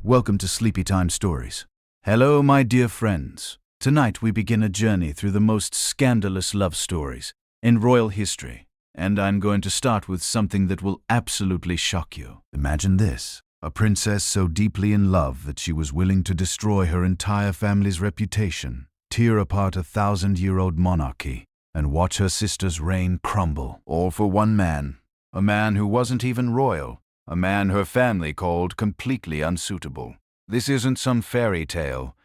Welcome to Sleepy Time Stories. Hello, my dear friends. Tonight we begin a journey through the most scandalous love stories in royal history, and I'm going to start with something that will absolutely shock you. Imagine this: a princess so deeply in love that she was willing to destroy her entire family's reputation, tear apart a 1,000-year-old monarchy, and watch her sister's reign crumble, all for one man. A man who wasn't even royal. A man her family called completely unsuitable. This isn't some fairy tale.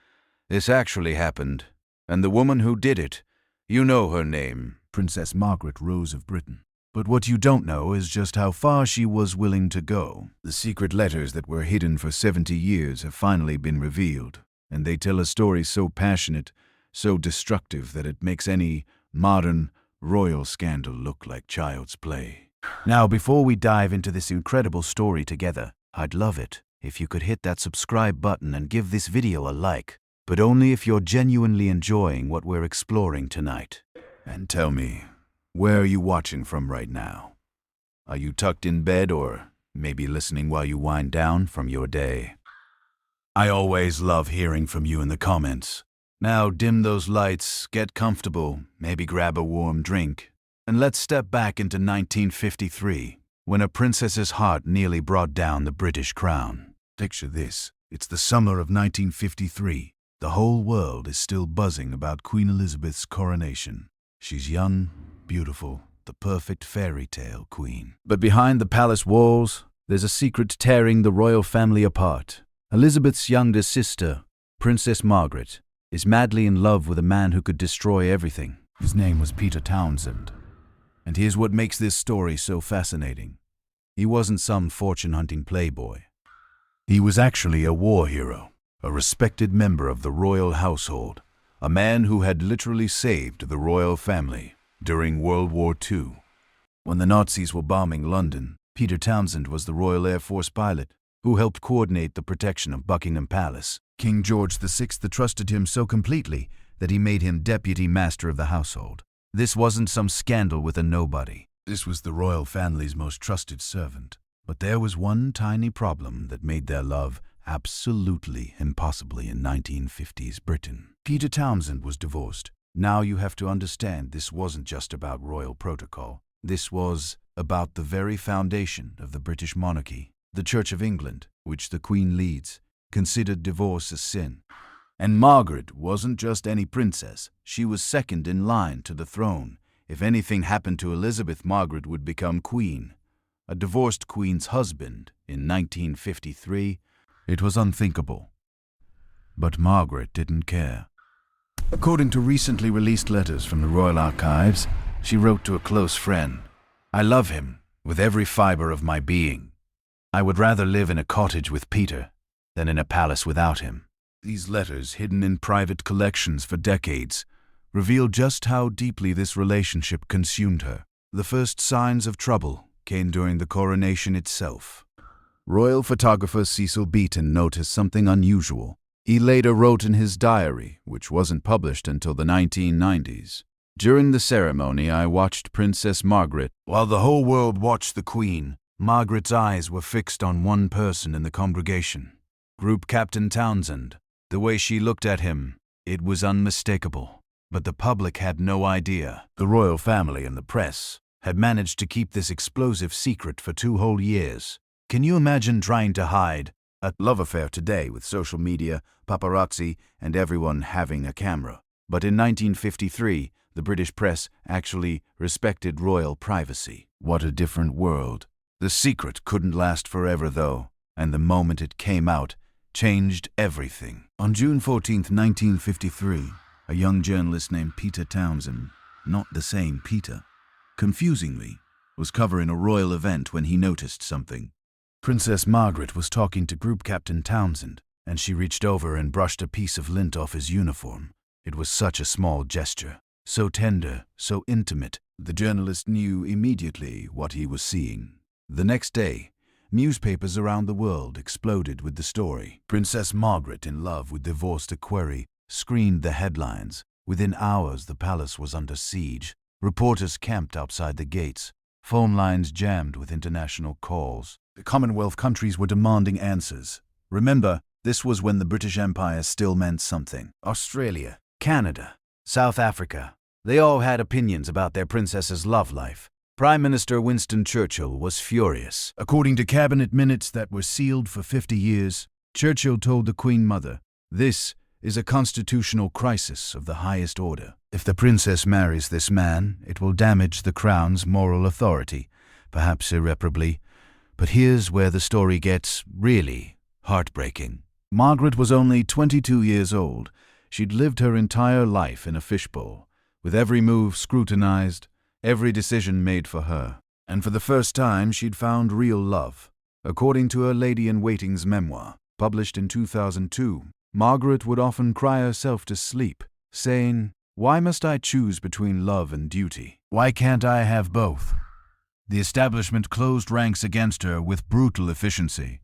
This actually happened. And the woman who did it, you know her name, Princess Margaret Rose of Britain. But what you don't know is just how far she was willing to go. The secret letters that were hidden for 70 years have finally been revealed, and they tell a story so passionate, so destructive that it makes any modern royal scandal look like child's play. Now, before we dive into this incredible story together, I'd love it if you could hit that subscribe button and give this video a like, but only if you're genuinely enjoying what we're exploring tonight. And tell me, where are you watching from right now? Are you tucked in bed or maybe listening while you wind down from your day? I always love hearing from you in the comments. Now dim those lights, get comfortable, maybe grab a warm drink, and let's step back into 1953, when a princess's heart nearly brought down the British crown. Picture this: it's the summer of 1953. The whole world is still buzzing about Queen Elizabeth's coronation. She's young, beautiful, the perfect fairy tale queen. But behind the palace walls, there's a secret tearing the royal family apart. Elizabeth's younger sister, Princess Margaret, is madly in love with a man who could destroy everything. His name was Peter Townsend. And here's what makes this story so fascinating. He wasn't some fortune-hunting playboy. He was actually a war hero, a respected member of the royal household, a man who had literally saved the royal family during World War II. When the Nazis were bombing London, Peter Townsend was the Royal Air Force pilot who helped coordinate the protection of Buckingham Palace. King George VI trusted him so completely that he made him deputy master of the household. This wasn't some scandal with a nobody. This was the royal family's most trusted servant. But there was one tiny problem that made their love absolutely impossible in 1950s Britain. Peter Townsend was divorced. Now you have to understand, this wasn't just about royal protocol. This was about the very foundation of the British monarchy. The Church of England, which the Queen leads, considered divorce a sin. And Margaret wasn't just any princess. She was second in line to the throne. If anything happened to Elizabeth, Margaret would become queen. A divorced queen's husband in 1953, it was unthinkable. But Margaret didn't care. According to recently released letters from the Royal Archives, she wrote to a close friend, "I love him with every fiber of my being. I would rather live in a cottage with Peter than in a palace without him." These letters, hidden in private collections for decades, reveal just how deeply this relationship consumed her. The first signs of trouble came during the coronation itself. Royal photographer Cecil Beaton noticed something unusual. He later wrote in his diary, which wasn't published until the 1990s. "During the ceremony, I watched Princess Margaret. While the whole world watched the Queen, Margaret's eyes were fixed on one person in the congregation, Group Captain Townsend. The way she looked at him, it was unmistakable. But the public had no idea. The royal family and the press had managed to keep this explosive secret for 2 whole years. Can you imagine trying to hide a love affair today with social media, paparazzi, and everyone having a camera? But in 1953, the British press actually respected royal privacy. What a different world. The secret couldn't last forever, though, and the moment it came out, changed everything. On June 14, 1953, a young journalist named Peter Townsend, not the same Peter, confusingly, was covering a royal event when he noticed something. Princess Margaret was talking to Group Captain Townsend, and she reached over and brushed a piece of lint off his uniform. It was such a small gesture, so tender, so intimate. The journalist knew immediately what he was seeing. The next day, newspapers around the world exploded with the story. "Princess Margaret in love with divorced equerry" screened the headlines. Within hours, the palace was under siege. Reporters camped outside the gates. Phone lines jammed with international calls. The Commonwealth countries were demanding answers. Remember, this was when the British Empire still meant something. Australia, Canada, South Africa. They all had opinions about their princess's love life. Prime Minister Winston Churchill was furious. According to cabinet minutes that were sealed for 50 years, Churchill told the Queen Mother, "This is a constitutional crisis of the highest order. If the princess marries this man, it will damage the crown's moral authority, perhaps irreparably. But here's where the story gets really heartbreaking." Margaret was only 22 years old. She'd lived her entire life in a fishbowl, with every move scrutinized, every decision made for her. And for the first time, she'd found real love. According to her lady-in-waiting's memoir, published in 2002, Margaret would often cry herself to sleep, saying, "Why must I choose between love and duty? Why can't I have both?" The establishment closed ranks against her with brutal efficiency.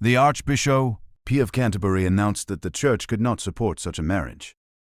The Archbishop of Canterbury announced that the church could not support such a marriage.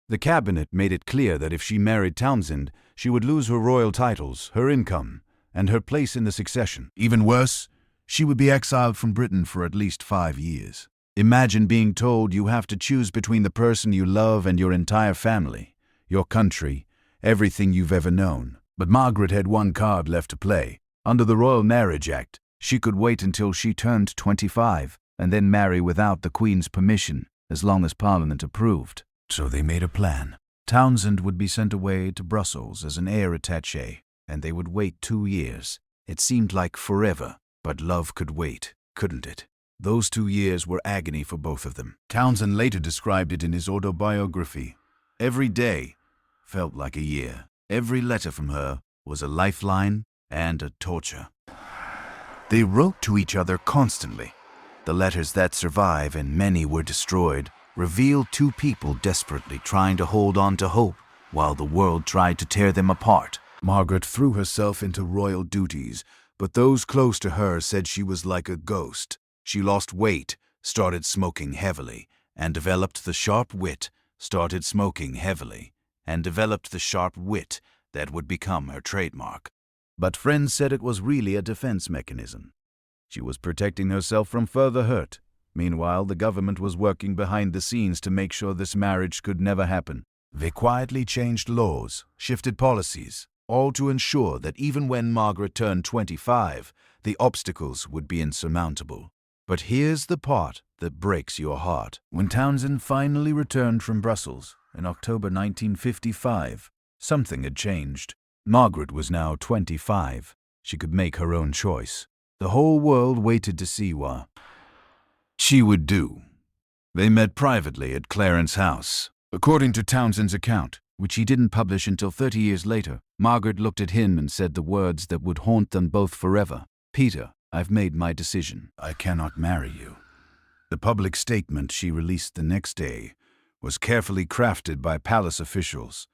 The cabinet made it clear that if she married Townsend, she would lose her royal titles, her income, and her place in the succession. Even worse, she would be exiled from Britain for at least 5 years. Imagine being told you have to choose between the person you love and your entire family, your country, everything you've ever known. But Margaret had one card left to play. Under the Royal Marriage Act, she could wait until she turned 25 and then marry without the Queen's permission, as long as Parliament approved. So they made a plan. Townsend would be sent away to Brussels as an heir attaché, and they would wait 2 years. It seemed like forever, but love could wait, couldn't it? Those 2 years were agony for both of them. Townsend later described it in his autobiography. Every day felt like a year. Every letter from her was a lifeline and a torture. They wrote to each other constantly. The letters that survive, and many were destroyed, reveal two people desperately trying to hold on to hope while the world tried to tear them apart. Margaret threw herself into royal duties, but those close to her said she was like a ghost. She lost weight, started smoking heavily, and developed the sharp wit that would become her trademark. But friends said it was really a defense mechanism. She was protecting herself from further hurt. Meanwhile, the government was working behind the scenes to make sure this marriage could never happen. They quietly changed laws, shifted policies, all to ensure that even when Margaret turned 25, the obstacles would be insurmountable. But here's the part that breaks your heart. When Townsend finally returned from Brussels in October 1955, something had changed. Margaret was now 25. She could make her own choice. The whole world waited to see what she would do. They met privately at Clarence House. According to Townsend's account, which he didn't publish until 30 years later, Margaret looked at him and said the words that would haunt them both forever. "Peter, I've made my decision. I cannot marry you." The public statement she released the next day was carefully crafted by palace officials,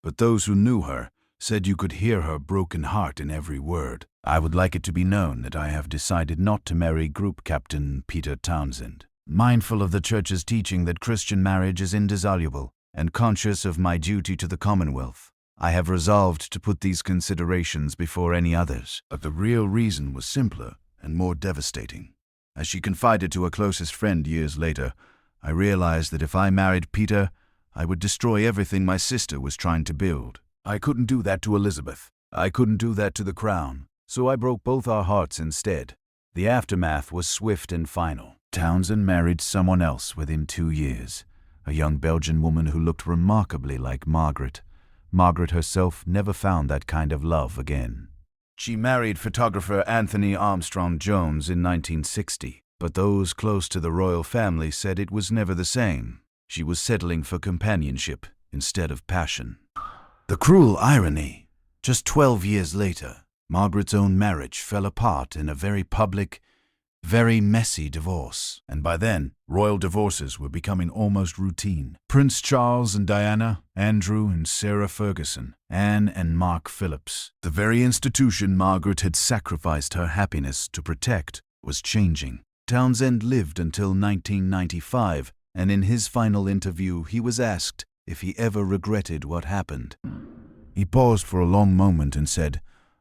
but those who knew her said you could hear her broken heart in every word. "I would like it to be known that I have decided not to marry Group Captain Peter Townsend. Mindful of the Church's teaching that Christian marriage is indissoluble, and conscious of my duty to the Commonwealth, I have resolved to put these considerations before any others." But the real reason was simpler and more devastating. As she confided to her closest friend years later, "I realized that if I married Peter, I would destroy everything my sister was trying to build. I couldn't do that to Elizabeth. I couldn't do that to the crown. So I broke both our hearts instead." The aftermath was swift and final. Townsend married someone else within 2 years, a young Belgian woman who looked remarkably like Margaret. Margaret herself never found that kind of love again. She married photographer Anthony Armstrong Jones in 1960, but those close to the royal family said it was never the same. She was settling for companionship instead of passion. The cruel irony, just 12 years later, Margaret's own marriage fell apart in a very public, very messy divorce. And by then, royal divorces were becoming almost routine. Prince Charles and Diana, Andrew and Sarah Ferguson, Anne and Mark Phillips. The very institution Margaret had sacrificed her happiness to protect was changing. Townsend lived until 1995, and in his final interview he was asked if he ever regretted what happened. He paused for a long moment and said,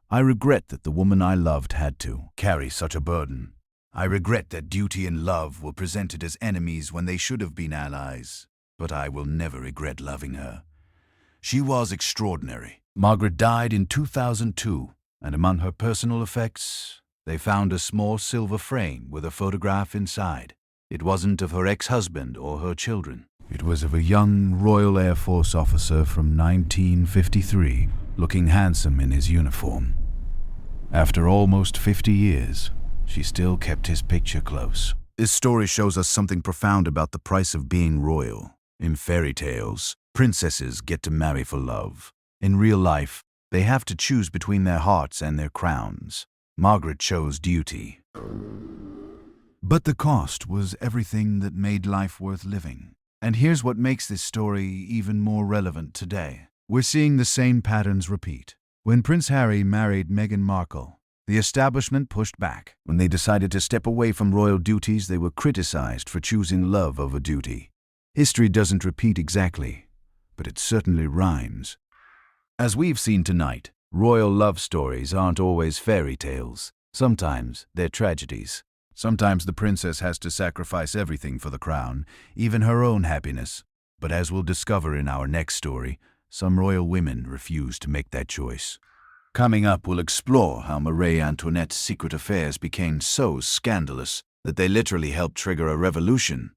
"I regret that the woman I loved had to carry such a burden. I regret that duty and love were presented as enemies when they should have been allies, but I will never regret loving her. She was extraordinary. Margaret died in 2002, and among her personal effects, they found a small silver frame with a photograph inside. It wasn't of her ex-husband or her children. It was of a young Royal Air Force officer from 1953, looking handsome in his uniform. After almost 50 years, she still kept his picture close. This story shows us something profound about the price of being royal. In fairy tales, princesses get to marry for love. In real life, they have to choose between their hearts and their crowns. Margaret chose duty. But the cost was everything that made life worth living. And here's what makes this story even more relevant today. We're seeing the same patterns repeat. When Prince Harry married Meghan Markle, the establishment pushed back. When they decided to step away from royal duties, they were criticized for choosing love over duty. History doesn't repeat exactly, but it certainly rhymes. As we've seen tonight, royal love stories aren't always fairy tales. Sometimes they're tragedies. Sometimes the princess has to sacrifice everything for the crown, even her own happiness. But as we'll discover in our next story, some royal women refuse to make that choice. Coming up, we'll explore how Marie Antoinette's secret affairs became so scandalous that they literally helped trigger a revolution.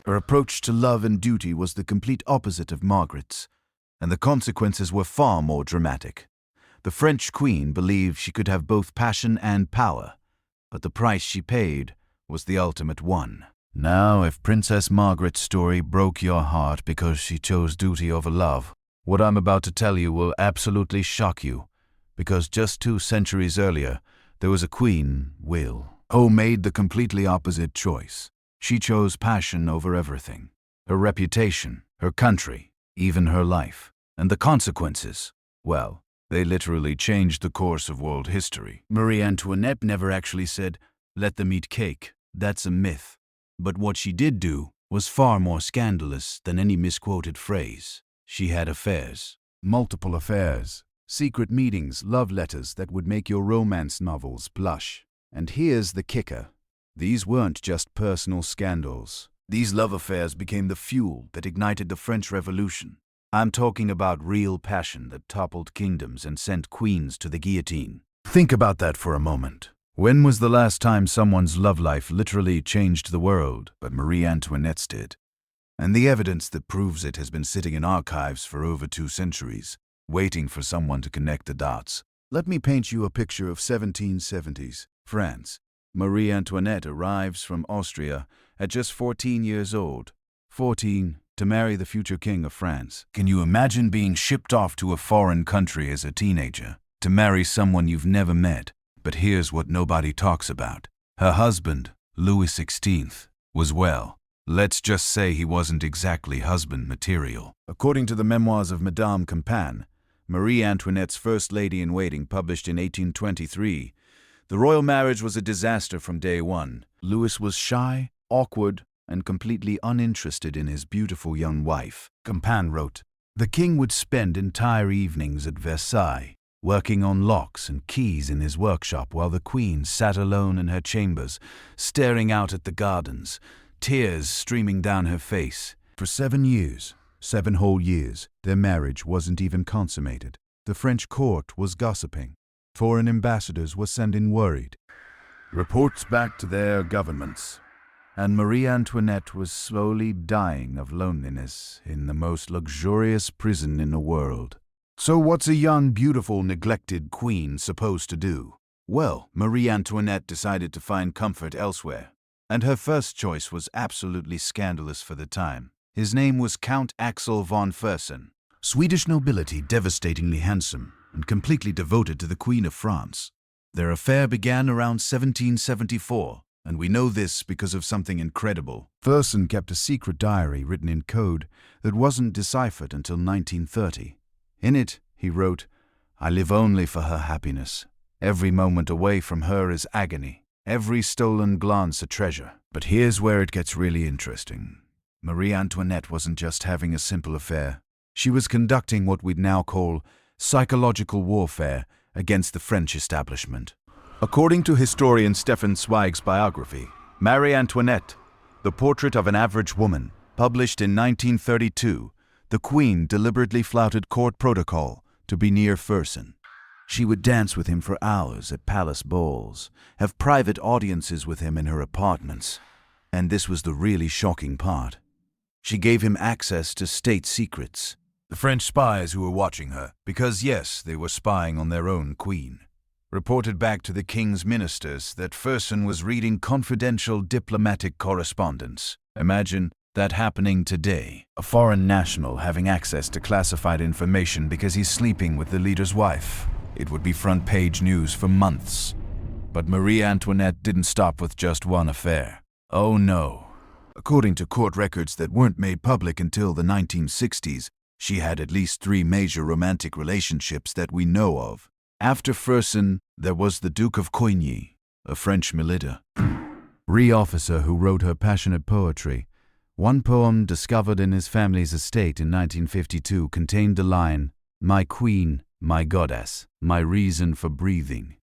Her approach to love and duty was the complete opposite of Margaret's, and the consequences were far more dramatic. The French queen believed she could have both passion and power, but the price she paid was the ultimate one. Now, if Princess Margaret's story broke your heart because she chose duty over love, what I'm about to tell you will absolutely shock you. Because just 2 centuries earlier, there was a queen, who made the completely opposite choice. She chose passion over everything. Her reputation, her country, even her life. And the consequences, well, they literally changed the course of world history. Marie Antoinette never actually said, "Let them eat cake." That's a myth. But what she did do was far more scandalous than any misquoted phrase. She had affairs. Multiple affairs. Secret meetings, love letters that would make your romance novels blush. And here's the kicker. These weren't just personal scandals. These love affairs became the fuel that ignited the French Revolution. I'm talking about real passion that toppled kingdoms and sent queens to the guillotine. Think about that for a moment. When was the last time someone's love life literally changed the world? But Marie Antoinette's did. And the evidence that proves it has been sitting in archives for over 2 centuries. Waiting for someone to connect the dots. Let me paint you a picture of 1770s France. Marie Antoinette arrives from Austria at just 14 years old. 14, to marry the future king of France. Can you imagine being shipped off to a foreign country as a teenager, to marry someone you've never met? But here's what nobody talks about. Her husband, Louis XVI, was let's just say he wasn't exactly husband material. According to the memoirs of Madame Campan, Marie Antoinette's first lady-in-waiting, published in 1823, the royal marriage was a disaster from day one. Louis was shy, awkward, and completely uninterested in his beautiful young wife. Campan wrote, "The king would spend entire evenings at Versailles, working on locks and keys in his workshop, while the queen sat alone in her chambers, staring out at the gardens, tears streaming down her face. For 7 years, 7 whole years, their marriage wasn't even consummated. The French court was gossiping. Foreign ambassadors were sending worried reports back to their governments. And Marie Antoinette was slowly dying of loneliness in the most luxurious prison in the world." So what's a young, beautiful, neglected queen supposed to do? Well, Marie Antoinette decided to find comfort elsewhere. And her first choice was absolutely scandalous for the time. His name was Count Axel von Fersen. Swedish nobility, devastatingly handsome, and completely devoted to the Queen of France. Their affair began around 1774, and we know this because of something incredible. Fersen kept a secret diary written in code that wasn't deciphered until 1930. In it, he wrote, "I live only for her happiness. Every moment away from her is agony. Every stolen glance a treasure." But here's where it gets really interesting. Marie Antoinette wasn't just having a simple affair. She was conducting what we'd now call psychological warfare against the French establishment. According to historian Stefan Zweig's biography, Marie Antoinette, the portrait of an average woman, published in 1932, the Queen deliberately flouted court protocol to be near Fersen. She would dance with him for hours at palace balls, have private audiences with him in her apartments. And this was the really shocking part. She gave him access to state secrets. The French spies who were watching her, because yes, they were spying on their own queen, reported back to the king's ministers that Fersen was reading confidential diplomatic correspondence. Imagine that happening today. A foreign national having access to classified information because he's sleeping with the leader's wife. It would be front-page news for months. But Marie Antoinette didn't stop with just one affair. Oh no. According to court records that weren't made public until the 1960s, she had at least 3 major romantic relationships that we know of. After Fersen, there was the Duke of Coigny, a French militaire officer who wrote her passionate poetry. One poem discovered in his family's estate in 1952 contained the line, "My queen, my goddess, my reason for breathing.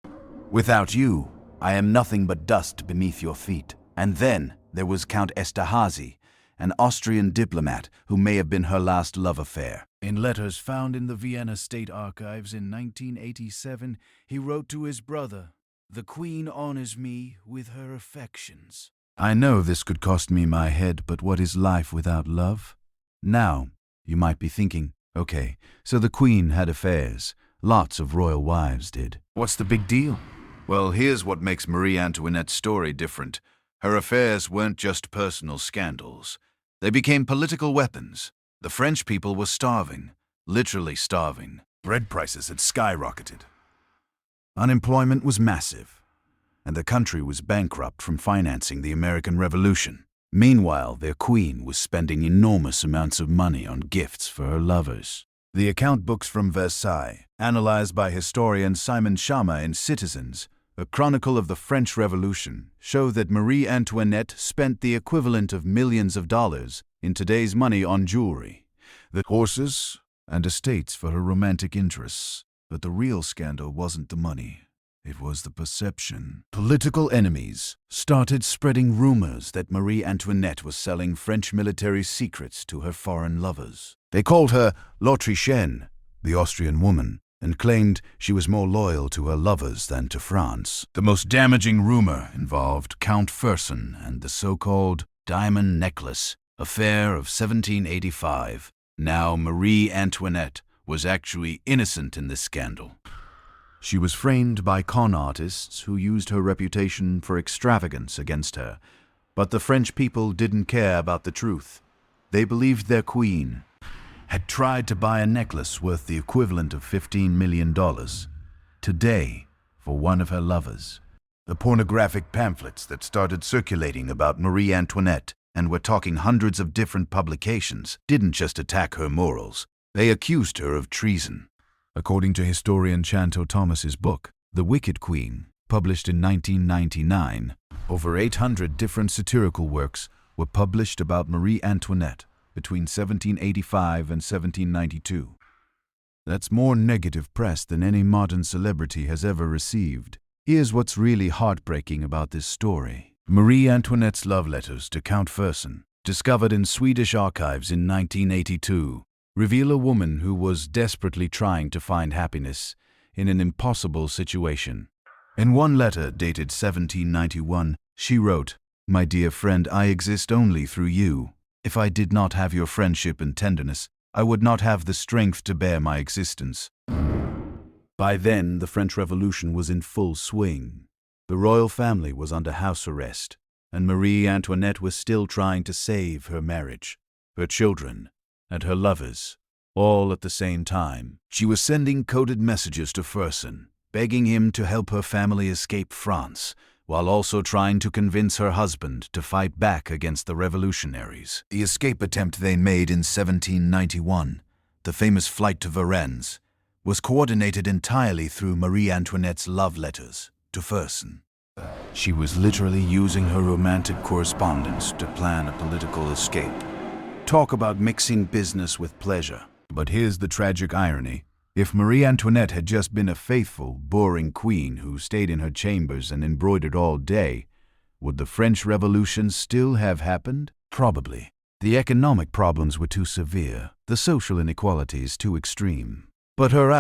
Without you, I am nothing but dust beneath your feet." And then there was Count Esterhazy, an Austrian diplomat who may have been her last love affair. In letters found in the Vienna State Archives in 1987, he wrote to his brother, "The Queen honors me with her affections." I know this could cost me my head, but what is life without love? Now, you might be thinking, okay, so the Queen had affairs. Lots of royal wives did. What's the big deal? Well, here's what makes Marie Antoinette's story different. Her affairs weren't just personal scandals. They became political weapons. The French people were starving, literally starving. Bread prices had skyrocketed. Unemployment was massive, and the country was bankrupt from financing the American Revolution. Meanwhile, their queen was spending enormous amounts of money on gifts for her lovers. The account books from Versailles, analyzed by historian Simon Schama in Citizens, a chronicle of the French Revolution, show that Marie Antoinette spent the equivalent of millions of dollars in today's money on jewelry, the horses, and estates for her romantic interests. But the real scandal wasn't the money. It was the perception. Political enemies started spreading rumors that Marie Antoinette was selling French military secrets to her foreign lovers. They called her l'Autrichienne, the Austrian woman, and claimed she was more loyal to her lovers than to France. The most damaging rumor involved Count Fersen and the so-called diamond necklace affair of 1785. Now Marie Antoinette was actually innocent in this scandal. She was framed by con artists who used her reputation for extravagance against her, but the French people didn't care about the truth. They believed their queen had tried to buy a necklace worth the equivalent of $15 million today for one of her lovers. The pornographic pamphlets that started circulating about Marie Antoinette and were talking hundreds of different publications didn't just attack her morals, they accused her of treason. According to historian Chanto Thomas's book, The Wicked Queen, published in 1999, over 800 different satirical works were published about Marie Antoinette between 1785 and 1792. That's more negative press than any modern celebrity has ever received. Here's what's really heartbreaking about this story. Marie Antoinette's love letters to Count Fersen, discovered in Swedish archives in 1982, reveal a woman who was desperately trying to find happiness in an impossible situation. In one letter dated 1791, she wrote, "My dear friend, I exist only through you. If I did not have your friendship and tenderness, I would not have the strength to bear my existence." By then, the French Revolution was in full swing. The royal family was under house arrest, and Marie Antoinette was still trying to save her marriage, her children, and her lovers, all at the same time. She was sending coded messages to Fersen, begging him to help her family escape France, while also trying to convince her husband to fight back against the revolutionaries. The escape attempt they made in 1791, the famous flight to Varennes, was coordinated entirely through Marie Antoinette's love letters to Fersen. She was literally using her romantic correspondence to plan a political escape. Talk about mixing business with pleasure. But here's the tragic irony. If Marie Antoinette had just been a faithful, boring queen who stayed in her chambers and embroidered all day, would the French Revolution still have happened? Probably. The economic problems were too severe, the social inequalities too extreme. But her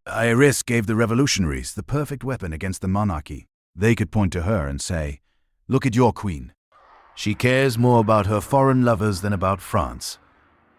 Iris gave the revolutionaries the perfect weapon against the monarchy. They could point to her and say, "Look at your queen. She cares more about her foreign lovers than about France."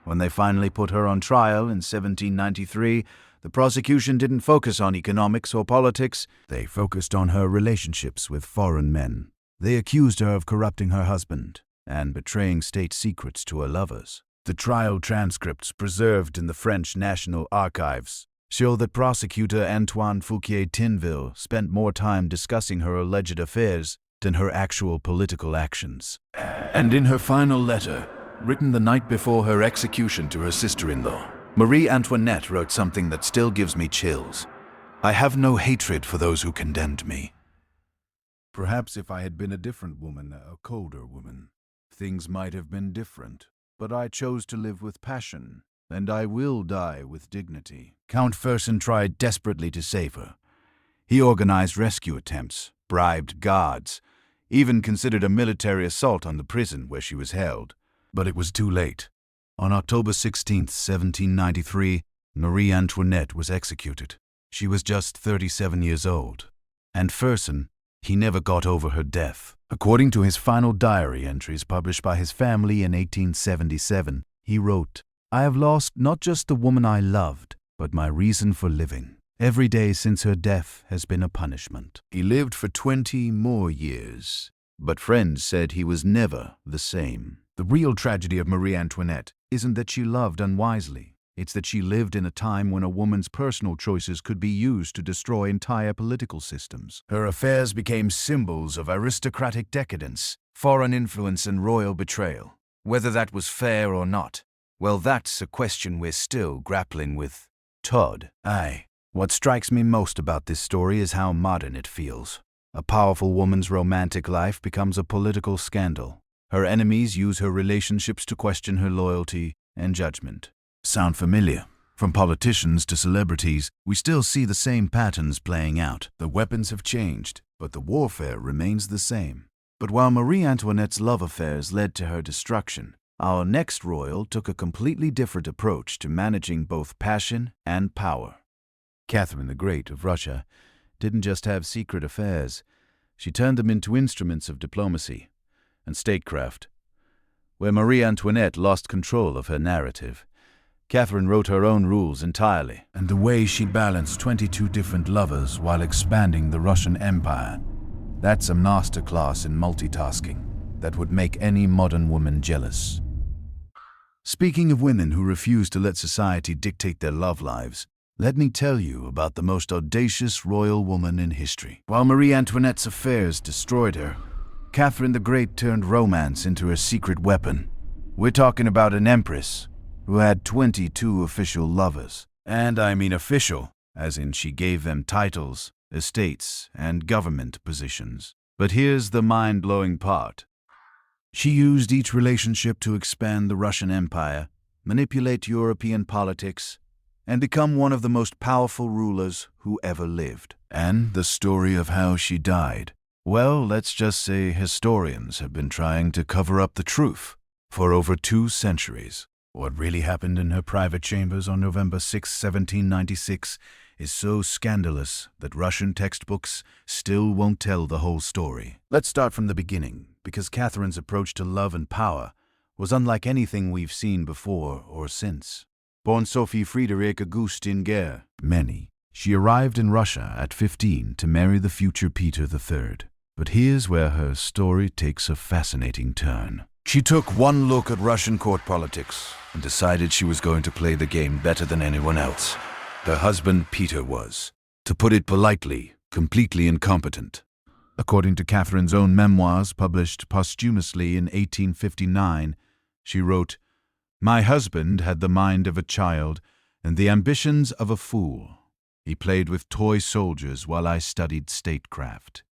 When they finally put her on trial in 1793, the prosecution didn't focus on economics or politics. They focused on her relationships with foreign men. They accused her of corrupting her husband and betraying state secrets to her lovers. The trial transcripts preserved in the French National Archives show that prosecutor Antoine Fouquier-Tinville spent more time discussing her alleged affairs than her actual political actions. And in her final letter, written the night before her execution to her sister-in-law, Marie Antoinette wrote something that still gives me chills. "I have no hatred for those who condemned me." Perhaps if I had been a different woman, a colder woman, things might have been different. But I chose to live with passion, and I will die with dignity. Count Fersen tried desperately to save her. He organized rescue attempts, bribed guards, even considered a military assault on the prison where she was held. But it was too late. On October 16, 1793, Marie Antoinette was executed. She was just 37 years old. And Fersen, he never got over her death. According to his final diary entries published by his family in 1877, he wrote, "I have lost not just the woman I loved, but my reason for living. Every day since her death has been a punishment." He lived for 20 more years, but friends said he was never the same. The real tragedy of Marie Antoinette isn't that she loved unwisely. It's that she lived in a time when a woman's personal choices could be used to destroy entire political systems. Her affairs became symbols of aristocratic decadence, foreign influence, and royal betrayal. Whether that was fair or not, well, that's a question we're still grappling with. Todd. What strikes me most about this story is how modern it feels. A powerful woman's romantic life becomes a political scandal. Her enemies use her relationships to question her loyalty and judgment. Sound familiar? From politicians to celebrities, we still see the same patterns playing out. The weapons have changed, but the warfare remains the same. But while Marie Antoinette's love affairs led to her destruction, our next royal took a completely different approach to managing both passion and power. Catherine the Great of Russia didn't just have secret affairs. She turned them into instruments of diplomacy and statecraft. Where Marie Antoinette lost control of her narrative, Catherine wrote her own rules entirely. And the way she balanced 22 different lovers while expanding the Russian Empire, that's a masterclass in multitasking that would make any modern woman jealous. Speaking of women who refuse to let society dictate their love lives, let me tell you about the most audacious royal woman in history. While Marie Antoinette's affairs destroyed her, Catherine the Great turned romance into her secret weapon. We're talking about an empress who had 22 official lovers. And I mean official, as in she gave them titles, estates, and government positions. But here's the mind-blowing part. She used each relationship to expand the Russian Empire, manipulate European politics, and become one of the most powerful rulers who ever lived. And the story of how she died. Well, let's just say historians have been trying to cover up the truth for over 2 centuries. What really happened in her private chambers on November 6, 1796 is so scandalous that Russian textbooks still won't tell the whole story. Let's start from the beginning, because Catherine's approach to love and power was unlike anything we've seen before or since. Born Sophie Friederike Augustin Guerre, she arrived in Russia at 15 to marry the future Peter III. But here's where her story takes a fascinating turn. She took one look at Russian court politics and decided she was going to play the game better than anyone else. Her husband, Peter, was, to put it politely, completely incompetent. According to Catherine's own memoirs published posthumously in 1859, she wrote, "My husband had the mind of a child and the ambitions of a fool. He played with toy soldiers while I studied statecraft."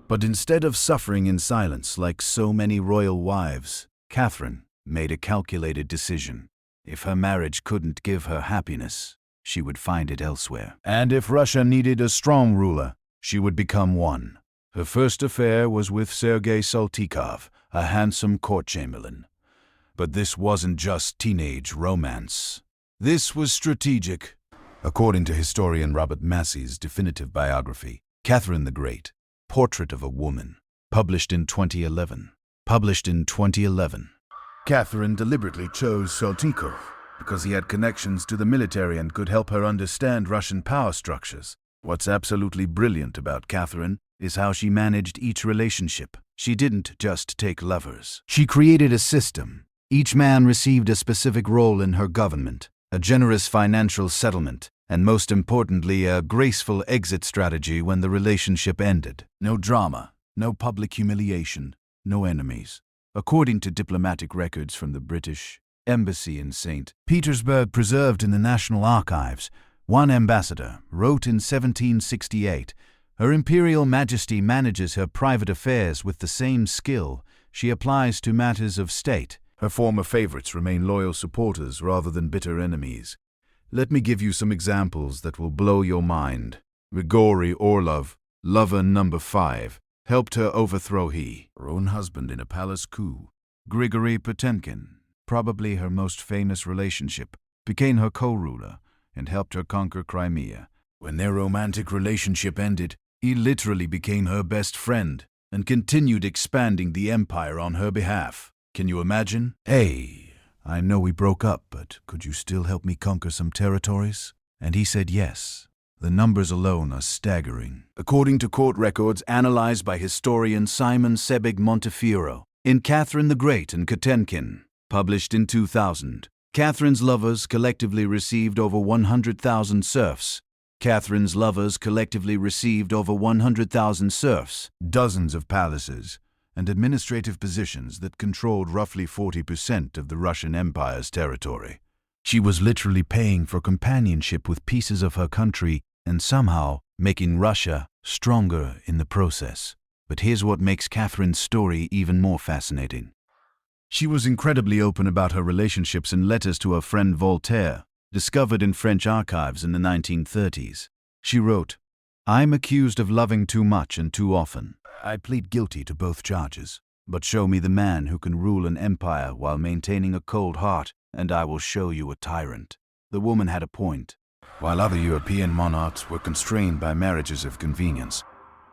But instead of suffering in silence like so many royal wives, Catherine made a calculated decision. If her marriage couldn't give her happiness, she would find it elsewhere. And if Russia needed a strong ruler, she would become one. Her first affair was with Sergei Saltykov, a handsome court chamberlain. But this wasn't just teenage romance. This was strategic. According to historian Robert Massey's definitive biography, Catherine the Great, Portrait of a Woman, published in 2011. Catherine deliberately chose Saltykov because he had connections to the military and could help her understand Russian power structures. What's absolutely brilliant about Catherine is how she managed each relationship. She didn't just take lovers. She created a system. Each man received a specific role in her government, a generous financial settlement, and most importantly, a graceful exit strategy when the relationship ended. No drama, no public humiliation, no enemies. According to diplomatic records from the British Embassy in St. Petersburg preserved in the National Archives, one ambassador wrote in 1768, "Her Imperial Majesty manages her private affairs with the same skill she applies to matters of state." Her former favorites remain loyal supporters rather than bitter enemies. Let me give you some examples that will blow your mind. Grigory Orlov, lover number 5, helped her overthrow her own husband in a palace coup. Grigory Potemkin, probably her most famous relationship, became her co-ruler and helped her conquer Crimea. When their romantic relationship ended, he literally became her best friend and continued expanding the empire on her behalf. Can you imagine? "Hey, I know we broke up, but could you still help me conquer some territories?" And he said yes. The numbers alone are staggering. According to court records analyzed by historian Simon Sebig Montefiore in Catherine the Great and Potemkin, published in 2000, Catherine's lovers collectively received over 100,000 serfs. Catherine's lovers collectively received over 100,000 serfs, dozens of palaces, and administrative positions that controlled roughly 40% of the Russian Empire's territory. She was literally paying for companionship with pieces of her country and somehow making Russia stronger in the process. But here's what makes Catherine's story even more fascinating. She was incredibly open about her relationships in letters to her friend Voltaire, discovered in French archives in the 1930s. She wrote, "I'm accused of loving too much and too often. I plead guilty to both charges. But show me the man who can rule an empire while maintaining a cold heart, and I will show you a tyrant." The woman had a point. While other European monarchs were constrained by marriages of convenience,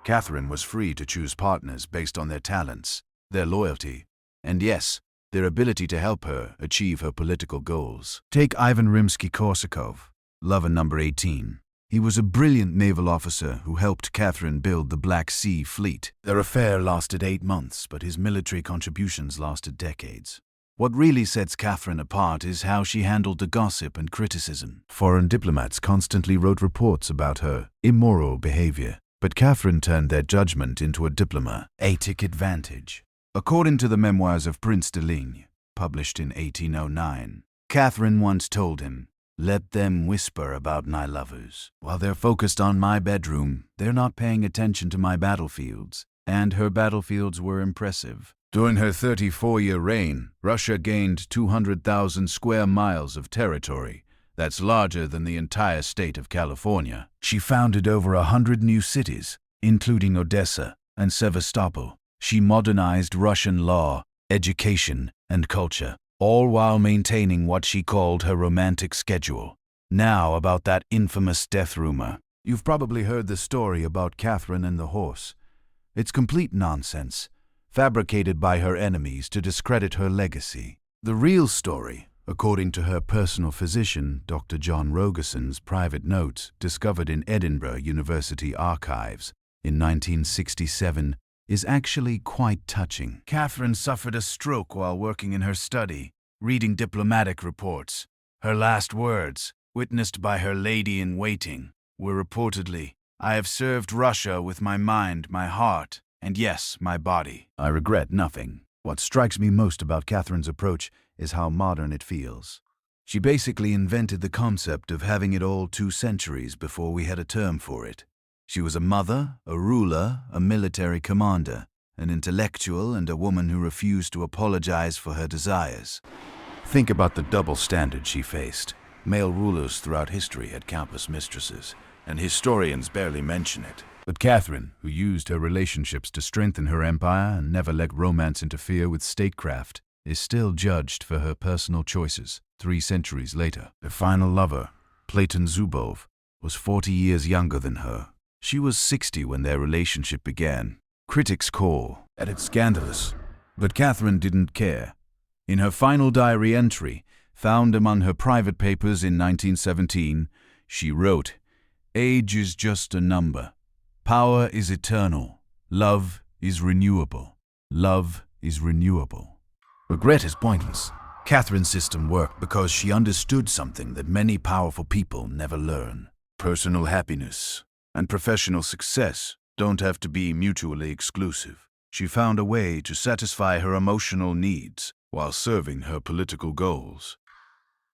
Catherine was free to choose partners based on their talents, their loyalty, and yes, their ability to help her achieve her political goals. Take Ivan Rimsky-Korsakov, lover number 18. He was a brilliant naval officer who helped Catherine build the Black Sea Fleet. Their affair lasted 8 months, but his military contributions lasted decades. What really sets Catherine apart is how she handled the gossip and criticism. Foreign diplomats constantly wrote reports about her immoral behavior, but Catherine turned their judgment into a diplomatic advantage. According to the memoirs of Prince de Ligne, published in 1809, Catherine once told him, "Let them whisper about my lovers. While they're focused on my bedroom, they're not paying attention to my battlefields." And her battlefields were impressive. During her 34-year reign, Russia gained 200,000 square miles of territory. That's larger than the entire state of California. She founded over 100 new cities, including Odessa and Sevastopol. She modernized Russian law, education, and culture, all while maintaining what she called her romantic schedule. Now about that infamous death rumor. You've probably heard the story about Catherine and the horse. It's complete nonsense, fabricated by her enemies to discredit her legacy. The real story, according to her personal physician, Dr. John Rogerson's private notes discovered in Edinburgh University archives in 1967, is actually quite touching. Catherine suffered a stroke while working in her study, reading diplomatic reports. Her last words, witnessed by her lady-in-waiting, were reportedly, "I have served Russia with my mind, my heart, and yes, my body. I regret nothing." What strikes me most about Catherine's approach is how modern it feels. She basically invented the concept of having it all 2 centuries before we had a term for it. She was a mother, a ruler, a military commander, an intellectual, and a woman who refused to apologize for her desires. Think about the double standard she faced. Male rulers throughout history had countless mistresses, and historians barely mention it. But Catherine, who used her relationships to strengthen her empire and never let romance interfere with statecraft, is still judged for her personal choices 3 centuries later. Her final lover, Platon Zubov, was 40 years younger than her. She was 60 when their relationship began. Critics call at it scandalous, but Catherine didn't care. In her final diary entry, found among her private papers in 1917, she wrote, "Age is just a number. Power is eternal. Love is renewable. Love is renewable." Regret is pointless. Catherine's system worked because she understood something that many powerful people never learn. Personal happiness and professional success don't have to be mutually exclusive. She found a way to satisfy her emotional needs while serving her political goals.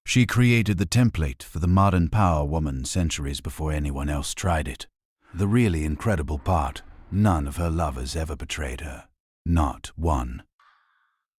She created the template for the modern power woman centuries before anyone else tried it. The really incredible part, none of her lovers ever betrayed her. Not one.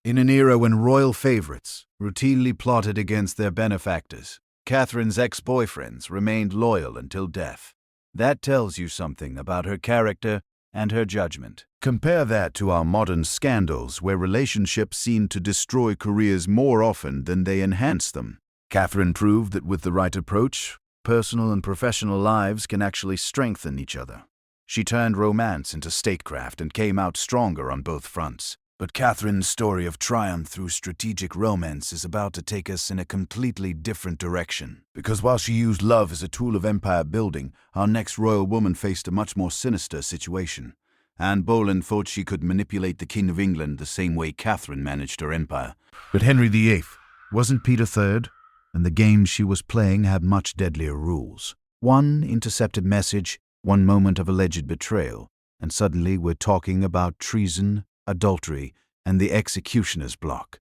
In an era when royal favorites routinely plotted against their benefactors, Catherine's ex-boyfriends remained loyal until death. That tells you something about her character and her judgment. Compare that to our modern scandals where relationships seem to destroy careers more often than they enhance them. Catherine proved that with the right approach, personal and professional lives can actually strengthen each other. She turned romance into statecraft and came out stronger on both fronts. But Catherine's story of triumph through strategic romance is about to take us in a completely different direction. Because while she used love as a tool of empire building, our next royal woman faced a much more sinister situation. Anne Boleyn thought she could manipulate the King of England the same way Catherine managed her empire. But Henry VIII wasn't Peter III, and the game she was playing had much deadlier rules. One intercepted message, one moment of alleged betrayal, and suddenly we're talking about treason, adultery, and the executioner's block.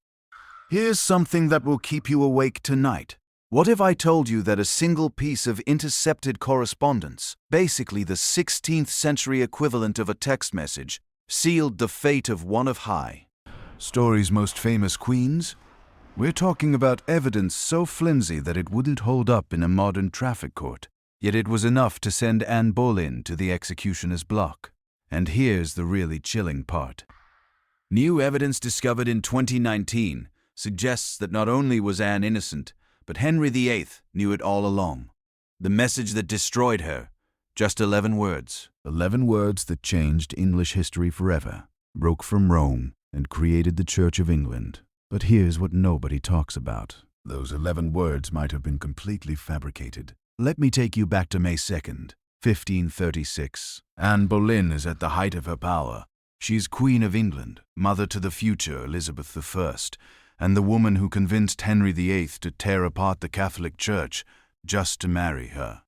Here's something that will keep you awake tonight. What if I told you that a single piece of intercepted correspondence, basically the 16th century equivalent of a text message, sealed the fate of one of High Story's most famous queens? We're talking about evidence so flimsy that it wouldn't hold up in a modern traffic court. Yet it was enough to send Anne Boleyn to the executioner's block. And here's the really chilling part. New evidence discovered in 2019 suggests that not only was Anne innocent, but Henry VIII knew it all along. The message that destroyed her, just 11 words. 11 words that changed English history forever, broke from Rome, and created the Church of England. But here's what nobody talks about. Those 11 words might have been completely fabricated. Let me take you back to May 2nd, 1536. Anne Boleyn is at the height of her power. She's Queen of England, mother to the future Elizabeth I, and the woman who convinced Henry VIII to tear apart the Catholic Church just to marry her.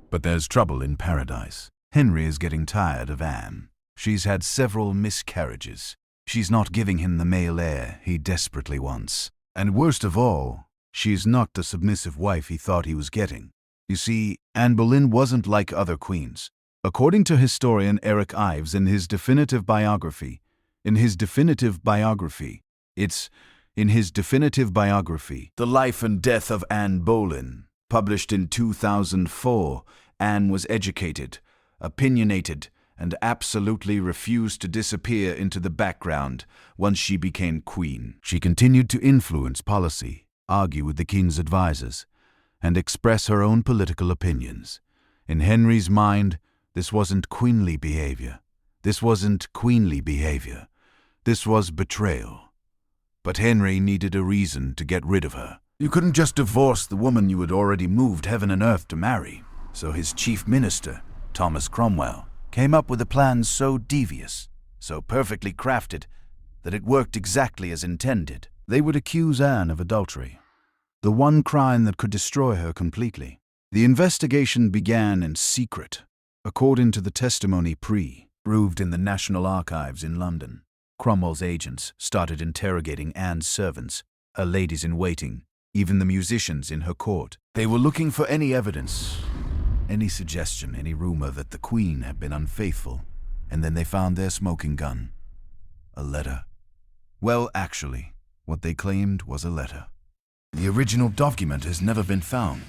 But there's trouble in paradise. Henry is getting tired of Anne. She's had several miscarriages. She's not giving him the male heir he desperately wants. And worst of all, she's not the submissive wife he thought he was getting. You see, Anne Boleyn wasn't like other queens. According to historian Eric Ives in his definitive biography, The Life and Death of Anne Boleyn, published in 2004, Anne was educated, opinionated, and absolutely refused to disappear into the background once she became queen. She continued to influence policy, argue with the king's advisors, and express her own political opinions. In Henry's mind, this wasn't queenly behavior. This was betrayal. But Henry needed a reason to get rid of her. You couldn't just divorce the woman you had already moved heaven and earth to marry. So his chief minister, Thomas Cromwell, came up with a plan so devious, so perfectly crafted, that it worked exactly as intended. They would accuse Anne of adultery, the one crime that could destroy her completely. The investigation began in secret, according to the testimony proved in the National Archives in London. Cromwell's agents started interrogating Anne's servants, her ladies-in-waiting, even the musicians in her court. They were looking for any evidence, any suggestion, any rumor that the Queen had been unfaithful, and then they found their smoking gun. A letter. Well, actually, what they claimed was a letter. The original document has never been found,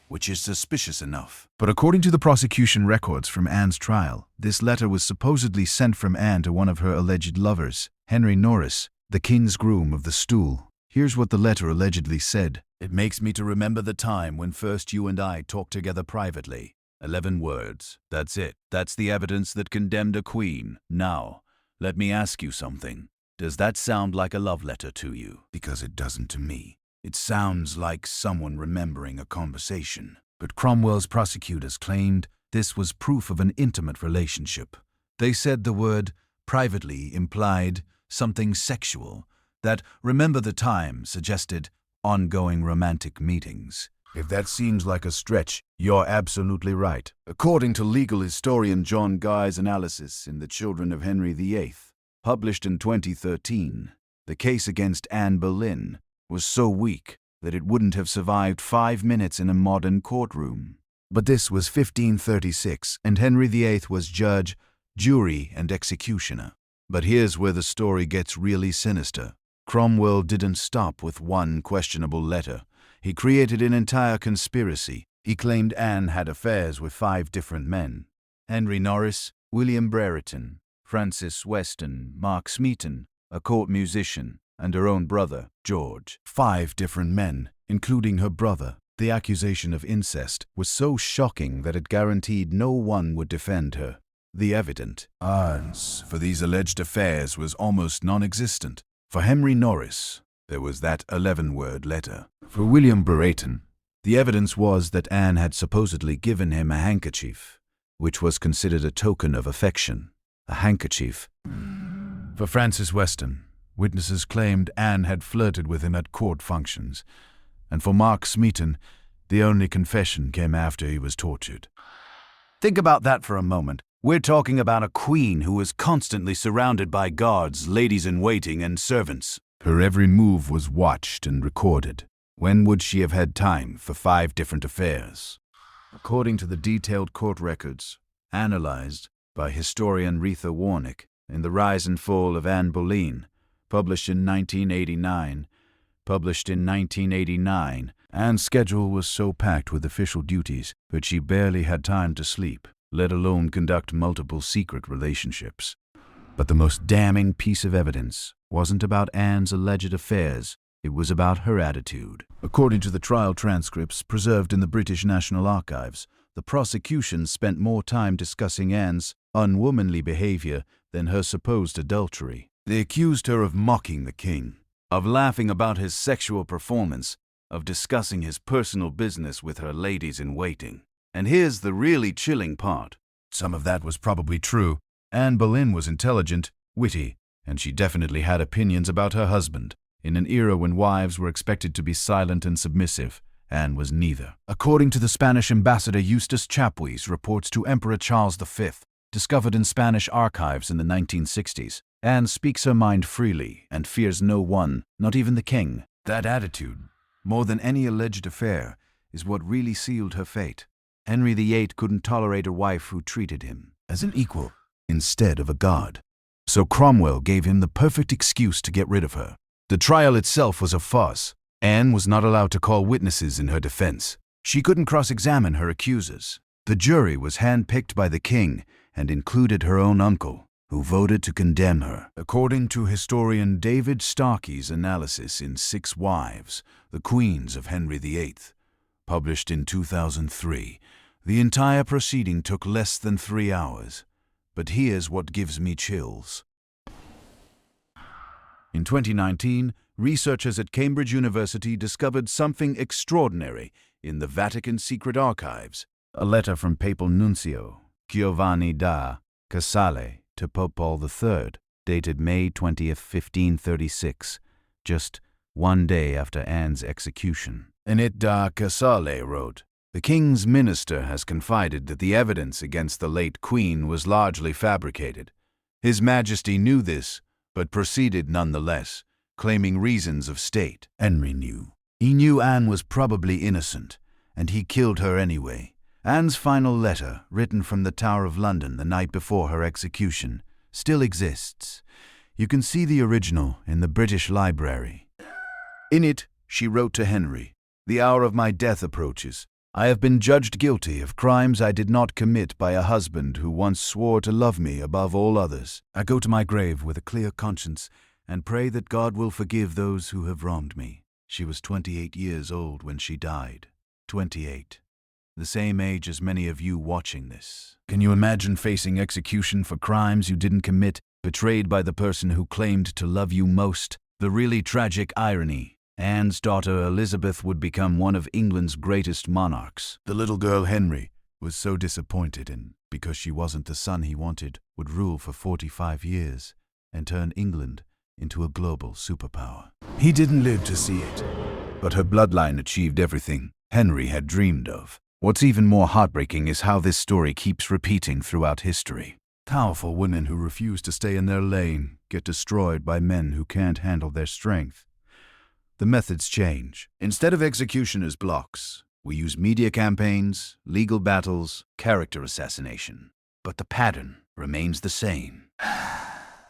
which is suspicious enough. But according to the prosecution records from Anne's trial, this letter was supposedly sent from Anne to one of her alleged lovers, Henry Norris, the king's groom of the stool. Here's what the letter allegedly said. It makes me to remember the time when first you and I talked together privately. 11 words. That's it. That's the evidence that condemned a queen. Now, let me ask you something. Does that sound like a love letter to you? Because it doesn't to me. It sounds like someone remembering a conversation. But Cromwell's prosecutors claimed this was proof of an intimate relationship. They said the word privately implied something sexual, that remember the time suggested ongoing romantic meetings. If that seems like a stretch, you're absolutely right. According to legal historian John Guy's analysis in The Children of Henry VIII, published in 2013, the case against Anne Boleyn was so weak that it wouldn't have survived 5 minutes in a modern courtroom. But this was 1536, and Henry VIII was judge, jury, and executioner. But here's where the story gets really sinister. Cromwell didn't stop with one questionable letter. He created an entire conspiracy. He claimed Anne had affairs with 5 different men: Henry Norris, William Brereton, Francis Weston, Mark Smeaton, a court musician, and her own brother, George. 5 different men, including her brother. The accusation of incest was so shocking that it guaranteed no one would defend her. The evidence for these alleged affairs was almost non-existent. For Henry Norris, there was that 11-word letter. For William Brereton, the evidence was that Anne had supposedly given him a handkerchief, which was considered a token of affection. A handkerchief. For Francis Weston, witnesses claimed Anne had flirted with him at court functions. And for Mark Smeaton, the only confession came after he was tortured. Think about that for a moment. We're talking about a queen who was constantly surrounded by guards, ladies-in-waiting, and servants. Her every move was watched and recorded. When would she have had time for 5 different affairs? According to the detailed court records, analyzed by historian Retha Warnick in The Rise and Fall of Anne Boleyn, published in 1989, Anne's schedule was so packed with official duties that she barely had time to sleep, let alone conduct multiple secret relationships. But the most damning piece of evidence wasn't about Anne's alleged affairs, it was about her attitude. According to the trial transcripts preserved in the British National Archives, the prosecution spent more time discussing Anne's unwomanly behavior than her supposed adultery. They accused her of mocking the king, of laughing about his sexual performance, of discussing his personal business with her ladies-in-waiting. And here's the really chilling part. Some of that was probably true. Anne Boleyn was intelligent, witty, and she definitely had opinions about her husband. In an era when wives were expected to be silent and submissive, Anne was neither. According to the Spanish ambassador Eustace Chapuis' reports to Emperor Charles V, discovered in Spanish archives in the 1960s, Anne speaks her mind freely and fears no one, not even the king. That attitude, more than any alleged affair, is what really sealed her fate. Henry VIII couldn't tolerate a wife who treated him as an equal instead of a god. So Cromwell gave him the perfect excuse to get rid of her. The trial itself was a farce. Anne was not allowed to call witnesses in her defense. She couldn't cross-examine her accusers. The jury was hand-picked by the king and included her own uncle, who voted to condemn her. According to historian David Starkey's analysis in 6 Wives, the Queens of Henry VIII, published in 2003, the entire proceeding took less than 3 hours. But here's what gives me chills. In 2019, researchers at Cambridge University discovered something extraordinary in the Vatican secret archives. A letter from Papal Nuncio Giovanni da Casale to Pope Paul III, dated May 20th, 1536, just 1 day after Anne's execution. In it, da Casale wrote, "The king's minister has confided that the evidence against the late queen was largely fabricated. His Majesty knew this, but proceeded nonetheless, claiming reasons of state." Henry knew. He knew Anne was probably innocent, and he killed her anyway. Anne's final letter, written from the Tower of London the night before her execution, still exists. You can see the original in the British Library. In it, She wrote to Henry, "The hour of my death approaches. I have been judged guilty of crimes I did not commit by a husband who once swore to love me above all others. I go to my grave with a clear conscience and pray that God will forgive those who have wronged me." She was 28 years old when she died. 28. The same age as many of you watching this. Can you imagine facing execution for crimes you didn't commit, betrayed by the person who claimed to love you most? The really tragic irony: Anne's daughter Elizabeth would become one of England's greatest monarchs. The little girl Henry was so disappointed, and because she wasn't the son he wanted, would rule for 45 years and turn England into a global superpower. He didn't live to see it, but her bloodline achieved everything Henry had dreamed of. What's even more heartbreaking is how this story keeps repeating throughout history. Powerful women who refuse to stay in their lane get destroyed by men who can't handle their strength. The methods change. Instead of executioner's blocks, we use media campaigns, legal battles, character assassination. But the pattern remains the same.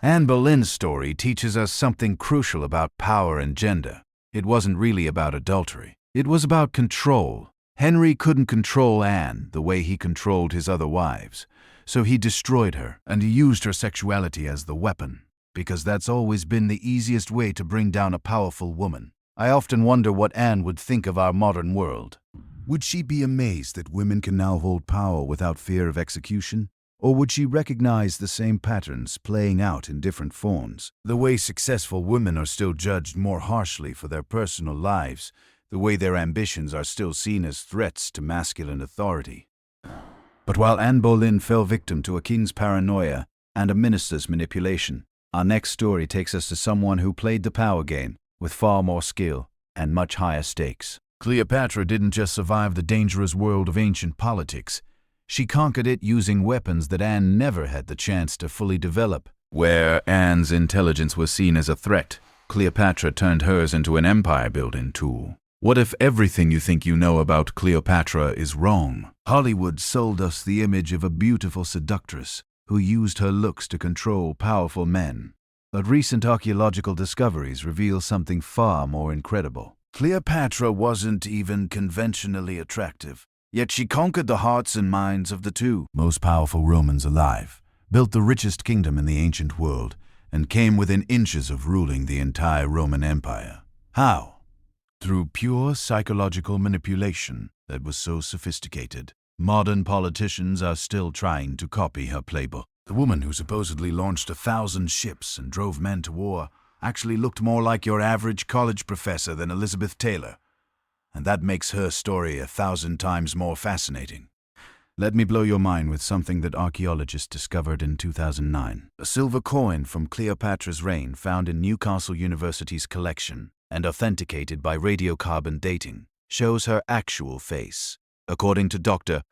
Anne Boleyn's story teaches us something crucial about power and gender. It wasn't really about adultery. It was about control. Henry couldn't control Anne the way he controlled his other wives, so he destroyed her, and he used her sexuality as the weapon, because that's always been the easiest way to bring down a powerful woman. I often wonder what Anne would think of our modern world. Would she be amazed that women can now hold power without fear of execution? Or would she recognize the same patterns playing out in different forms? The way successful women are still judged more harshly for their personal lives, the way their ambitions are still seen as threats to masculine authority. But while Anne Boleyn fell victim to a king's paranoia and a minister's manipulation, our next story takes us to someone who played the power game with far more skill and much higher stakes. Cleopatra didn't just survive the dangerous world of ancient politics. She conquered it using weapons that Anne never had the chance to fully develop. Where Anne's intelligence was seen as a threat, Cleopatra turned hers into an empire-building tool. What if everything you think you know about Cleopatra is wrong? Hollywood sold us the image of a beautiful seductress who used her looks to control powerful men. But recent archaeological discoveries reveal something far more incredible. Cleopatra wasn't even conventionally attractive, yet she conquered the hearts and minds of the two most powerful Romans alive, built the richest kingdom in the ancient world, and came within inches of ruling the entire Roman Empire. How? Through pure psychological manipulation that was so sophisticated. Modern politicians are still trying to copy her playbook. The woman who supposedly launched 1,000 ships and drove men to war actually looked more like your average college professor than Elizabeth Taylor. And that makes her story 1,000 times more fascinating. Let me blow your mind with something that archaeologists discovered in 2009. A silver coin from Cleopatra's reign found in Newcastle University's collection and authenticated by radiocarbon dating shows her actual face. According to Dr.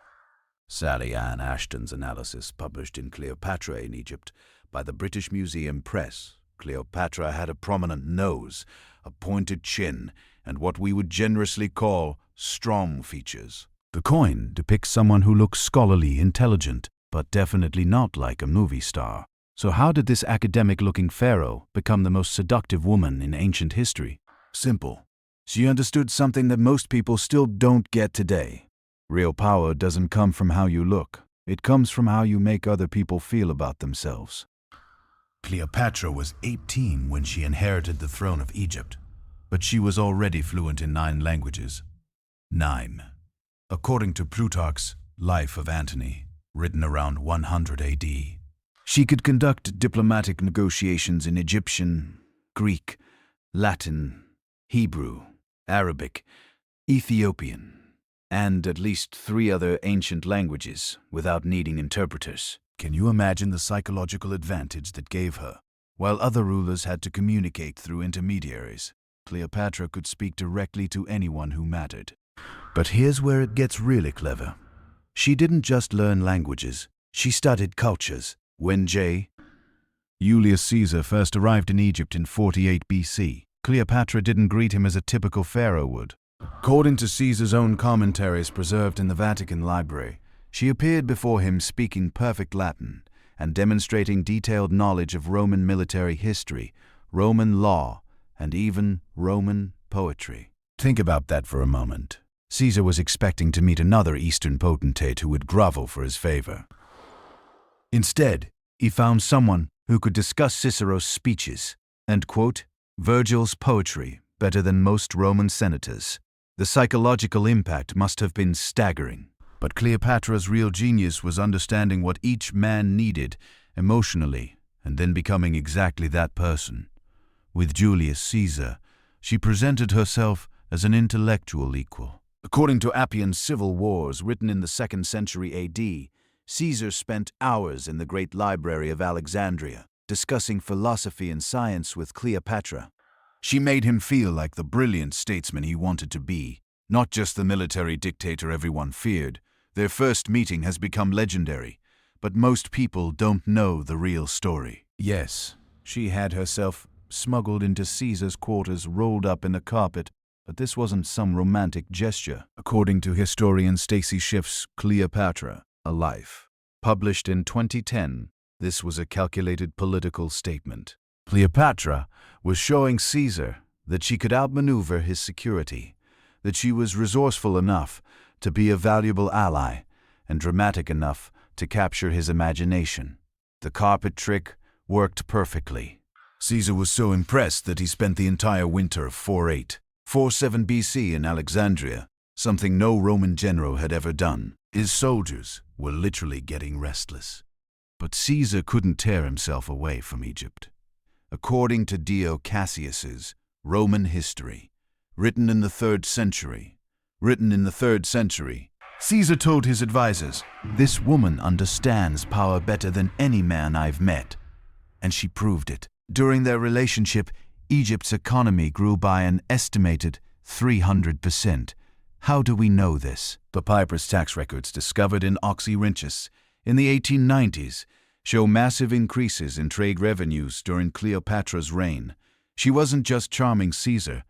Sally Ann Ashton's analysis published in Cleopatra in Egypt by the British Museum Press, Cleopatra had a prominent nose, a pointed chin, and what we would generously call strong features. The coin depicts someone who looks scholarly, intelligent, but definitely not like a movie star. So how did this academic-looking pharaoh become the most seductive woman in ancient history? Simple. She understood something that most people still don't get today. Real power doesn't come from how you look. It comes from how you make other people feel about themselves. Cleopatra was 18 when she inherited the throne of Egypt, but she was already fluent in 9 languages. 9. According to Plutarch's Life of Antony, written around 100 AD. She could conduct diplomatic negotiations in Egyptian, Greek, Latin, Hebrew, Arabic, Ethiopian, and at least 3 other ancient languages without needing interpreters. Can you imagine the psychological advantage that gave her? While other rulers had to communicate through intermediaries, Cleopatra could speak directly to anyone who mattered. But here's where it gets really clever. She didn't just learn languages, she studied cultures. When Julius Caesar first arrived in Egypt in 48 BC, Cleopatra didn't greet him as a typical pharaoh would. According to Caesar's own commentaries preserved in the Vatican Library, she appeared before him speaking perfect Latin and demonstrating detailed knowledge of Roman military history, Roman law, and even Roman poetry. Think about that for a moment. Caesar was expecting to meet another Eastern potentate who would grovel for his favor. Instead, he found someone who could discuss Cicero's speeches and quote Virgil's poetry better than most Roman senators. The psychological impact must have been staggering. But Cleopatra's real genius was understanding what each man needed emotionally and then becoming exactly that person. With Julius Caesar, she presented herself as an intellectual equal. According to Appian's civil wars written in the 2nd century AD, Caesar spent hours in the great library of Alexandria, discussing philosophy and science with Cleopatra. She made him feel like the brilliant statesman he wanted to be, not just the military dictator everyone feared. Their first meeting has become legendary, but most people don't know the real story. Yes, she had herself smuggled into Caesar's quarters rolled up in a carpet, but this wasn't some romantic gesture. According to historian Stacy Schiff's Cleopatra, A Life, published in 2010, this was a calculated political statement. Cleopatra was showing Caesar that she could outmaneuver his security, that she was resourceful enough to be a valuable ally and dramatic enough to capture his imagination. The carpet trick worked perfectly. Caesar was so impressed that he spent the entire winter of 47 BC in Alexandria, something no Roman general had ever done. His soldiers were literally getting restless. But Caesar couldn't tear himself away from Egypt. According to Dio Cassius's Roman History, written in the 3rd century, Caesar told his advisors, "This woman understands power better than any man I've met." And she proved it. During their relationship, Egypt's economy grew by an estimated 300%. How do we know this? Papyrus tax records discovered in Oxyrhynchus in the 1890s show massive increases in trade revenues during Cleopatra's reign. She wasn't just charming Caesar.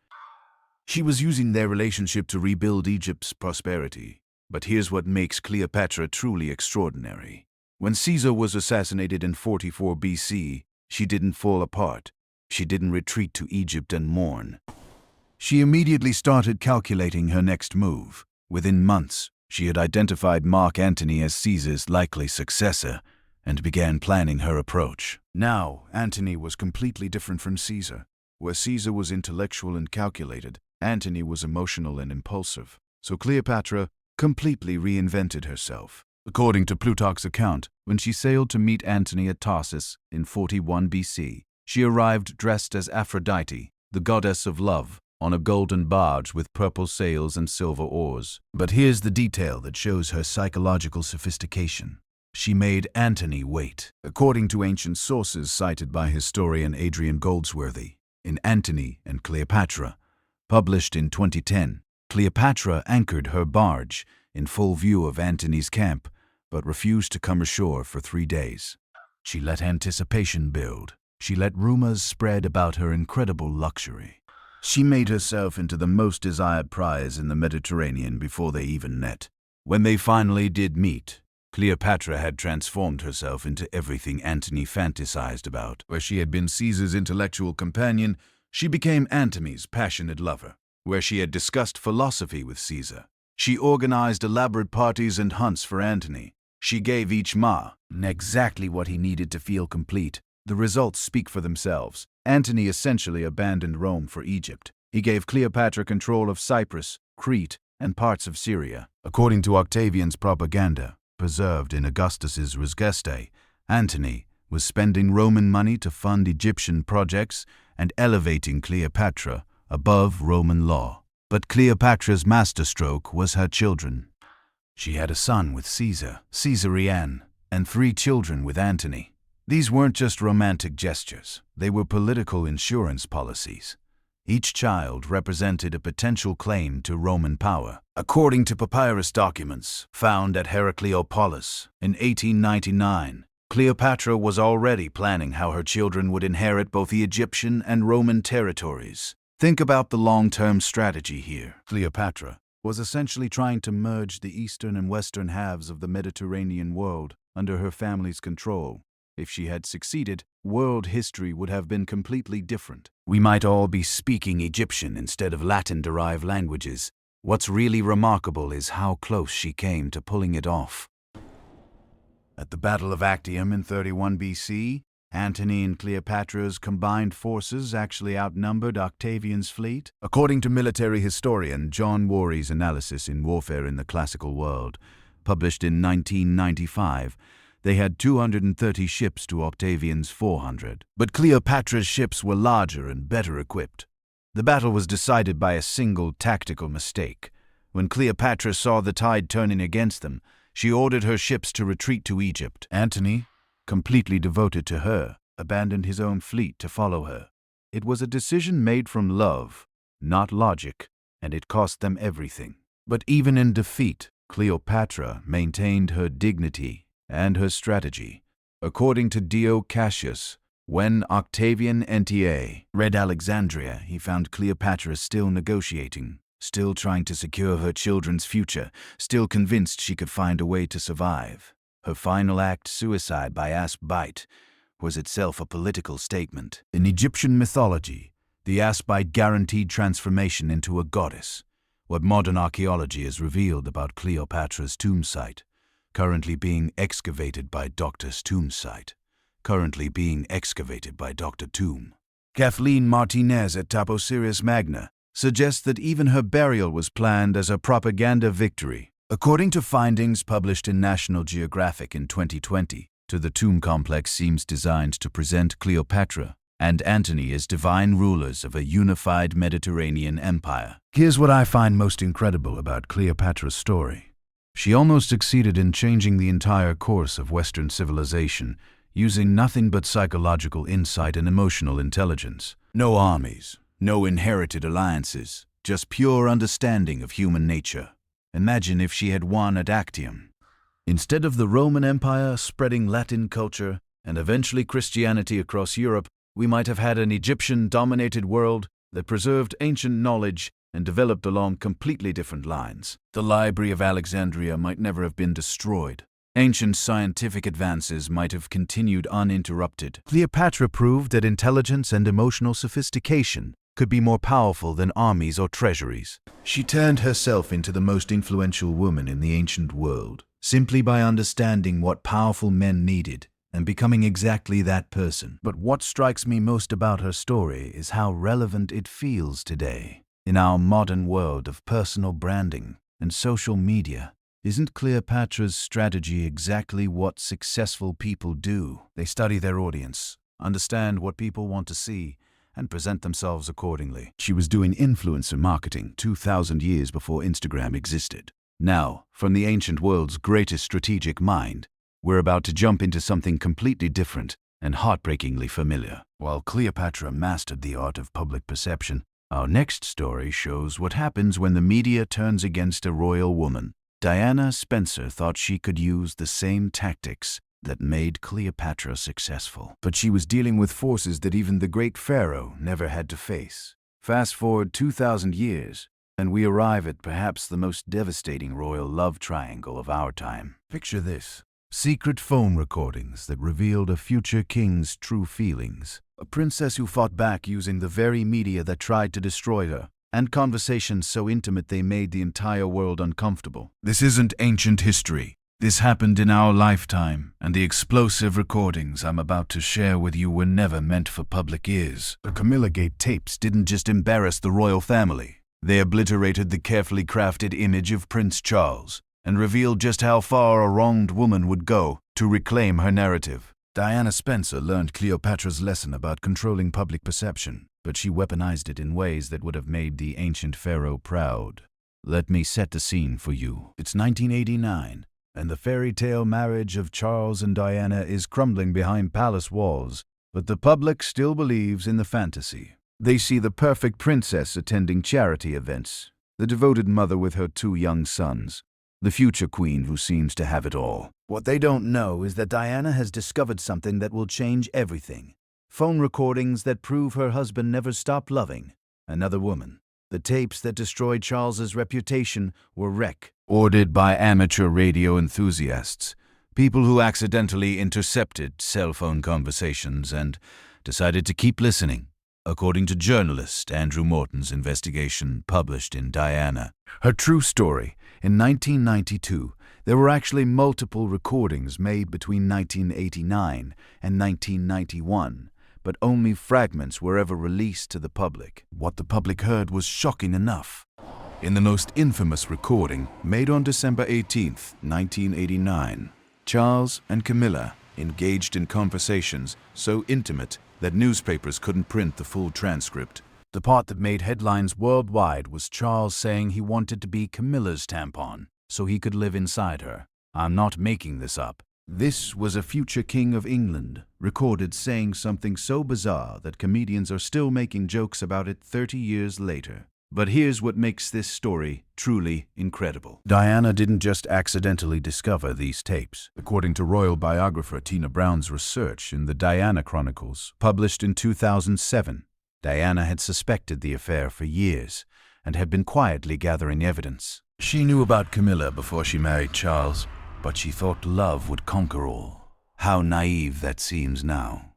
She was using their relationship to rebuild Egypt's prosperity. But here's what makes Cleopatra truly extraordinary. When Caesar was assassinated in 44 BC, she didn't fall apart. She didn't retreat to Egypt and mourn. She immediately started calculating her next move. Within months, she had identified Mark Antony as Caesar's likely successor and began planning her approach. Now, Antony was completely different from Caesar. Where Caesar was intellectual and calculated, Antony was emotional and impulsive. So Cleopatra completely reinvented herself. According to Plutarch's account, when she sailed to meet Antony at Tarsus in 41 BC, she arrived dressed as Aphrodite, the goddess of love, on a golden barge with purple sails and silver oars. But here's the detail that shows her psychological sophistication. She made Antony wait. According to ancient sources cited by historian Adrian Goldsworthy, in Antony and Cleopatra, published in 2010, Cleopatra anchored her barge in full view of Antony's camp, but refused to come ashore for 3 days. She let anticipation build. She let rumors spread about her incredible luxury. She made herself into the most desired prize in the Mediterranean before they even met. When they finally did meet, Cleopatra had transformed herself into everything Antony fantasized about. Where she had been Caesar's intellectual companion, she became Antony's passionate lover. Where she had discussed philosophy with Caesar, she organized elaborate parties and hunts for Antony. She gave each man exactly what he needed to feel complete. The results speak for themselves. Antony essentially abandoned Rome for Egypt. He gave Cleopatra control of Cyprus, Crete, and parts of Syria. According to Octavian's propaganda, preserved in Augustus's Res Gestae, Antony was spending Roman money to fund Egyptian projects and elevating Cleopatra above Roman law. But Cleopatra's masterstroke was her children. She had a son with Caesar, Caesarion, and 3 children with Antony. These weren't just romantic gestures, they were political insurance policies. Each child represented a potential claim to Roman power. According to papyrus documents found at Heracleopolis in 1899, Cleopatra was already planning how her children would inherit both the Egyptian and Roman territories. Think about the long-term strategy here. Cleopatra was essentially trying to merge the eastern and western halves of the Mediterranean world under her family's control. If she had succeeded, world history would have been completely different. We might all be speaking Egyptian instead of Latin-derived languages. What's really remarkable is how close she came to pulling it off. At the Battle of Actium in 31 BC, Antony and Cleopatra's combined forces actually outnumbered Octavian's fleet. According to military historian John Worry's analysis in Warfare in the Classical World, published in 1995, they had 230 ships to Octavian's 400. But Cleopatra's ships were larger and better equipped. The battle was decided by a single tactical mistake. When Cleopatra saw the tide turning against them, she ordered her ships to retreat to Egypt. Antony, completely devoted to her, abandoned his own fleet to follow her. It was a decision made from love, not logic, and it cost them everything. But even in defeat, Cleopatra maintained her dignity and her strategy. According to Dio Cassius, when Octavian Nta read Alexandria, he found Cleopatra still negotiating, still trying to secure her children's future, still convinced she could find a way to survive. Her final act, suicide by asp bite, was itself a political statement. In Egyptian mythology, the asp bite guaranteed transformation into a goddess. What modern archaeology has revealed about Cleopatra's tomb site, currently being excavated by Doctor's tomb site, currently being excavated by Dr. Tomb. Kathleen Martinez at Taposiris Magna suggests that even her burial was planned as a propaganda victory. According to findings published in National Geographic in 2020, the tomb complex seems designed to present Cleopatra and Antony as divine rulers of a unified Mediterranean empire. Here's what I find most incredible about Cleopatra's story. She almost succeeded in changing the entire course of Western civilization, using nothing but psychological insight and emotional intelligence. No armies, no inherited alliances, just pure understanding of human nature. Imagine if she had won at Actium. Instead of the Roman Empire spreading Latin culture and eventually Christianity across Europe, we might have had an Egyptian-dominated world that preserved ancient knowledge and developed along completely different lines. The Library of Alexandria might never have been destroyed. Ancient scientific advances might have continued uninterrupted. Cleopatra proved that intelligence and emotional sophistication could be more powerful than armies or treasuries. She turned herself into the most influential woman in the ancient world, simply by understanding what powerful men needed and becoming exactly that person. But what strikes me most about her story is how relevant it feels today. In our modern world of personal branding and social media, isn't Cleopatra's strategy exactly what successful people do? They study their audience, understand what people want to see, and present themselves accordingly. She was doing influencer marketing 2,000 years before Instagram existed. Now, from the ancient world's greatest strategic mind, we're about to jump into something completely different and heartbreakingly familiar. While Cleopatra mastered the art of public perception, our next story shows what happens when the media turns against a royal woman. Diana Spencer thought she could use the same tactics that made Cleopatra successful. But she was dealing with forces that even the great pharaoh never had to face. Fast forward 2,000 years, and we arrive at perhaps the most devastating royal love triangle of our time. Picture this: secret phone recordings that revealed a future king's true feelings, a princess who fought back using the very media that tried to destroy her, and conversations so intimate they made the entire world uncomfortable. This isn't ancient history. This happened in our lifetime, and the explosive recordings I'm about to share with you were never meant for public ears. The Camillagate tapes didn't just embarrass the royal family. They obliterated the carefully crafted image of Prince Charles and revealed just how far a wronged woman would go to reclaim her narrative. Diana Spencer learned Cleopatra's lesson about controlling public perception, but she weaponized it in ways that would have made the ancient pharaoh proud. Let me set the scene for you. It's 1989, and the fairy tale marriage of Charles and Diana is crumbling behind palace walls, but the public still believes in the fantasy. They see the perfect princess attending charity events, the devoted mother with her 2 young sons, the future queen who seems to have it all. What they don't know is that Diana has discovered something that will change everything. Phone recordings that prove her husband never stopped loving another woman. The tapes that destroyed Charles's reputation were ordered by amateur radio enthusiasts, People who accidentally intercepted cell phone conversations and decided to keep listening, according to journalist Andrew Morton's investigation published in Diana. Her true story. In 1992, there were actually multiple recordings made between 1989 and 1991, but only fragments were ever released to the public. What the public heard was shocking enough. In the most infamous recording, made on December 18, 1989, Charles and Camilla engaged in conversations so intimate that newspapers couldn't print the full transcript. The part that made headlines worldwide was Charles saying he wanted to be Camilla's tampon so he could live inside her. I'm not making this up. This was a future king of England, recorded saying something so bizarre that comedians are still making jokes about it 30 years later. But here's what makes this story truly incredible. Diana didn't just accidentally discover these tapes. According to royal biographer Tina Brown's research in the Diana Chronicles, published in 2007, Diana had suspected the affair for years and had been quietly gathering evidence. She knew about Camilla before she married Charles, but she thought love would conquer all. How naive that seems now.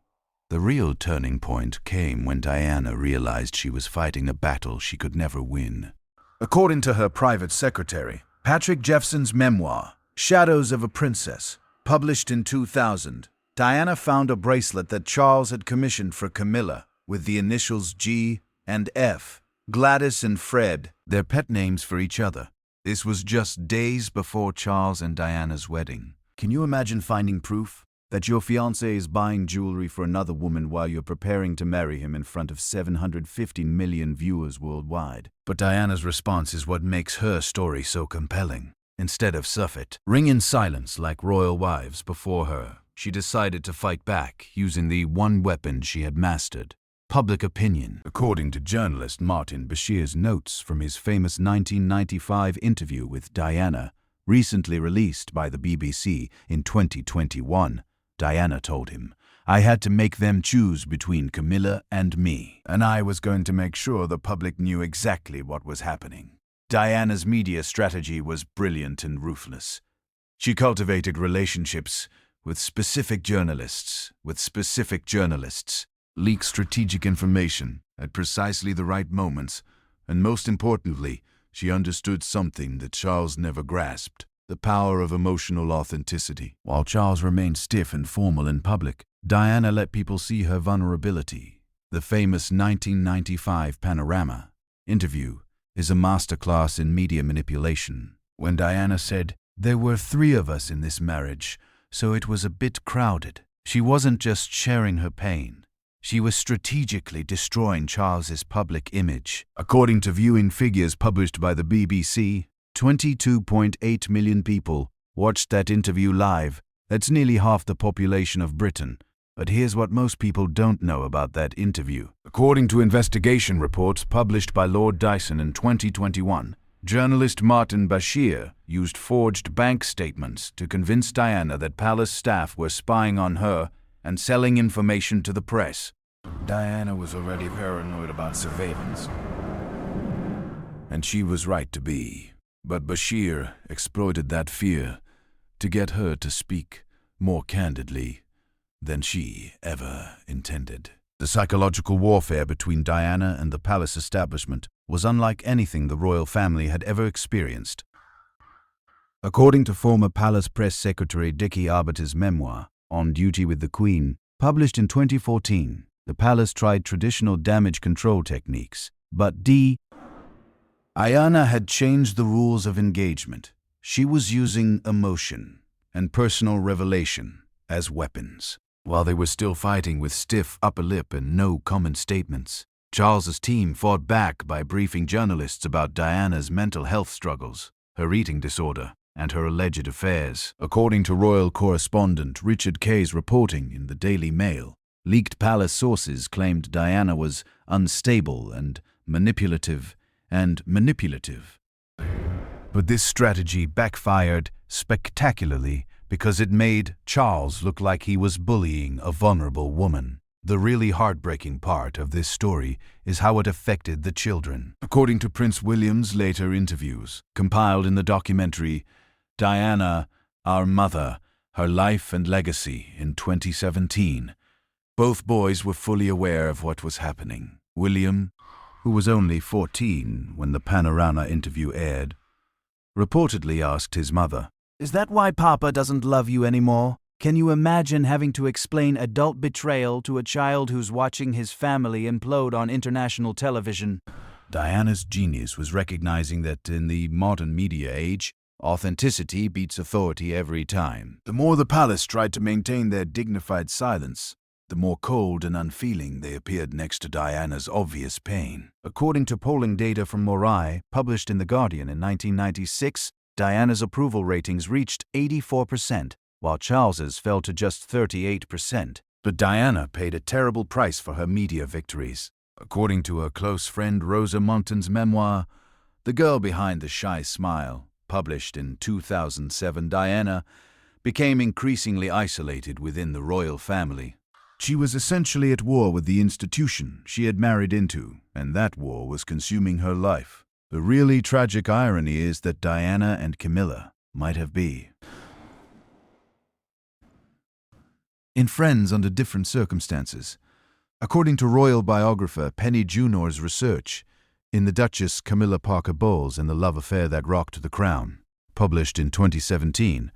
The real turning point came when Diana realized she was fighting a battle she could never win. According to her private secretary, Patrick Jeffson's memoir, Shadows of a Princess, published in 2000, Diana found a bracelet that Charles had commissioned for Camilla with the initials G and F, Gladys and Fred, their pet names for each other. This was just days before Charles and Diana's wedding. Can you imagine finding proof that your fiancé is buying jewelry for another woman while you're preparing to marry him in front of 750 million viewers worldwide? But Diana's response is what makes her story so compelling. Instead of surfeit, ring in silence like royal wives before her, she decided to fight back using the one weapon she had mastered: public opinion. According to journalist Martin Bashir's notes from his famous 1995 interview with Diana, recently released by the BBC in 2021, Diana told him, "I had to make them choose between Camilla and me, and I was going to make sure the public knew exactly what was happening." Diana's media strategy was brilliant and ruthless. She cultivated relationships with specific journalists, leaked strategic information at precisely the right moments, and most importantly, she understood something that Charles never grasped: the power of emotional authenticity. While Charles remained stiff and formal in public, Diana let people see her vulnerability. The famous 1995 Panorama interview is a masterclass in media manipulation. When Diana said, "There were 3 of us in this marriage, so it was a bit crowded," she wasn't just sharing her pain. She was strategically destroying Charles's public image. According to viewing figures published by the BBC, 22.8 million people watched that interview live. That's nearly half the population of Britain. But here's what most people don't know about that interview. According to investigation reports published by Lord Dyson in 2021, journalist Martin Bashir used forged bank statements to convince Diana that palace staff were spying on her and selling information to the press. Diana was already paranoid about surveillance, and she was right to be. But Bashir exploited that fear to get her to speak more candidly than she ever intended. The psychological warfare between Diana and the palace establishment was unlike anything the royal family had ever experienced. According to former palace press secretary Dickie Arbiter's memoir, On Duty with the Queen, published in 2014, the palace tried traditional damage control techniques, but Diana had changed the rules of engagement. She was using emotion and personal revelation as weapons. While they were still fighting with stiff upper lip and no common statements, Charles's team fought back by briefing journalists about Diana's mental health struggles, her eating disorder, and her alleged affairs. According to royal correspondent Richard Kay's reporting in the Daily Mail, leaked palace sources claimed Diana was unstable and manipulative. But this strategy backfired spectacularly because it made Charles look like he was bullying a vulnerable woman. The really heartbreaking part of this story is how it affected the children. According to Prince William's later interviews, compiled in the documentary Diana, Our Mother, her life and legacy in 2017. Both boys were fully aware of what was happening. William, who was only 14 when the Panorama interview aired, reportedly asked his mother, "Is that why Papa doesn't love you anymore? Can you imagine having to explain adult betrayal to a child who's watching his family implode on international television?" Diana's genius was recognizing that in the modern media age, authenticity beats authority every time. The more the palace tried to maintain their dignified silence, the more cold and unfeeling they appeared next to Diana's obvious pain. According to polling data from Morai, published in The Guardian in 1996, Diana's approval ratings reached 84%, while Charles's fell to just 38%. But Diana paid a terrible price for her media victories. According to her close friend Rosa Montan's memoir, The Girl Behind the Shy Smile, published in 2007, Diana became increasingly isolated within the royal family. She was essentially at war with the institution she had married into, and that war was consuming her life. The really tragic irony is that Diana and Camilla might have been in friends under different circumstances. According to royal biographer Penny Junor's research in The Duchess Camilla Parker Bowles and the Love Affair That Rocked the Crown, published in 2017,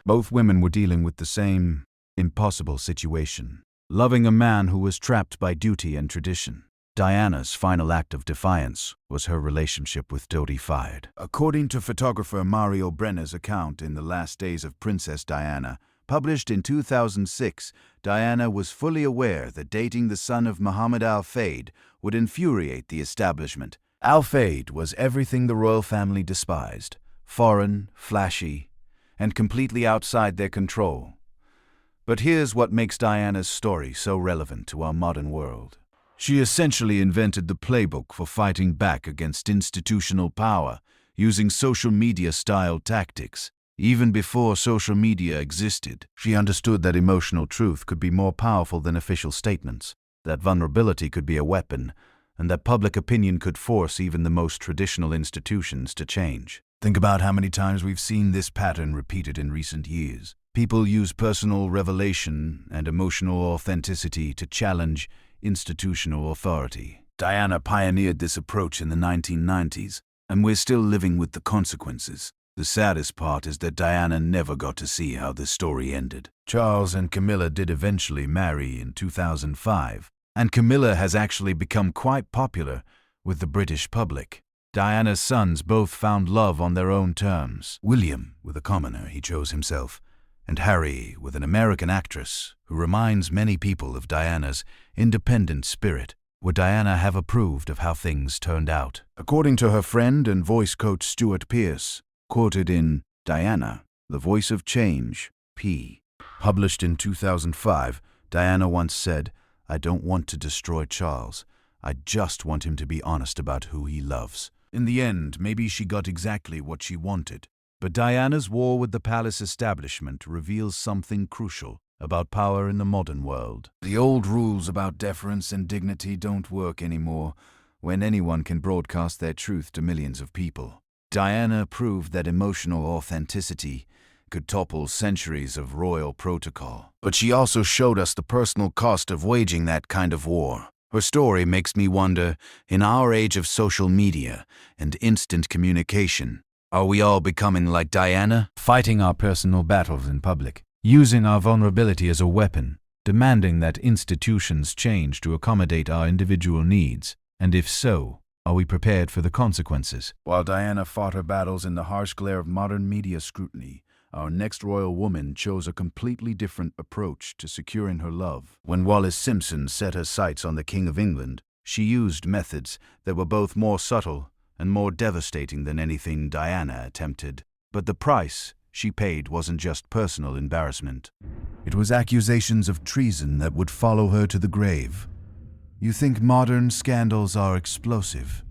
both women were dealing with the same impossible situation, loving a man who was trapped by duty and tradition. Diana's final act of defiance was her relationship with Dodi Fayed. According to photographer Mario Brenner's account in The Last Days of Princess Diana, published in 2006, Diana was fully aware that dating the son of Muhammad Al Fayed would infuriate the establishment. Al Fayed was everything the royal family despised: foreign, flashy, and completely outside their control. But here's what makes Diana's story so relevant to our modern world. She essentially invented the playbook for fighting back against institutional power using social media-style tactics. Even before social media existed, she understood that emotional truth could be more powerful than official statements, that vulnerability could be a weapon, and that public opinion could force even the most traditional institutions to change. Think about how many times we've seen this pattern repeated in recent years. People use personal revelation and emotional authenticity to challenge institutional authority. Diana pioneered this approach in the 1990s, and we're still living with the consequences. The saddest part is that Diana never got to see how the story ended. Charles and Camilla did eventually marry in 2005, and Camilla has actually become quite popular with the British public. Diana's sons both found love on their own terms. William with a commoner he chose himself, and Harry with an American actress who reminds many people of Diana's independent spirit. Would Diana have approved of how things turned out? According to her friend and voice coach Stuart Pearce, quoted in Diana, The Voice of Change, p. published in 2005, Diana once said, "I don't want to destroy Charles. I just want him to be honest about who he loves." In the end, maybe she got exactly what she wanted. But Diana's war with the palace establishment reveals something crucial about power in the modern world. The old rules about deference and dignity don't work anymore when anyone can broadcast their truth to millions of people. Diana proved that emotional authenticity could topple centuries of royal protocol. But she also showed us the personal cost of waging that kind of war. Her story makes me wonder, in our age of social media and instant communication, are we all becoming like Diana, fighting our personal battles in public, using our vulnerability as a weapon, demanding that institutions change to accommodate our individual needs? And if so, are we prepared for the consequences? While Diana fought her battles in the harsh glare of modern media scrutiny, our next royal woman chose a completely different approach to securing her love. When Wallis Simpson set her sights on the King of England, she used methods that were both more subtle and more devastating than anything Diana attempted. But the price she paid wasn't just personal embarrassment. It was accusations of treason that would follow her to the grave. You think modern scandals are explosive?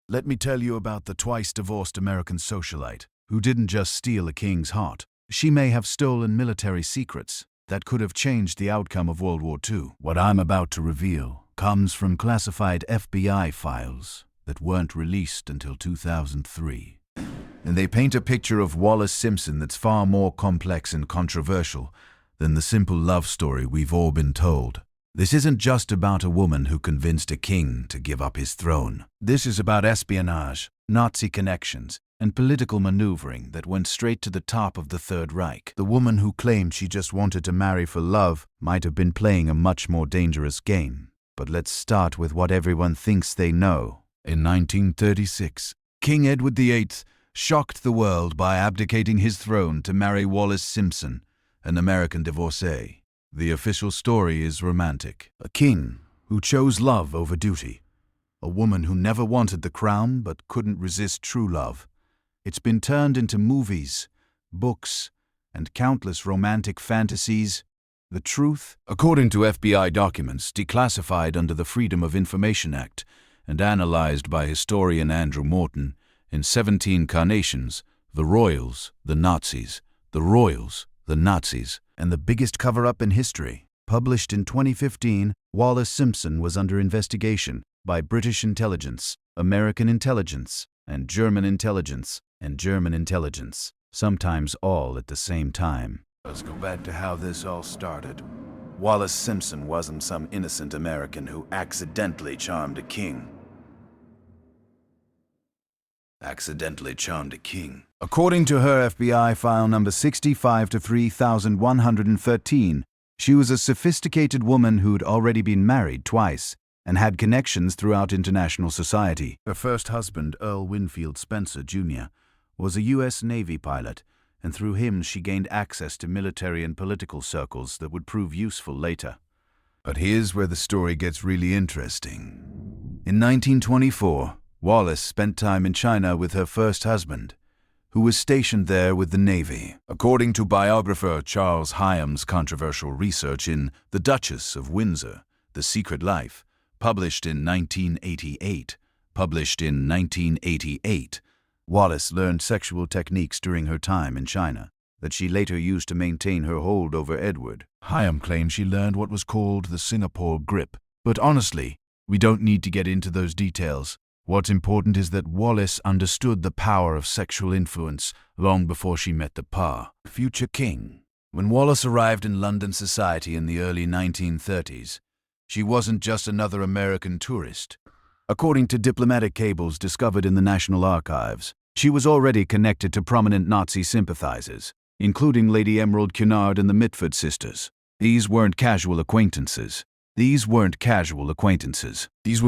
Let me tell you about the twice-divorced American socialite who didn't just steal a king's heart. She may have stolen military secrets that could have changed the outcome of World War II. What I'm about to reveal comes from classified FBI files that weren't released until 2003. and they paint a picture of Wallace Simpson that's far more complex and controversial than the simple love story we've all been told. This isn't just about a woman who convinced a king to give up his throne. This is about espionage, Nazi connections, and political maneuvering that went straight to the top of the Third Reich. The woman who claimed she just wanted to marry for love might have been playing a much more dangerous game. But let's start with what everyone thinks they know. In 1936, King Edward VIII shocked the world by abdicating his throne to marry Wallace Simpson, an American divorcee. The official story is romantic. A king who chose love over duty. A woman who never wanted the crown but couldn't resist true love. It's been turned into movies, books, and countless romantic fantasies. The truth, according to FBI documents declassified under the Freedom of Information Act and analyzed by historian Andrew Morton, in 17 carnations, the royals, the Nazis, the royals, the Nazis, and the biggest cover-up in history. Published in 2015, Wallace Simpson was under investigation by British intelligence, American intelligence, and German intelligence, sometimes all at the same time. Let's go back to how this all started. Wallace Simpson wasn't some innocent American who accidentally charmed a king. According to her FBI file number 65-3113, she was a sophisticated woman who'd already been married twice and had connections throughout international society. Her first husband, Earl Winfield Spencer, Jr., was a U.S. Navy pilot, and through him she gained access to military and political circles that would prove useful later. But here's where the story gets really interesting. In 1924, Wallace spent time in China with her first husband, who was stationed there with the Navy. According to biographer Charles Hyam's controversial research in The Duchess of Windsor, The Secret Life, published in 1988, Wallace learned sexual techniques during her time in China that she later used to maintain her hold over Edward. Hyam claims she learned what was called the Singapore grip. But honestly, we don't need to get into those details. What's important is that Wallace understood the power of sexual influence long before she met the future king. When Wallace arrived in London society in the early 1930s, she wasn't just another American tourist. According to diplomatic cables discovered in the National Archives, she was already connected to prominent Nazi sympathizers, including Lady Emerald Cunard and the Mitford sisters. These weren't casual acquaintances. These were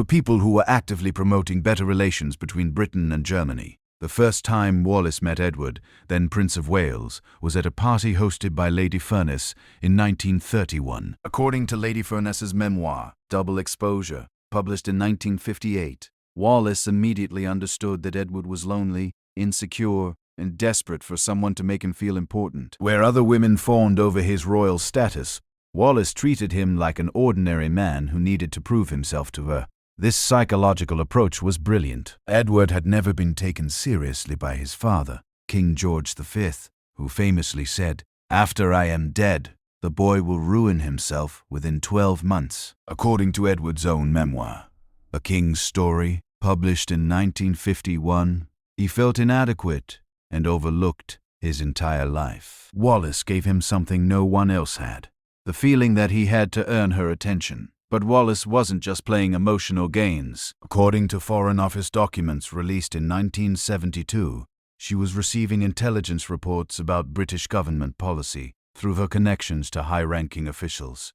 people who were actively promoting better relations between Britain and Germany. The first time Wallace met Edward, then Prince of Wales, was at a party hosted by Lady Furness in 1931. According to Lady Furness's memoir, Double Exposure, published in 1958, Wallace immediately understood that Edward was lonely, insecure, and desperate for someone to make him feel important. Where other women fawned over his royal status, Wallace treated him like an ordinary man who needed to prove himself to her. This psychological approach was brilliant. Edward had never been taken seriously by his father, King George V, who famously said, "After I am dead, the boy will ruin himself within 12 months." According to Edward's own memoir, A King's Story, published in 1951, he felt inadequate and overlooked his entire life. Wallace gave him something no one else had. The feeling that he had to earn her attention. But Wallace wasn't just playing emotional games. According to Foreign Office documents released in 1972, she was receiving intelligence reports about British government policy through her connections to high-ranking officials.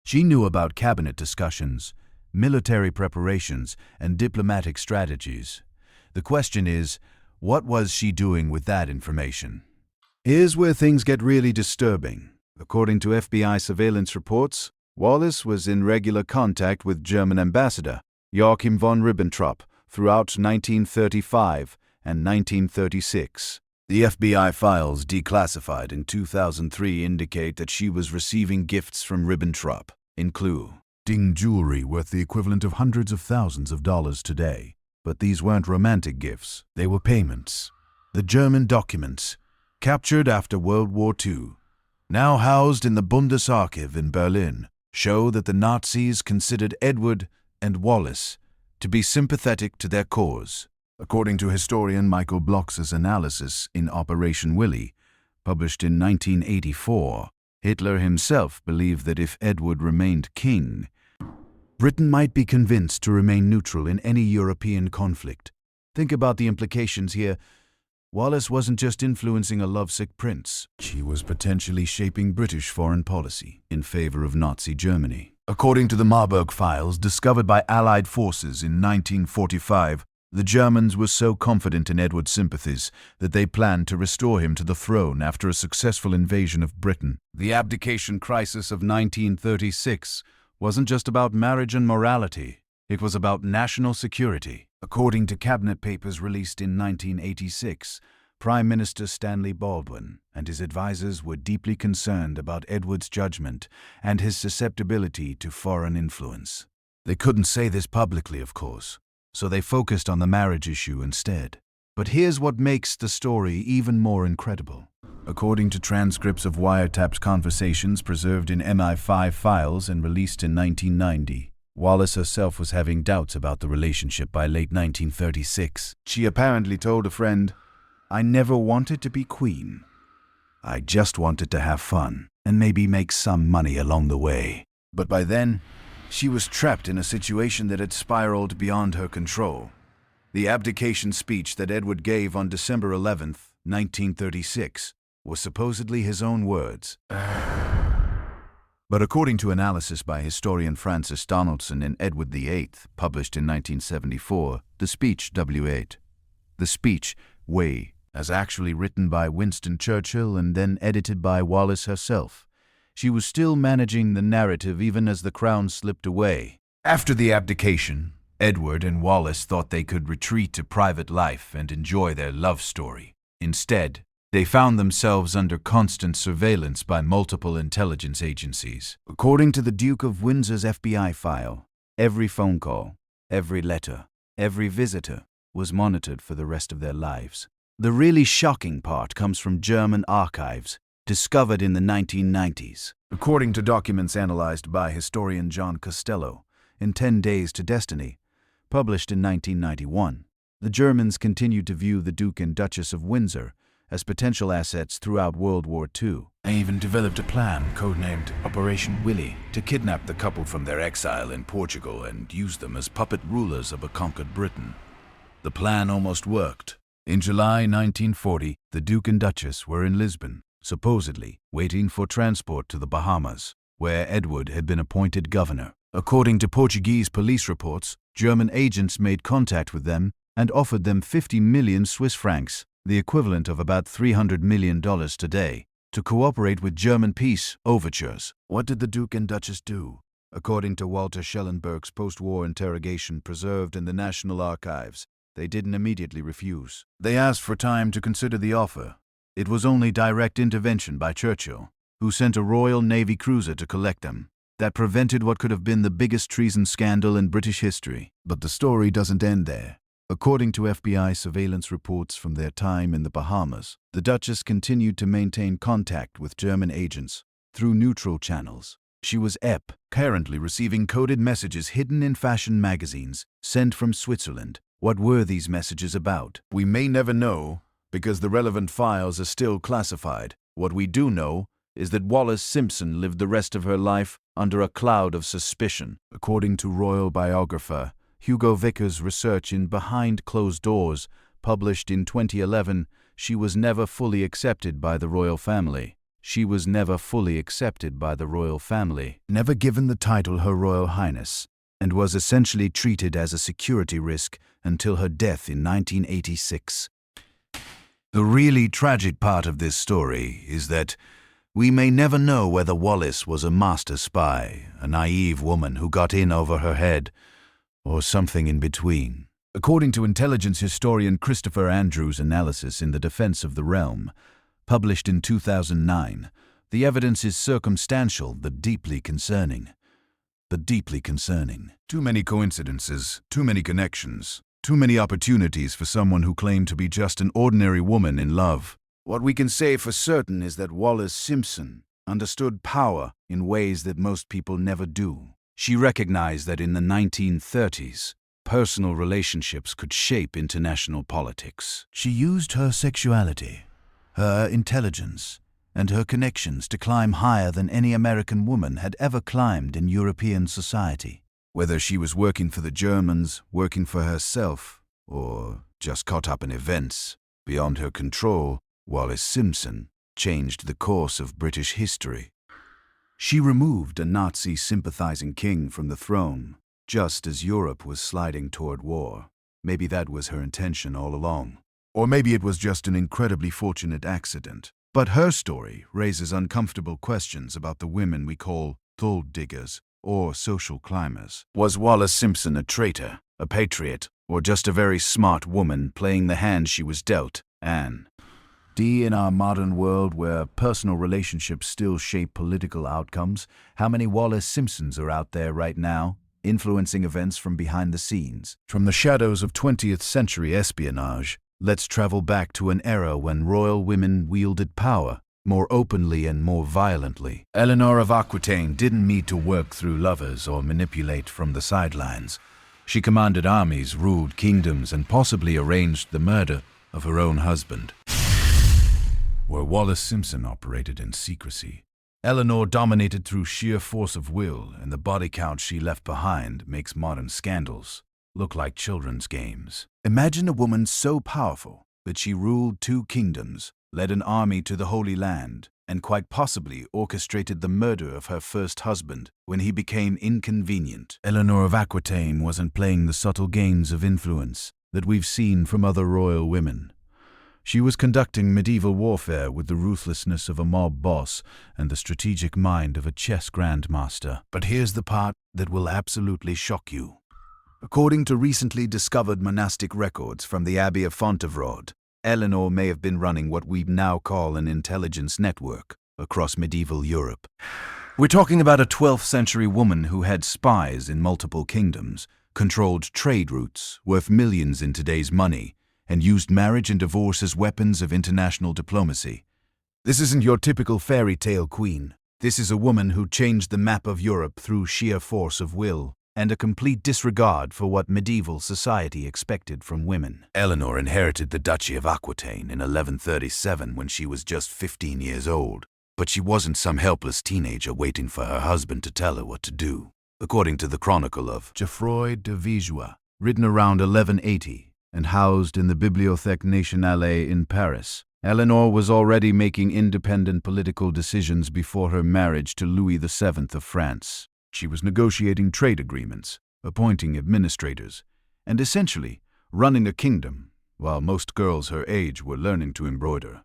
She knew about cabinet discussions, military preparations, and diplomatic strategies. The question is, what was she doing with that information? Here's where things get really disturbing. According to FBI surveillance reports, Wallace was in regular contact with German ambassador Joachim von Ribbentrop throughout 1935 and 1936. The FBI files declassified in 2003 indicate that she was receiving gifts from Ribbentrop, including jewelry worth the equivalent of hundreds of thousands of dollars today. But these weren't romantic gifts, they were payments. The German documents, captured after World War II, now housed in the Bundesarchiv in Berlin, show that the Nazis considered Edward and Wallace to be sympathetic to their cause. According to historian Michael Bloch's analysis in Operation Willy, published in 1984, Hitler himself believed that if Edward remained king, Britain might be convinced to remain neutral in any European conflict. Think about the implications here. Wallis wasn't just influencing a lovesick prince. She was potentially shaping British foreign policy in favor of Nazi Germany. According to the Marburg files discovered by Allied forces in 1945, the Germans were so confident in Edward's sympathies that they planned to restore him to the throne after a successful invasion of Britain. The abdication crisis of 1936 wasn't just about marriage and morality. It was about national security. According to cabinet papers released in 1986, Prime Minister Stanley Baldwin and his advisors were deeply concerned about Edward's judgment and his susceptibility to foreign influence. They couldn't say this publicly, of course, so they focused on the marriage issue instead. But here's what makes the story even more incredible. According to transcripts of wiretapped conversations preserved in MI5 files and released in 1990, Wallis herself was having doubts about the relationship by late 1936. She apparently told a friend, "I never wanted to be queen. I just wanted to have fun and maybe make some money along the way." But by then, she was trapped in a situation that had spiraled beyond her control. The abdication speech that Edward gave on December 11th, 1936, was supposedly his own words. But according to analysis by historian Francis Donaldson in Edward VIII, published in 1974, the speech, W8, the speech, Way, as actually written by Winston Churchill and then edited by Wallis herself. She was still managing the narrative even as the crown slipped away. After the abdication, Edward and Wallis thought they could retreat to private life and enjoy their love story. Instead, they found themselves under constant surveillance by multiple intelligence agencies. According to the Duke of Windsor's FBI file, every phone call, every letter, every visitor was monitored for the rest of their lives. The really shocking part comes from German archives, discovered in the 1990s. According to documents analyzed by historian John Costello in 10 Days to Destiny, published in 1991, the Germans continued to view the Duke and Duchess of Windsor as potential assets throughout World War II. They even developed a plan, codenamed Operation Willy, to kidnap the couple from their exile in Portugal and use them as puppet rulers of a conquered Britain. The plan almost worked. In July 1940, the Duke and Duchess were in Lisbon, supposedly waiting for transport to the Bahamas, where Edward had been appointed governor. According to Portuguese police reports, German agents made contact with them and offered them 50 million Swiss francs, the equivalent of about $300 million today, to cooperate with German peace overtures. What did the Duke and Duchess do? According to Walter Schellenberg's post-war interrogation preserved in the National Archives, they didn't immediately refuse. They asked for time to consider the offer. It was only direct intervention by Churchill, who sent a Royal Navy cruiser to collect them, that prevented what could have been the biggest treason scandal in British history. But the story doesn't end there. According to FBI surveillance reports from their time in the Bahamas, the Duchess continued to maintain contact with German agents through neutral channels. She was apparently receiving coded messages hidden in fashion magazines sent from Switzerland. What were these messages about? We may never know, because the relevant files are still classified. What we do know is that Wallis Simpson lived the rest of her life under a cloud of suspicion. According to royal biographer Hugo Vickers' research in Behind Closed Doors, published in 2011, she was never fully accepted by the royal family. She was never fully accepted by the royal family, never given the title Her Royal Highness, and was essentially treated as a security risk until her death in 1986. The really tragic part of this story is that we may never know whether Wallis was a master spy, a naive woman who got in over her head, or something in between. According to intelligence historian Christopher Andrews' analysis in The Defense of the Realm, published in 2009, the evidence is circumstantial but deeply concerning. Too many coincidences, too many connections, too many opportunities for someone who claimed to be just an ordinary woman in love. What we can say for certain is that Wallis Simpson understood power in ways that most people never do. She recognized that in the 1930s, personal relationships could shape international politics. She used her sexuality, her intelligence, and her connections to climb higher than any American woman had ever climbed in European society. Whether she was working for the Germans, working for herself, or just caught up in events beyond her control, Wallis Simpson changed the course of British history. She removed a Nazi-sympathizing king from the throne, just as Europe was sliding toward war. Maybe that was her intention all along. Or maybe it was just an incredibly fortunate accident. But her story raises uncomfortable questions about the women we call gold diggers or social climbers. Was Wallis Simpson a traitor, a patriot, or just a very smart woman playing the hand she was dealt? Anne. In our modern world where personal relationships still shape political outcomes, how many Wallis Simpsons are out there right now, influencing events from behind the scenes? From the shadows of 20th century espionage, let's travel back to an era when royal women wielded power more openly and more violently. Eleanor of Aquitaine didn't need to work through lovers or manipulate from the sidelines. She commanded armies, ruled kingdoms, and possibly arranged the murder of her own husband. Where Wallis Simpson operated in secrecy, Eleanor dominated through sheer force of will, and the body count she left behind makes modern scandals look like children's games. Imagine a woman so powerful that she ruled 2 kingdoms, led an army to the Holy Land, and quite possibly orchestrated the murder of her first husband when he became inconvenient. Eleanor of Aquitaine wasn't playing the subtle games of influence that we've seen from other royal women. She was conducting medieval warfare with the ruthlessness of a mob boss and the strategic mind of a chess grandmaster. But here's the part that will absolutely shock you. According to recently discovered monastic records from the Abbey of Fontevraud, Eleanor may have been running what we now call an intelligence network across medieval Europe. We're talking about a 12th century woman who had spies in multiple kingdoms, controlled trade routes worth millions in today's money, and used marriage and divorce as weapons of international diplomacy. This isn't your typical fairy tale queen. This is a woman who changed the map of Europe through sheer force of will and a complete disregard for what medieval society expected from women. Eleanor inherited the Duchy of Aquitaine in 1137 when she was just 15 years old, but she wasn't some helpless teenager waiting for her husband to tell her what to do. According to the Chronicle of Geoffroy de Vigois, written around 1180, and housed in the Bibliothèque Nationale in Paris, Eleanor was already making independent political decisions before her marriage to Louis VII of France. She was negotiating trade agreements, appointing administrators, and essentially running a kingdom, while most girls her age were learning to embroider.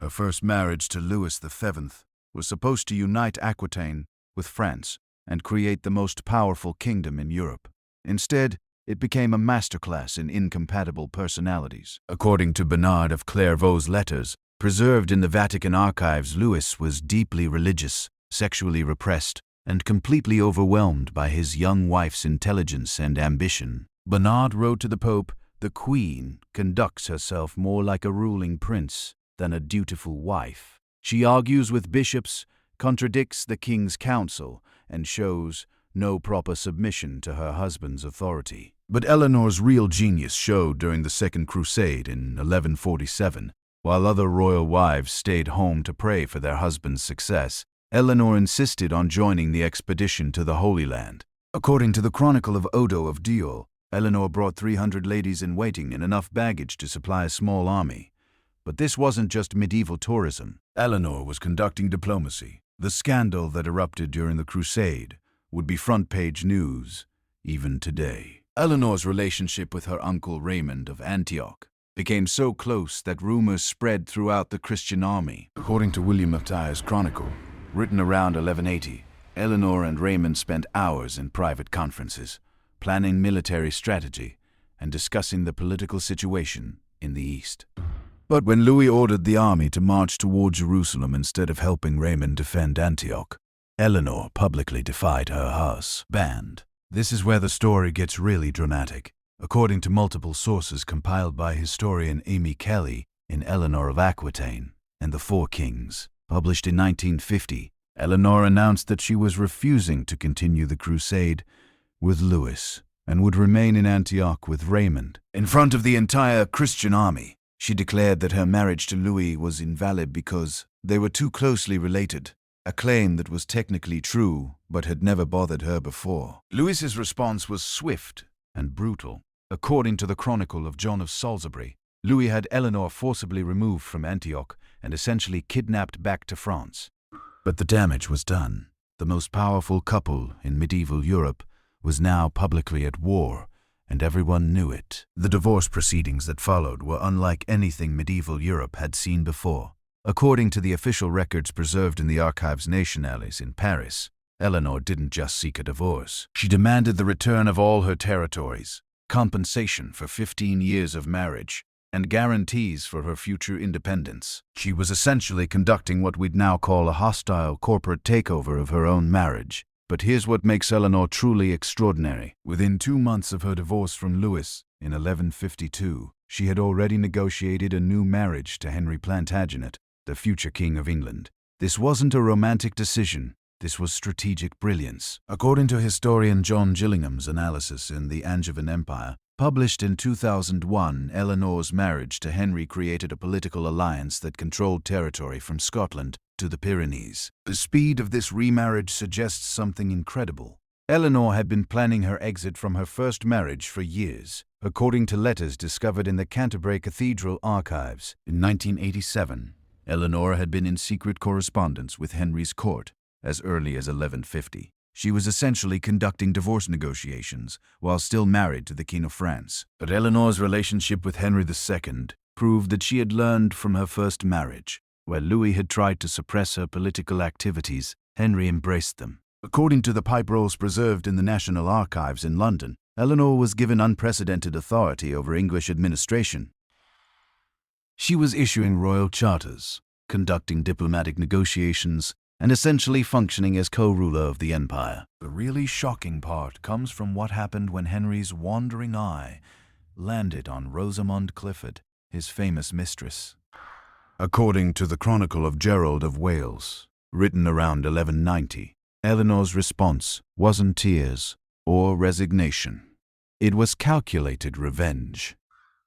Her first marriage to Louis VII was supposed to unite Aquitaine with France and create the most powerful kingdom in Europe. Instead, it became a masterclass in incompatible personalities. According to Bernard of Clairvaux's letters, preserved in the Vatican archives, Louis was deeply religious, sexually repressed, and completely overwhelmed by his young wife's intelligence and ambition. Bernard wrote to the Pope, "The Queen conducts herself more like a ruling prince than a dutiful wife. She argues with bishops, contradicts the king's counsel, and shows no proper submission to her husband's authority." But Eleanor's real genius showed during the Second Crusade in 1147. While other royal wives stayed home to pray for their husband's success, Eleanor insisted on joining the expedition to the Holy Land. According to the Chronicle of Odo of Diol, Eleanor brought 300 ladies-in-waiting and enough baggage to supply a small army. But this wasn't just medieval tourism. Eleanor was conducting diplomacy. The scandal that erupted during the Crusade would be front-page news, even today. Eleanor's relationship with her uncle Raymond of Antioch became so close that rumors spread throughout the Christian army. According to William of Tyre's Chronicle, written around 1180, Eleanor and Raymond spent hours in private conferences, planning military strategy and discussing the political situation in the East. But when Louis ordered the army to march toward Jerusalem instead of helping Raymond defend Antioch, Eleanor publicly defied her husband. This is where the story gets really dramatic. According to multiple sources compiled by historian Amy Kelly in Eleanor of Aquitaine and the Four Kings, published in 1950, Eleanor announced that she was refusing to continue the crusade with Louis, and would remain in Antioch with Raymond. In front of the entire Christian army, she declared that her marriage to Louis was invalid because they were too closely related, a claim that was technically true but had never bothered her before. Louis's response was swift and brutal. According to the Chronicle of John of Salisbury, Louis had Eleanor forcibly removed from Antioch and essentially kidnapped back to France. But the damage was done. The most powerful couple in medieval Europe was now publicly at war, and everyone knew it. The divorce proceedings that followed were unlike anything medieval Europe had seen before. According to the official records preserved in the Archives Nationales in Paris, Eleanor didn't just seek a divorce. She demanded the return of all her territories, compensation for 15 years of marriage, and guarantees for her future independence. She was essentially conducting what we'd now call a hostile corporate takeover of her own marriage. But here's what makes Eleanor truly extraordinary. Within 2 months of her divorce from Louis in 1152, she had already negotiated a new marriage to Henry Plantagenet, the future King of England. This wasn't a romantic decision. This was strategic brilliance. According to historian John Gillingham's analysis in The Angevin Empire, published in 2001, Eleanor's marriage to Henry created a political alliance that controlled territory from Scotland to the Pyrenees. The speed of this remarriage suggests something incredible. Eleanor had been planning her exit from her first marriage for years. According to letters discovered in the Canterbury Cathedral archives, in 1987, Eleanor had been in secret correspondence with Henry's court as early as 1150. She was essentially conducting divorce negotiations while still married to the King of France. But Eleanor's relationship with Henry II proved that she had learned from her first marriage. Where Louis had tried to suppress her political activities, Henry embraced them. According to the pipe rolls preserved in the National Archives in London, Eleanor was given unprecedented authority over English administration. She was issuing royal charters, conducting diplomatic negotiations, and essentially functioning as co-ruler of the empire. The really shocking part comes from what happened when Henry's wandering eye landed on Rosamond Clifford, his famous mistress. According to the Chronicle of Gerald of Wales, written around 1190, Eleanor's response wasn't tears or resignation. It was calculated revenge.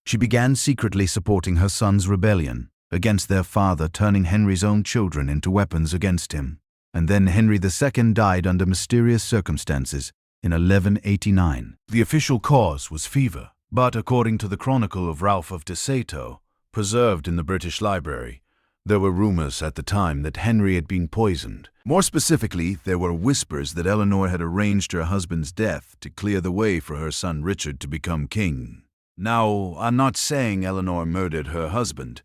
She began secretly supporting her son's rebellion against their father, turning Henry's own children into weapons against him. And then Henry II died under mysterious circumstances in 1189. The official cause was fever, but according to the Chronicle of Ralph of Desato, preserved in the British Library, there were rumors at the time that Henry had been poisoned. More specifically, there were whispers that Eleanor had arranged her husband's death to clear the way for her son Richard to become king. Now, I'm not saying Eleanor murdered her husband.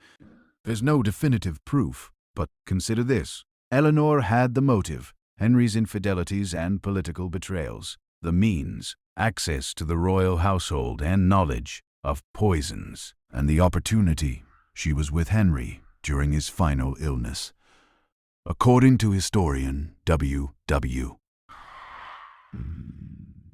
There's no definitive proof, but consider this. Eleanor had the motive, Henry's infidelities and political betrayals, the means, access to the royal household and knowledge of poisons, and the opportunity. She was with Henry during his final illness. According to historian W.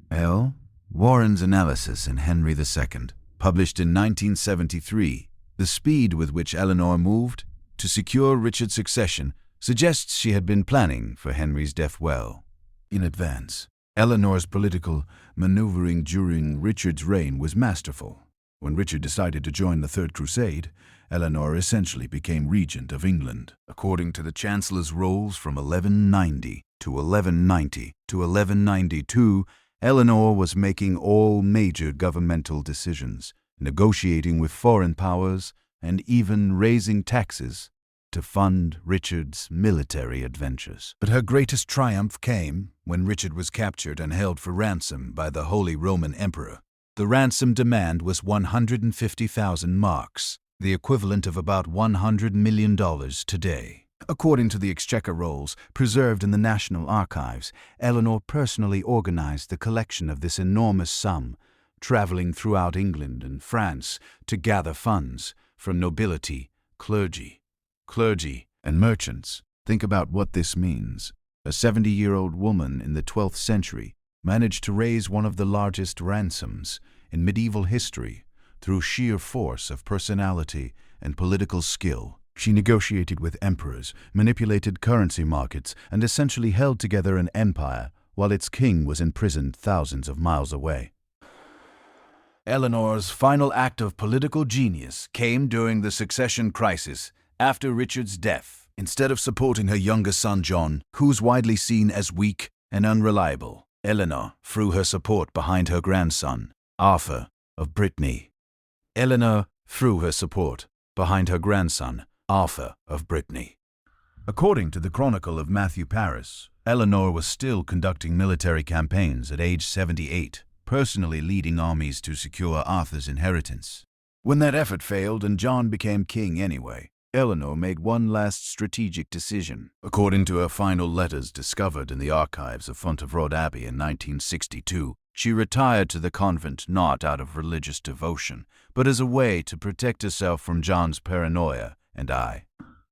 L. Warren's analysis in Henry II, published in 1973, the speed with which Eleanor moved to secure Richard's succession suggests she had been planning for Henry's death well in advance. Eleanor's political maneuvering during Richard's reign was masterful. When Richard decided to join the Third Crusade, Eleanor essentially became regent of England. According to the Chancellor's rolls from 1190 to 1190 to 1192, Eleanor was making all major governmental decisions, negotiating with foreign powers, and even raising taxes to fund Richard's military adventures. But her greatest triumph came when Richard was captured and held for ransom by the Holy Roman Emperor. The ransom demand was 150,000 marks, the equivalent of about $100 million today. According to the Exchequer rolls preserved in the National Archives, Eleanor personally organized the collection of this enormous sum, traveling throughout England and France to gather funds from nobility, clergy, and merchants. Think about what this means. A 70-year-old woman in the 12th century managed to raise one of the largest ransoms in medieval history through sheer force of personality and political skill. She negotiated with emperors, manipulated currency markets, and essentially held together an empire while its king was imprisoned thousands of miles away. Eleanor's final act of political genius came during the succession crisis after Richard's death. Instead of supporting her younger son John, who was widely seen as weak and unreliable, Eleanor threw her support behind her grandson, Arthur of Brittany. Eleanor threw her support behind her grandson, Arthur of Brittany. According to the Chronicle of Matthew Paris, Eleanor was still conducting military campaigns at age 78, personally leading armies to secure Arthur's inheritance. When that effort failed and John became king anyway, Eleanor made one last strategic decision. According to her final letters discovered in the archives of Fontevraud Abbey in 1962, she retired to the convent not out of religious devotion, but as a way to protect herself from John's paranoia and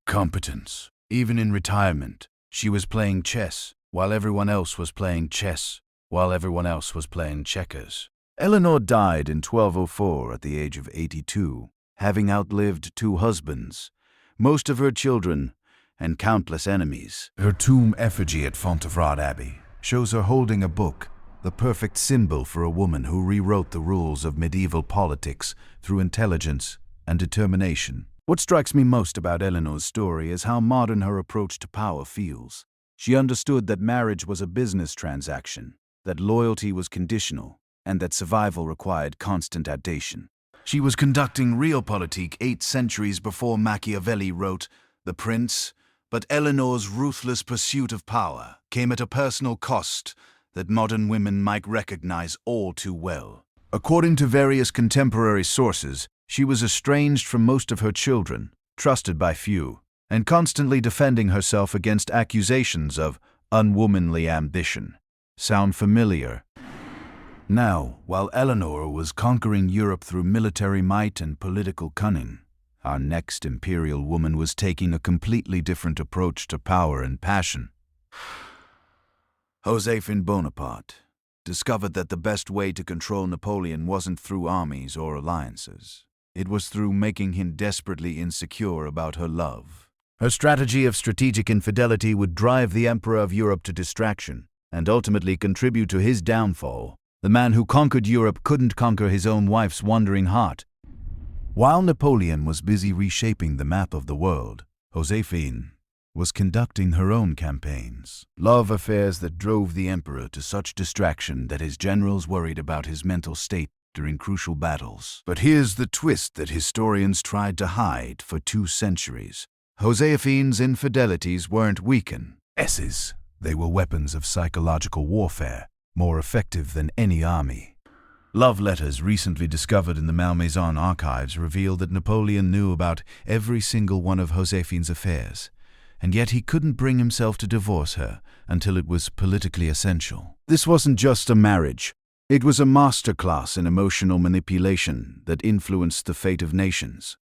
competence. Even in retirement, she was playing chess, while everyone else was playing chess, while everyone else was playing checkers. Eleanor died in 1204 at the age of 82, having outlived 2 husbands, most of her children, and countless enemies. Her tomb effigy at Fontevraud Abbey shows her holding a book, the perfect symbol for a woman who rewrote the rules of medieval politics through intelligence and determination. What strikes me most about Eleanor's story is how modern her approach to power feels. She understood that marriage was a business transaction, that loyalty was conditional, and that survival required constant adaptation. She was conducting realpolitik 8 centuries before Machiavelli wrote The Prince, but Eleanor's ruthless pursuit of power came at a personal cost that modern women might recognize all too well. According to various contemporary sources, she was estranged from most of her children, trusted by few, and constantly defending herself against accusations of unwomanly ambition. Sound familiar? Now, while Eleanor was conquering Europe through military might and political cunning, our next imperial woman was taking a completely different approach to power and passion. Joséphine Bonaparte discovered that the best way to control Napoleon wasn't through armies or alliances. It was through making him desperately insecure about her love. Her strategy of strategic infidelity would drive the Emperor of Europe to distraction and ultimately contribute to his downfall. The man who conquered Europe couldn't conquer his own wife's wandering heart. While Napoleon was busy reshaping the map of the world, Joséphine was conducting her own campaigns. Love affairs that drove the emperor to such distraction that his generals worried about his mental state during crucial battles. But here's the twist that historians tried to hide for 2 centuries. Joséphine's infidelities weren't weaknesses. They were weapons of psychological warfare, more effective than any army. Love letters recently discovered in the Malmaison archives reveal that Napoleon knew about every single one of Joséphine's affairs, and yet he couldn't bring himself to divorce her until it was politically essential. This wasn't just a marriage. It was a masterclass in emotional manipulation that influenced the fate of nations.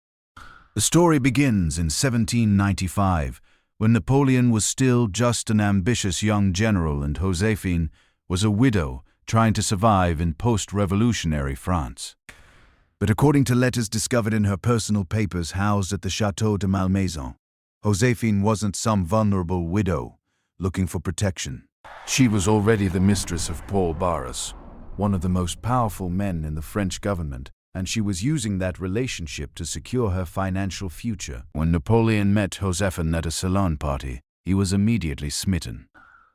The story begins in 1795, when Napoleon was still just an ambitious young general and Joséphine was a widow trying to survive in post-revolutionary France. But according to letters discovered in her personal papers housed at the Château de Malmaison, Joséphine wasn't some vulnerable widow looking for protection. She was already the mistress of Paul Barras, one of the most powerful men in the French government, and she was using that relationship to secure her financial future. When Napoleon met Joséphine at a salon party, he was immediately smitten.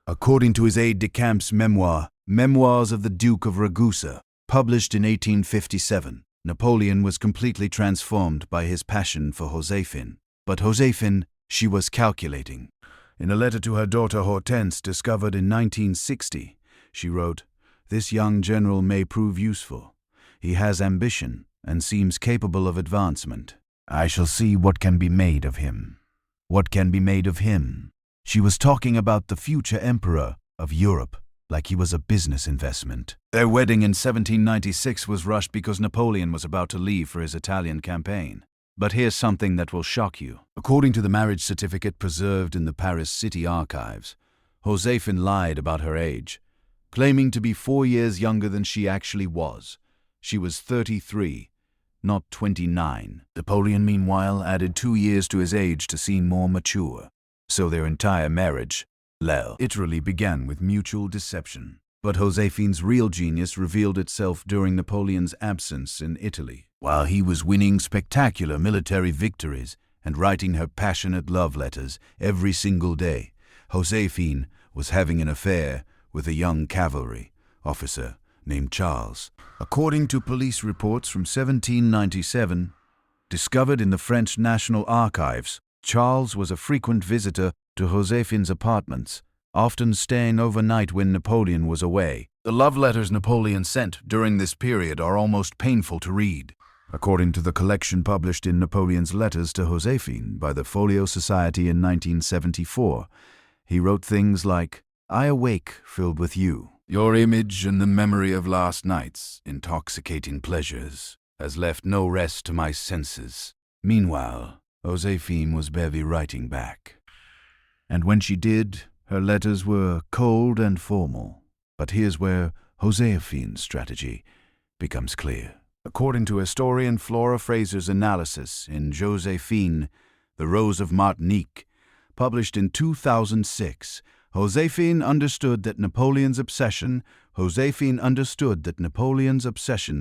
According to his aide-de-camp's memoir, Memoirs of the Duke of Ragusa, published in 1857, Napoleon was completely transformed by his passion for Joséphine. But Joséphine, she was calculating. In a letter to her daughter Hortense, discovered in 1960, she wrote, "This young general may prove useful. He has ambition and seems capable of advancement. I shall see what can be made of him." What can be made of him? She was talking about the future emperor of Europe, like he was a business investment. Their wedding in 1796 was rushed because Napoleon was about to leave for his Italian campaign. But here's something that will shock you. According to the marriage certificate preserved in the Paris city archives, Joséphine lied about her age, claiming to be 4 years younger than she actually was. She was 33, not 29. Napoleon, meanwhile, added 2 years to his age to seem more mature. So their entire marriage, literally began with mutual deception. But Josephine's real genius revealed itself during Napoleon's absence in Italy. While he was winning spectacular military victories and writing her passionate love letters every single day, Josephine was having an affair with a young cavalry officer named Charles. According to police reports from 1797, discovered in the French National Archives, Charles was a frequent visitor to Josephine's apartments, often staying overnight when Napoleon was away. The love letters Napoleon sent during this period are almost painful to read. According to the collection published in Napoleon's Letters to Josephine by the Folio Society in 1974, he wrote things like, "I awake filled with you. Your image and the memory of last night's intoxicating pleasures has left no rest to my senses." Meanwhile, Josephine was barely writing back. And when she did, her letters were cold and formal. But here's where Josephine's strategy becomes clear. According to historian Flora Fraser's analysis in Josephine, The Rose of Martinique, published in 2006, Josephine understood that Napoleon's obsession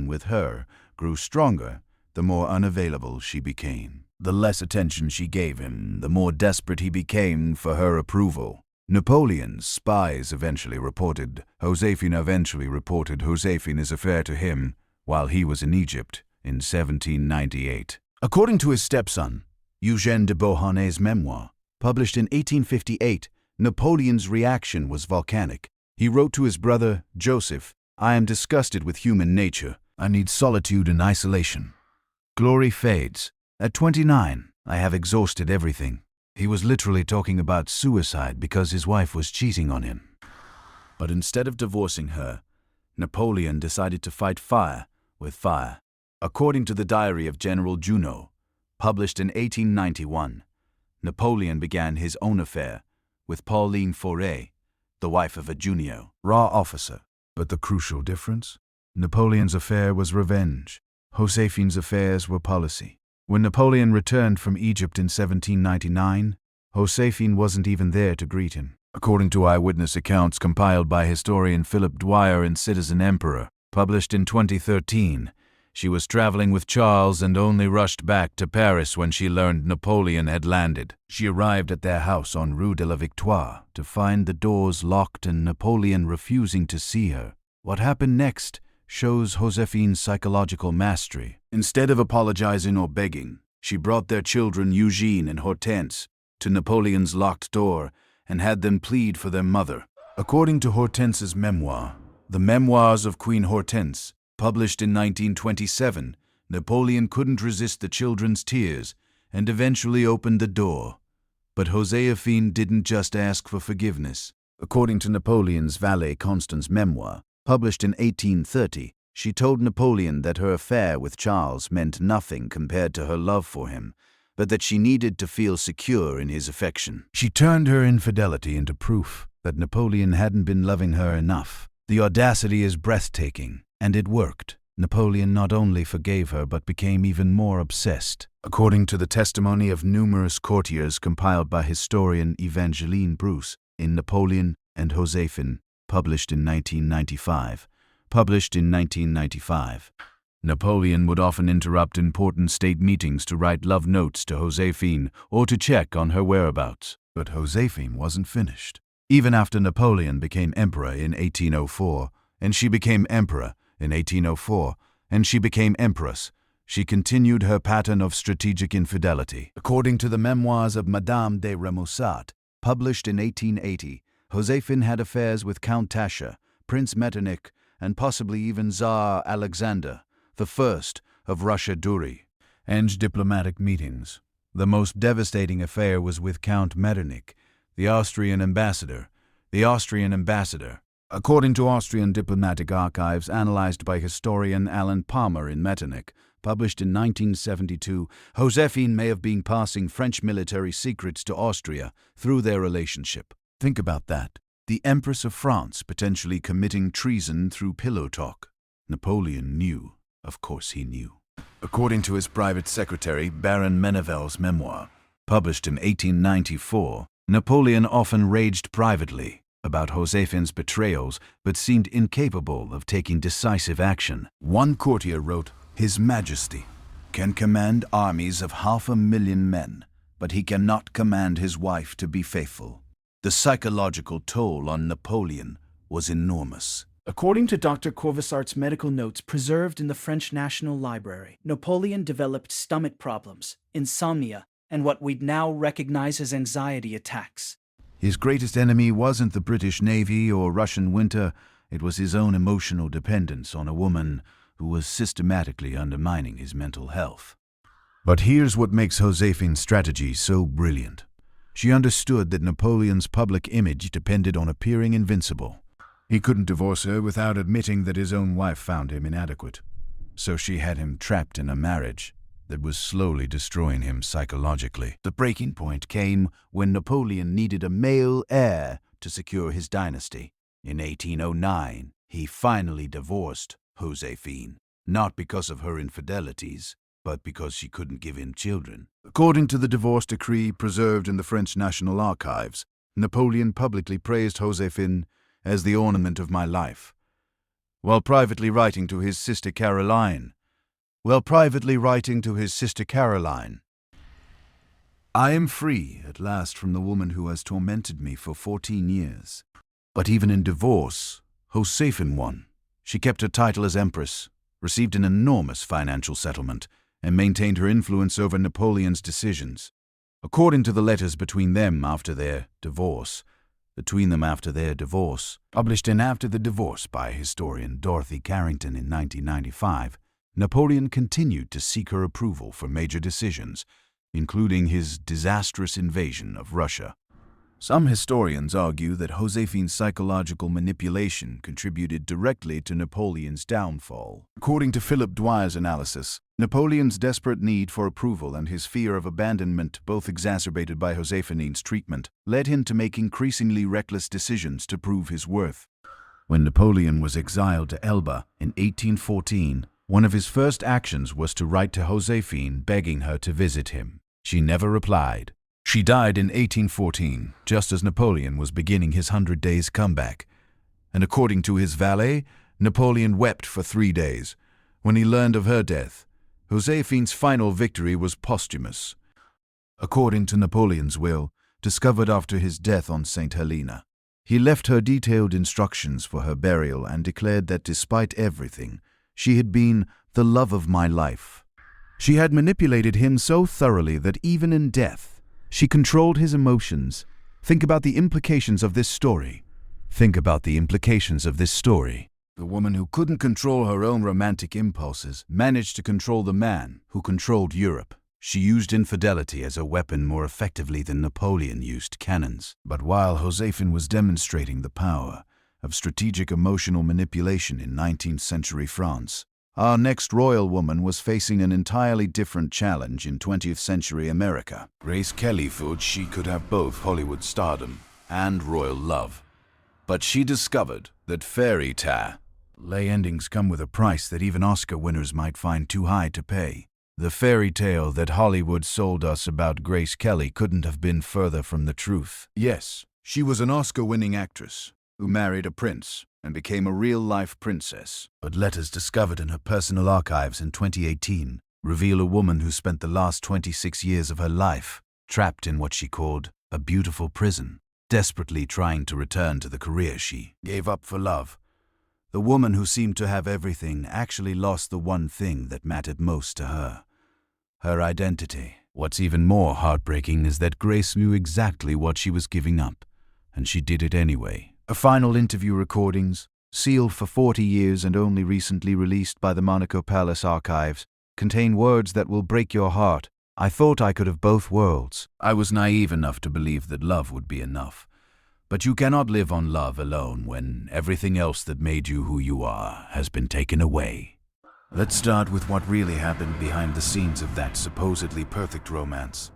with her grew stronger the more unavailable she became. The less attention she gave him, the more desperate he became for her approval. Napoleon's spies eventually reported Josephine's affair to him while he was in Egypt in 1798. According to his stepson, Eugène de Beauharnais' memoir, published in 1858, Napoleon's reaction was volcanic. He wrote to his brother, Joseph, "I am disgusted with human nature. I need solitude and isolation. Glory fades. At 29, I have exhausted everything." He was literally talking about suicide because his wife was cheating on him. But instead of divorcing her, Napoleon decided to fight fire with fire. According to the diary of General Junot, published in 1891, Napoleon began his own affair with Pauline Faure, the wife of a junior raw officer. But the crucial difference? Napoleon's affair was revenge. Josephine's affairs were policy. When Napoleon returned from Egypt in 1799, Josephine wasn't even there to greet him. According to eyewitness accounts compiled by historian Philip Dwyer in Citizen Emperor, published in 2013, she was traveling with Charles and only rushed back to Paris when she learned Napoleon had landed. She arrived at their house on Rue de la Victoire to find the doors locked and Napoleon refusing to see her. What happened next shows Josephine's psychological mastery. Instead of apologizing or begging, she brought their children Eugene and Hortense to Napoleon's locked door and had them plead for their mother. According to Hortense's memoir, The Memoirs of Queen Hortense, published in 1927, Napoleon couldn't resist the children's tears and eventually opened the door. But Josephine didn't just ask for forgiveness. According to Napoleon's valet Constance's memoir, published in 1830, she told Napoleon that her affair with Charles meant nothing compared to her love for him, but that she needed to feel secure in his affection. She turned her infidelity into proof that Napoleon hadn't been loving her enough. The audacity is breathtaking, and it worked. Napoleon not only forgave her but became even more obsessed. According to the testimony of numerous courtiers compiled by historian Evangeline Bruce in Napoleon and Josephine, published in 1995. Napoleon would often interrupt important state meetings to write love notes to Josephine or to check on her whereabouts. But Josephine wasn't finished. Even after Napoleon became emperor in 1804, and she became emperor in 1804, and she became empress, she continued her pattern of strategic infidelity. According to the memoirs of Madame de Remusat, published in 1880, Josephine had affairs with Count Tasha, Prince Metternich, and possibly even Tsar Alexander I of Russia Dury, and diplomatic meetings. The most devastating affair was with Count Metternich, the Austrian ambassador. According to Austrian diplomatic archives analyzed by historian Alan Palmer in Metternich, published in 1972, Josephine may have been passing French military secrets to Austria through their relationship. Think about that. The Empress of France potentially committing treason through pillow talk. Napoleon knew. Of course he knew. According to his private secretary, Baron Menneval's memoir, published in 1894, Napoleon often raged privately. about Josephine's betrayals, but seemed incapable of taking decisive action. One courtier wrote, "His Majesty can command armies of 500,000 men, but he cannot command his wife to be faithful." The psychological toll on Napoleon was enormous. According to Dr. Corvisart's medical notes preserved in the French National Library, Napoleon developed stomach problems, insomnia, and what we'd now recognize as anxiety attacks. His greatest enemy wasn't the British Navy or Russian winter, it was his own emotional dependence on a woman who was systematically undermining his mental health. But here's what makes Josephine's strategy so brilliant. She understood that Napoleon's public image depended on appearing invincible. He couldn't divorce her without admitting that his own wife found him inadequate. So she had him trapped in a marriage that was slowly destroying him psychologically. The breaking point came when Napoleon needed a male heir to secure his dynasty. In 1809, he finally divorced Josephine, not because of her infidelities, but because she couldn't give him children. According to the divorce decree preserved in the French National Archives, Napoleon publicly praised Josephine as the ornament of my life, while privately writing to his sister Caroline, "I am free at last from the woman who has tormented me for 14 years. But even in divorce, Josephine won. She kept her title as Empress, received an enormous financial settlement, and maintained her influence over Napoleon's decisions. According to the letters between them after their divorce, published in After the Divorce by historian Dorothy Carrington in 1995, Napoleon continued to seek her approval for major decisions, including his disastrous invasion of Russia. Some historians argue that Josephine's psychological manipulation contributed directly to Napoleon's downfall. According to Philip Dwyer's analysis, Napoleon's desperate need for approval and his fear of abandonment, both exacerbated by Josephine's treatment, led him to make increasingly reckless decisions to prove his worth. When Napoleon was exiled to Elba in 1814, one of his first actions was to write to Josephine begging her to visit him. She never replied. She died in 1814, just as Napoleon was beginning his 100 Days comeback. And according to his valet, Napoleon wept for 3 days. When he learned of her death, Josephine's final victory was posthumous. According to Napoleon's will, discovered after his death on St. Helena, he left her detailed instructions for her burial and declared that despite everything, she had been the love of my life. She had manipulated him so thoroughly that even in death, she controlled his emotions. Think about the implications of this story. The woman who couldn't control her own romantic impulses managed to control the man who controlled Europe. She used infidelity as a weapon more effectively than Napoleon used cannons. But while Josephine was demonstrating the power of strategic emotional manipulation in 19th century France, our next royal woman was facing an entirely different challenge in 20th century America. Grace Kelly thought she could have both Hollywood stardom and royal love. But she discovered that fairy tale endings come with a price that even Oscar winners might find too high to pay. The fairy tale that Hollywood sold us about Grace Kelly couldn't have been further from the truth. Yes, she was an Oscar-winning actress who married a prince and became a real-life princess. But letters discovered in her personal archives in 2018 reveal a woman who spent the last 26 years of her life trapped in what she called a beautiful prison, desperately trying to return to the career she gave up for love. The woman who seemed to have everything actually lost the one thing that mattered most to her: her identity. What's even more heartbreaking is that Grace knew exactly what she was giving up, and she did it anyway. Her final interview recordings, sealed for 40 years and only recently released by the Monaco Palace Archives, contain words that will break your heart. "I thought I could have both worlds. I was naive enough to believe that love would be enough. But you cannot live on love alone when everything else that made you who you are has been taken away." Let's start with what really happened behind the scenes of that supposedly perfect romance.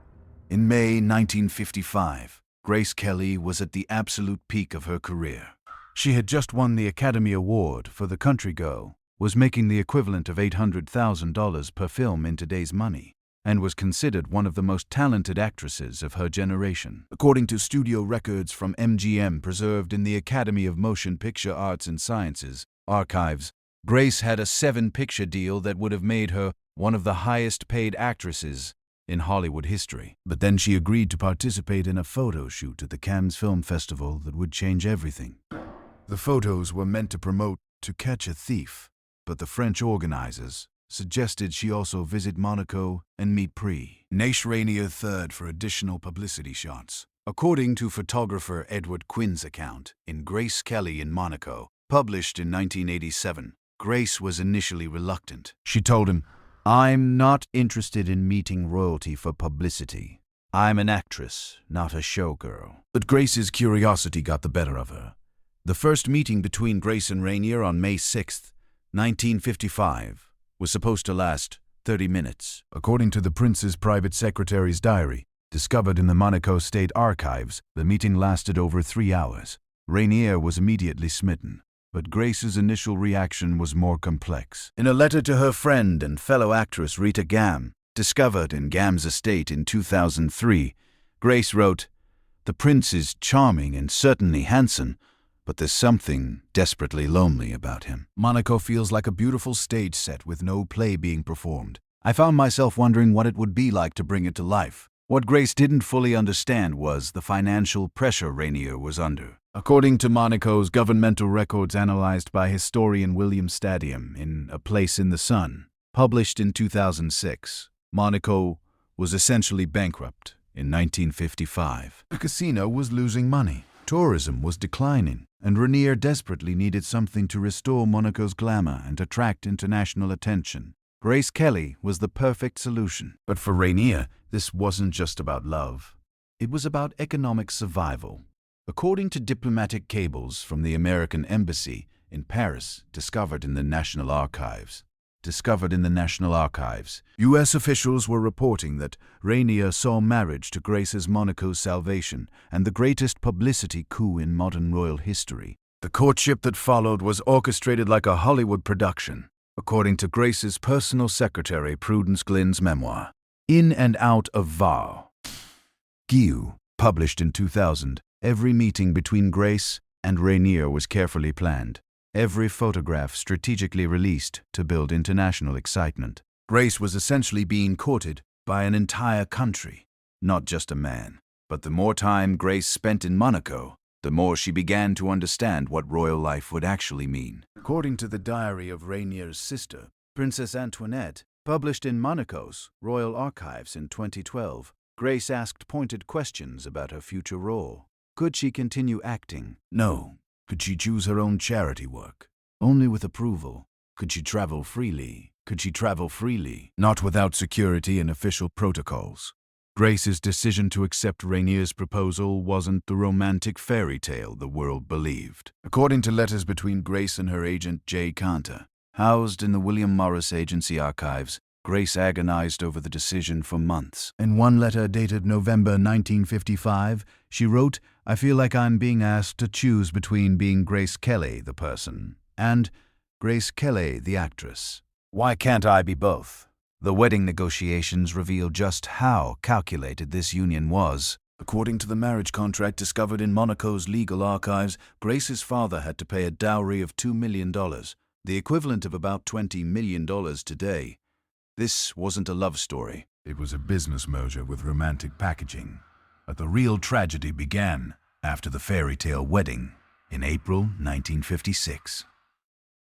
In May 1955, Grace Kelly was at the absolute peak of her career. She had just won the Academy Award for The Country Girl, was making the equivalent of $800,000 per film in today's money, and was considered one of the most talented actresses of her generation. According to studio records from MGM preserved in the Academy of Motion Picture Arts and Sciences archives, Grace had a 7-picture deal that would have made her one of the highest-paid actresses in Hollywood history. But then she agreed to participate in a photo shoot at the Cannes Film Festival that would change everything. The photos were meant to promote To Catch a Thief, but the French organizers suggested she also visit Monaco and meet Prince Rainier III for additional publicity shots. According to photographer Edward Quinn's account in Grace Kelly in Monaco, published in 1987, Grace was initially reluctant. She told him, "I'm not interested in meeting royalty for publicity. I'm an actress, not a showgirl." But Grace's curiosity got the better of her. The first meeting between Grace and Rainier on May 6, 1955, was supposed to last 30 minutes. According to the prince's private secretary's diary, discovered in the Monaco State Archives, the meeting lasted over 3 hours. Rainier was immediately smitten, but Grace's initial reaction was more complex. In a letter to her friend and fellow actress Rita Gam, discovered in Gam's estate in 2003, Grace wrote, "The prince is charming and certainly handsome, but there's something desperately lonely about him. Monaco feels like a beautiful stage set with no play being performed. I found myself wondering what it would be like to bring it to life." What Grace didn't fully understand was the financial pressure Rainier was under. According to Monaco's governmental records analyzed by historian William Stadium in A Place in the Sun, published in 2006, Monaco was essentially bankrupt in 1955. The casino was losing money. Tourism was declining, and Rainier desperately needed something to restore Monaco's glamour and attract international attention. Grace Kelly was the perfect solution. But for Rainier, this wasn't just about love. It was about economic survival. According to diplomatic cables from the American Embassy in Paris, discovered in the National Archives, U.S. officials were reporting that Rainier saw marriage to Grace's Monaco's salvation and the greatest publicity coup in modern royal history. The courtship that followed was orchestrated like a Hollywood production, according to Grace's personal secretary Prudence Glynn's memoir, In and Out of Vow. Guillaume, published in 2000, every meeting between Grace and Rainier was carefully planned. Every photograph strategically released to build international excitement. Grace was essentially being courted by an entire country, not just a man. But the more time Grace spent in Monaco, the more she began to understand what royal life would actually mean. According to the diary of Rainier's sister, Princess Antoinette, published in Monaco's Royal Archives in 2012, Grace asked pointed questions about her future role. Could she continue acting? No. Could she choose her own charity work? Only with approval. Could she travel freely? Not without security and official protocols. Grace's decision to accept Rainier's proposal wasn't the romantic fairy tale the world believed. According to letters between Grace and her agent Jay Cantor, housed in the William Morris Agency archives, Grace agonized over the decision for months. In one letter dated November 1955, she wrote, "I feel like I'm being asked to choose between being Grace Kelly, the person, and Grace Kelly, the actress. Why can't I be both?" The wedding negotiations reveal just how calculated this union was. According to the marriage contract discovered in Monaco's legal archives, Grace's father had to pay a dowry of $2 million, the equivalent of about $20 million today. This wasn't a love story. It was a business merger with romantic packaging. But the real tragedy began after the fairy tale wedding in April 1956.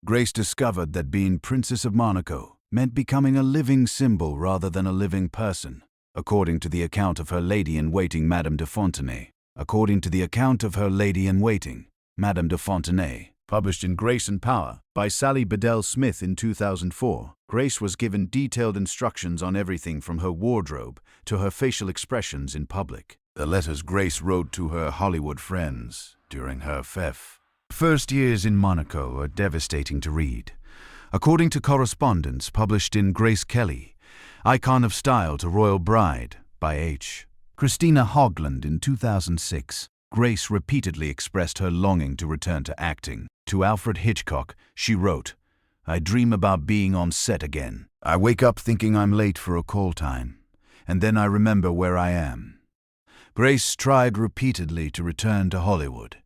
Grace discovered that being Princess of Monaco meant becoming a living symbol rather than a living person, according to the account of her lady-in-waiting, Madame de Fontenay. Published in Grace and Power by Sally Bedell Smith in 2004, Grace was given detailed instructions on everything from her wardrobe to her facial expressions in public. The letters Grace wrote to her Hollywood friends during her first years in Monaco are devastating to read. According to correspondence published in Grace Kelly, Icon of Style to Royal Bride by H. Christina Hogland in 2006, Grace repeatedly expressed her longing to return to acting. To Alfred Hitchcock, she wrote, "I dream about being on set again. I wake up thinking I'm late for a call time. and then I remember where I am. Grace tried repeatedly to return to Hollywood.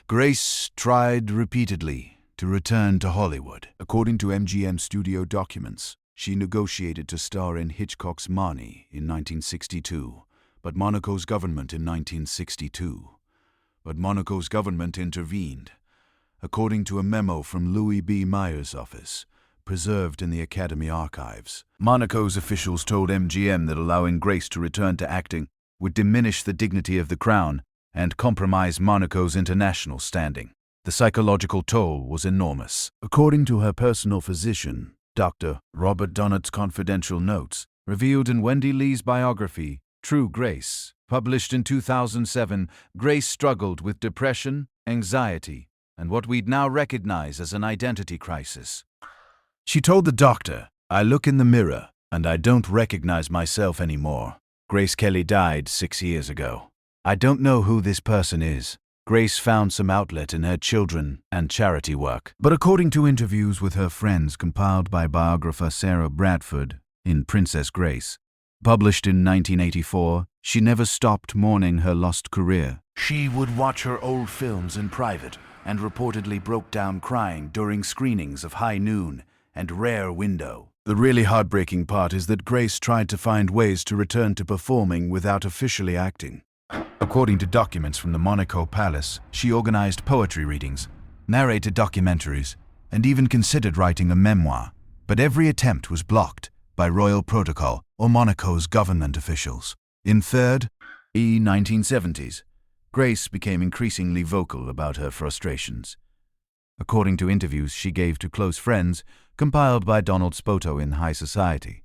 Grace tried repeatedly to return to Hollywood. According to MGM studio documents, she negotiated to star in Hitchcock's Marnie in 1962, but Monaco's government intervened. According to a memo from Louis B. Mayer's office, preserved in the Academy archives, Monaco's officials told MGM that allowing Grace to return to acting would diminish the dignity of the crown and compromise Monaco's international standing. The psychological toll was enormous. According to her personal physician, Dr. Robert Donnett's confidential notes, revealed in Wendy Lee's biography, True Grace, published in 2007, Grace struggled with depression, anxiety, and what we'd now recognize as an identity crisis. She told the doctor, "I look in the mirror, and I don't recognize myself anymore." Grace Kelly died 6 years ago. I don't know who this person is. Grace found some outlet in her children and charity work. But according to interviews with her friends compiled by biographer Sarah Bradford in Princess Grace, published in 1984, she never stopped mourning her lost career. She would watch her old films in private and reportedly broke down crying during screenings of High Noon and Rare Window. The really heartbreaking part is that Grace tried to find ways to return to performing without officially acting. According to documents from the Monaco Palace, she organized poetry readings, narrated documentaries, and even considered writing a memoir, but every attempt was blocked by royal protocol or Monaco's government officials. In third, 1970s, Grace became increasingly vocal about her frustrations. According to interviews she gave to close friends, compiled by Donald Spoto in High Society.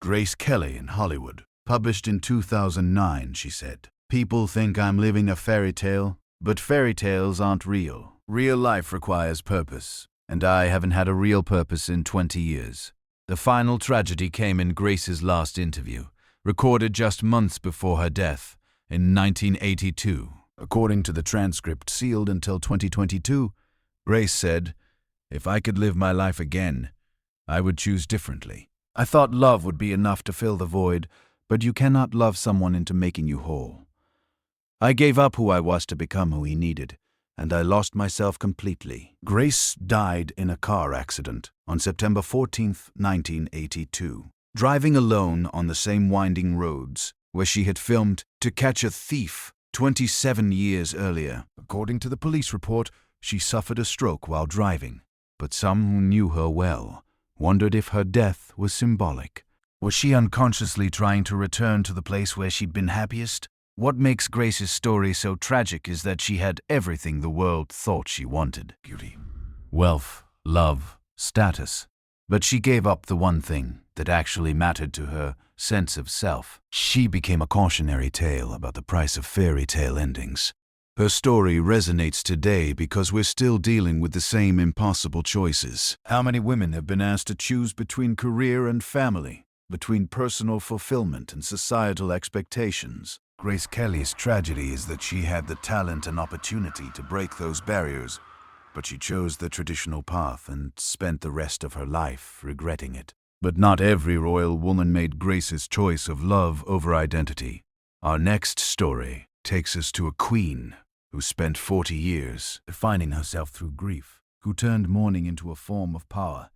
Grace Kelly in Hollywood, published in 2009, she said, "People think I'm living a fairy tale, but fairy tales aren't real. Real life requires purpose, and I haven't had a real purpose in 20 years. The final tragedy came in Grace's last interview, recorded just months before her death, in 1982. According to the transcript sealed until 2022, Grace said, "If I could live my life again, I would choose differently. I thought love would be enough to fill the void, but you cannot love someone into making you whole. I gave up who I was to become who he needed, and I lost myself completely." Grace died in a car accident on September 14, 1982, driving alone on the same winding roads where she had filmed To Catch a Thief 27 years earlier. According to the police report, she suffered a stroke while driving, but some who knew her well wondered if her death was symbolic. Was she unconsciously trying to return to the place where she'd been happiest? What makes Grace's story so tragic is that she had everything the world thought she wanted: beauty, wealth, love, status. But she gave up the one thing that actually mattered to her: sense of self. She became a cautionary tale about the price of fairy tale endings. Her story resonates today because we're still dealing with the same impossible choices. How many women have been asked to choose between career and family, between personal fulfillment and societal expectations? Grace Kelly's tragedy is that she had the talent and opportunity to break those barriers, but she chose the traditional path and spent the rest of her life regretting it. But not every royal woman made Grace's choice of love over identity. Our next story takes us to a queen who spent 40 years defining herself through grief, who turned mourning into a form of power,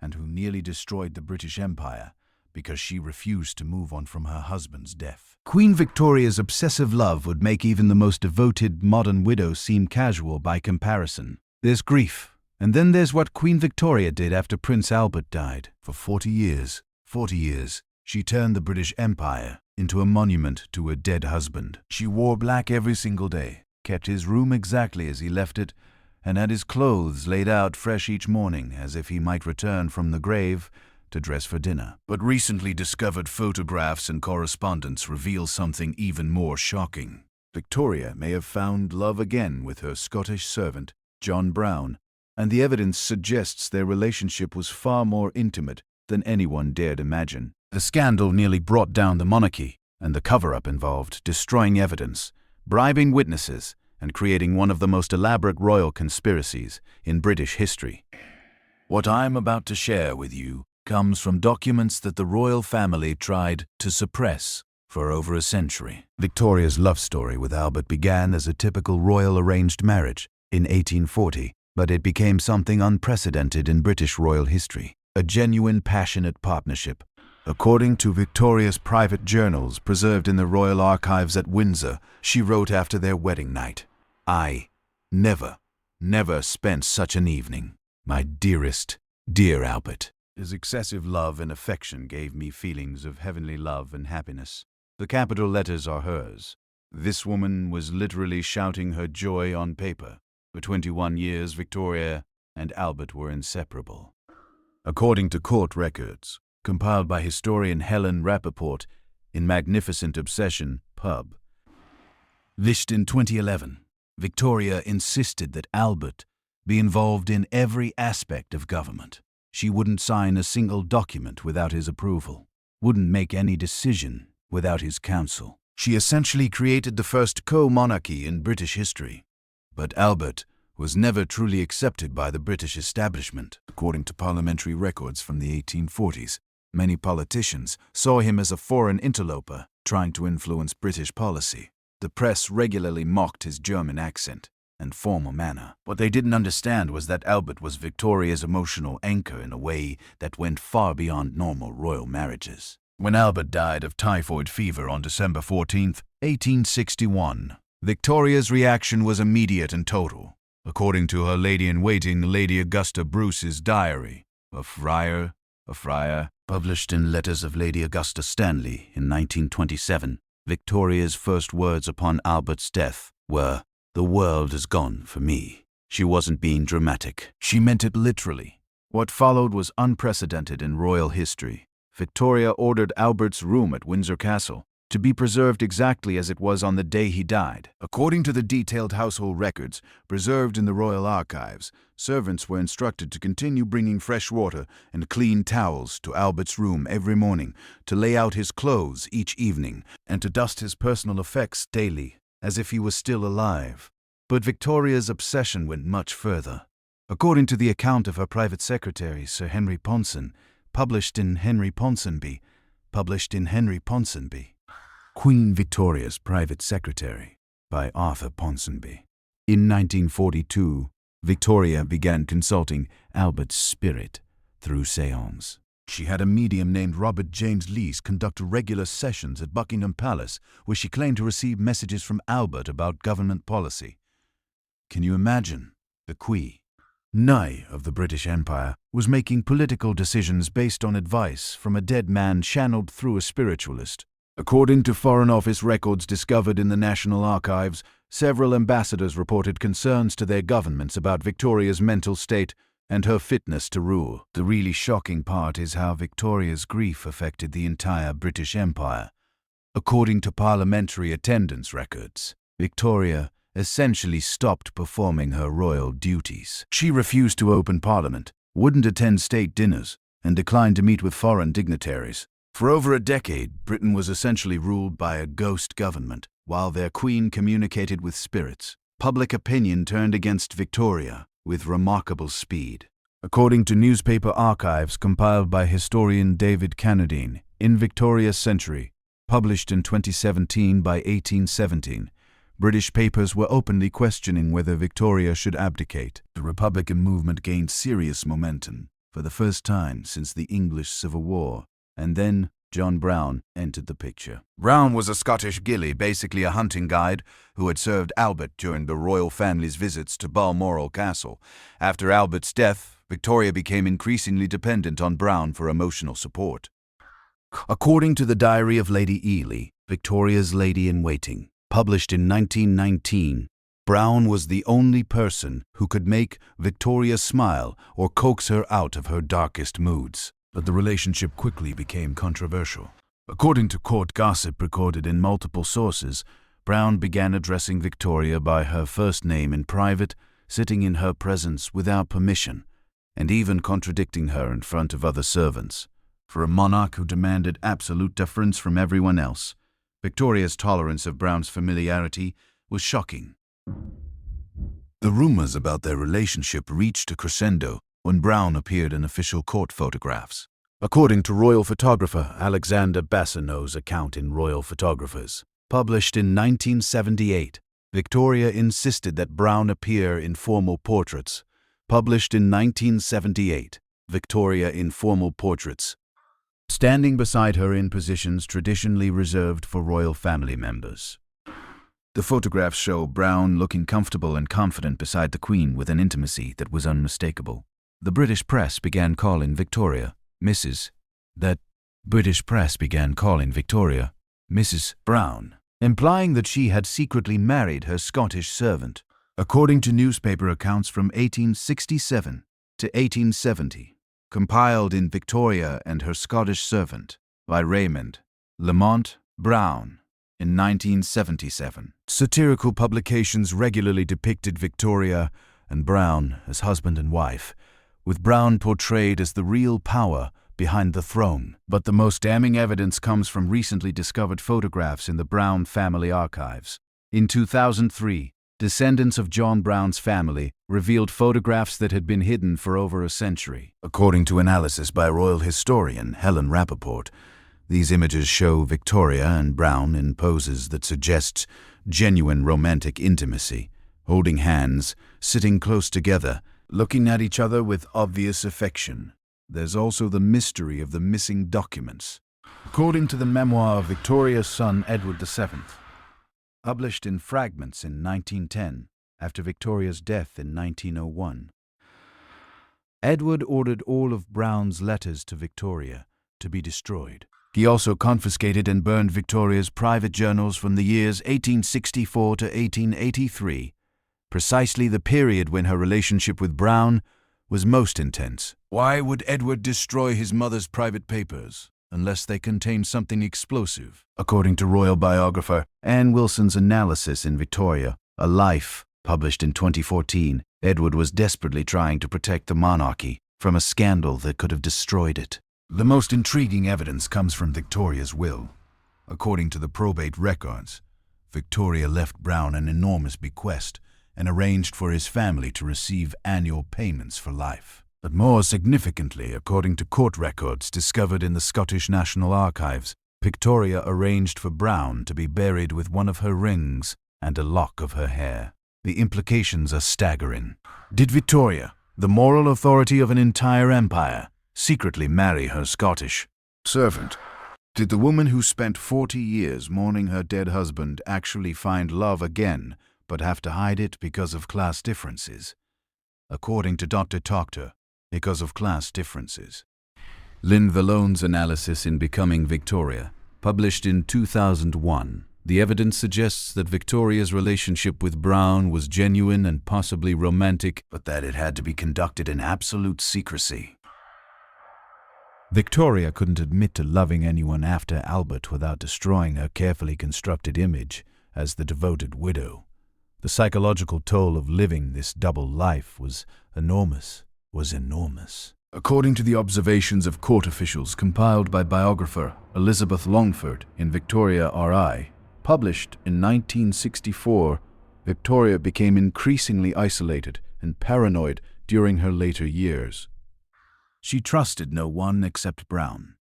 and who nearly destroyed the British Empire because she refused to move on from her husband's death. Queen Victoria's obsessive love would make even the most devoted modern widow seem casual by comparison. There's grief, and then there's what Queen Victoria did after Prince Albert died. For 40 years, she turned the British Empire into a monument to her dead husband. She wore black every single day, kept his room exactly as he left it, and had his clothes laid out fresh each morning as if he might return from the grave to dress for dinner. But recently discovered photographs and correspondence reveal something even more shocking. Victoria may have found love again with her Scottish servant, John Brown, and the evidence suggests their relationship was far more intimate than anyone dared imagine. The scandal nearly brought down the monarchy, and the cover-up involved destroying evidence, bribing witnesses, and creating one of the most elaborate royal conspiracies in British history. What I'm about to share with you comes from documents that the royal family tried to suppress for over a century. Victoria's love story with Albert began as a typical royal arranged marriage in 1840, but it became something unprecedented in British royal history, a genuine passionate partnership. According to Victoria's private journals preserved in the Royal Archives at Windsor, she wrote after their wedding night, "I never spent such an evening. My dearest, dear Albert." His excessive love and affection gave me feelings of heavenly love and happiness. The capital letters are hers. This woman was literally shouting her joy on paper. For 21 years, Victoria and Albert were inseparable. According to court records, compiled by historian Helen Rappaport in Magnificent Obsession, Pub. Published in 2011, Victoria insisted that Albert be involved in every aspect of government. She wouldn't sign a single document without his approval, wouldn't make any decision without his counsel. She essentially created the first co-monarchy in British history. But Albert was never truly accepted by the British establishment. According to parliamentary records from the 1840s, many politicians saw him as a foreign interloper trying to influence British policy. The press regularly mocked his German accent and formal manner. What they didn't understand was that Albert was Victoria's emotional anchor in a way that went far beyond normal royal marriages. When Albert died of typhoid fever on December 14, 1861, Victoria's reaction was immediate and total. According to her lady-in-waiting, Lady Augusta Bruce's diary, a friar, published in Letters of Lady Augusta Stanley in 1927, Victoria's first words upon Albert's death were, "The world is gone for me." She wasn't being dramatic. She meant it literally. What followed was unprecedented in royal history. Victoria ordered Albert's room at Windsor Castle to be preserved exactly as it was on the day he died. According to the detailed household records preserved in the Royal Archives, servants were instructed to continue bringing fresh water and clean towels to Albert's room every morning, to lay out his clothes each evening, and to dust his personal effects daily, as if he was still alive. But Victoria's obsession went much further. According to the account of her private secretary, Sir Henry Ponsonby, published in Henry Ponsonby, Queen Victoria's Private Secretary, by Arthur Ponsonby. In 1942, Victoria began consulting Albert's spirit through séance. She had a medium named Robert James Lees conduct regular sessions at Buckingham Palace, where she claimed to receive messages from Albert about government policy. Can you imagine? The Queen of the British Empire was making political decisions based on advice from a dead man channeled through a spiritualist. According to Foreign Office records discovered in the National Archives, several ambassadors reported concerns to their governments about Victoria's mental state and her fitness to rule. The really shocking part is how Victoria's grief affected the entire British Empire. According to parliamentary attendance records, Victoria essentially stopped performing her royal duties. She refused to open Parliament, wouldn't attend state dinners, and declined to meet with foreign dignitaries. For over a decade, Britain was essentially ruled by a ghost government, while their queen communicated with spirits. Public opinion turned against Victoria with remarkable speed. According to newspaper archives compiled by historian David Carnadine in Victoria's Century, published in 2017 by 1817, British papers were openly questioning whether Victoria should abdicate. The Republican movement gained serious momentum for the first time since the English Civil War, and then John Brown entered the picture. Brown was a Scottish gillie, basically a hunting guide, who had served Albert during the royal family's visits to Balmoral Castle. After Albert's death, Victoria became increasingly dependent on Brown for emotional support. According to the Diary of Lady Ely, Victoria's lady-in-waiting, published in 1919, Brown was the only person who could make Victoria smile or coax her out of her darkest moods. But the relationship quickly became controversial. According to court gossip recorded in multiple sources, Brown began addressing Victoria by her first name in private, sitting in her presence without permission, and even contradicting her in front of other servants. For a monarch who demanded absolute deference from everyone else, Victoria's tolerance of Brown's familiarity was shocking. The rumors about their relationship reached a crescendo when Brown appeared in official court photographs. According to royal photographer Alexander Bassineau's account in Royal Photographers, published in 1978, Victoria insisted that Brown appear in formal portraits. Published in 1978, Victoria in formal portraits, standing beside her in positions traditionally reserved for royal family members. The photographs show Brown looking comfortable and confident beside the Queen with an intimacy that was unmistakable. The British press began calling Victoria Mrs. Brown, implying that she had secretly married her Scottish servant. According to newspaper accounts from 1867 to 1870, compiled in Victoria and Her Scottish Servant by Raymond Lamont Brown in 1977. Satirical publications regularly depicted Victoria and Brown as husband and wife, with Brown portrayed as the real power behind the throne. But the most damning evidence comes from recently discovered photographs in the Brown family archives. In 2003, descendants of John Brown's family revealed photographs that had been hidden for over a century. According to analysis by royal historian Helen Rappaport, these images show Victoria and Brown in poses that suggest genuine romantic intimacy, holding hands, sitting close together, looking at each other with obvious affection. There's also the mystery of the missing documents. According to the memoir of Victoria's son Edward VII, published in fragments in 1910, after Victoria's death in 1901, Edward ordered all of Brown's letters to Victoria to be destroyed. He also confiscated and burned Victoria's private journals from the years 1864 to 1883, precisely the period when her relationship with Brown was most intense. Why would Edward destroy his mother's private papers unless they contained something explosive? According to royal biographer Anne Wilson's analysis in Victoria, A Life, published in 2014, Edward was desperately trying to protect the monarchy from a scandal that could have destroyed it. The most intriguing evidence comes from Victoria's will. According to the probate records, Victoria left Brown an enormous bequest and arranged for his family to receive annual payments for life. But more significantly, according to court records discovered in the Scottish National Archives, Victoria arranged for Brown to be buried with one of her rings and a lock of her hair. The implications are staggering. Did Victoria, the moral authority of an entire empire, secretly marry her Scottish servant? Did the woman who spent 40 years mourning her dead husband actually find love again, but have to hide it because of class differences? According to Dr. Toctor, because of class differences. Lynn Vallone's analysis in Becoming Victoria, published in 2001, the evidence suggests that Victoria's relationship with Brown was genuine and possibly romantic, but that it had to be conducted in absolute secrecy. Victoria couldn't admit to loving anyone after Albert without destroying her carefully constructed image as the devoted widow. The psychological toll of living this double life was enormous. According to the observations of court officials compiled by biographer Elizabeth Longford in Victoria R.I., published in 1964, Victoria became increasingly isolated and paranoid during her later years. She trusted no one except Brown,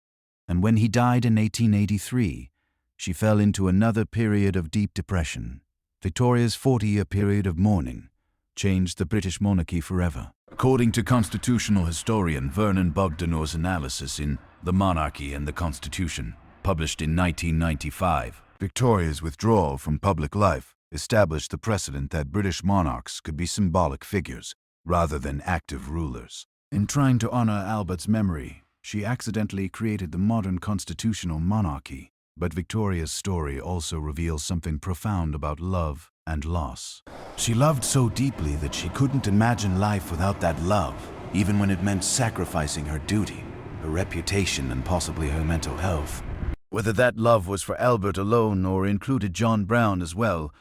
and when he died in 1883, she fell into another period of deep depression. Victoria's 40-year period of mourning changed the British monarchy forever. According to constitutional historian Vernon Bogdanor's analysis in The Monarchy and the Constitution, published in 1995, Victoria's withdrawal from public life established the precedent that British monarchs could be symbolic figures rather than active rulers. In trying to honor Albert's memory, she accidentally created the modern constitutional monarchy. But Victoria's story also reveals something profound about love and loss. She loved so deeply that she couldn't imagine life without that love, even when it meant sacrificing her duty, her reputation, and possibly her mental health. Whether that love was for Albert alone or included John Brown as well,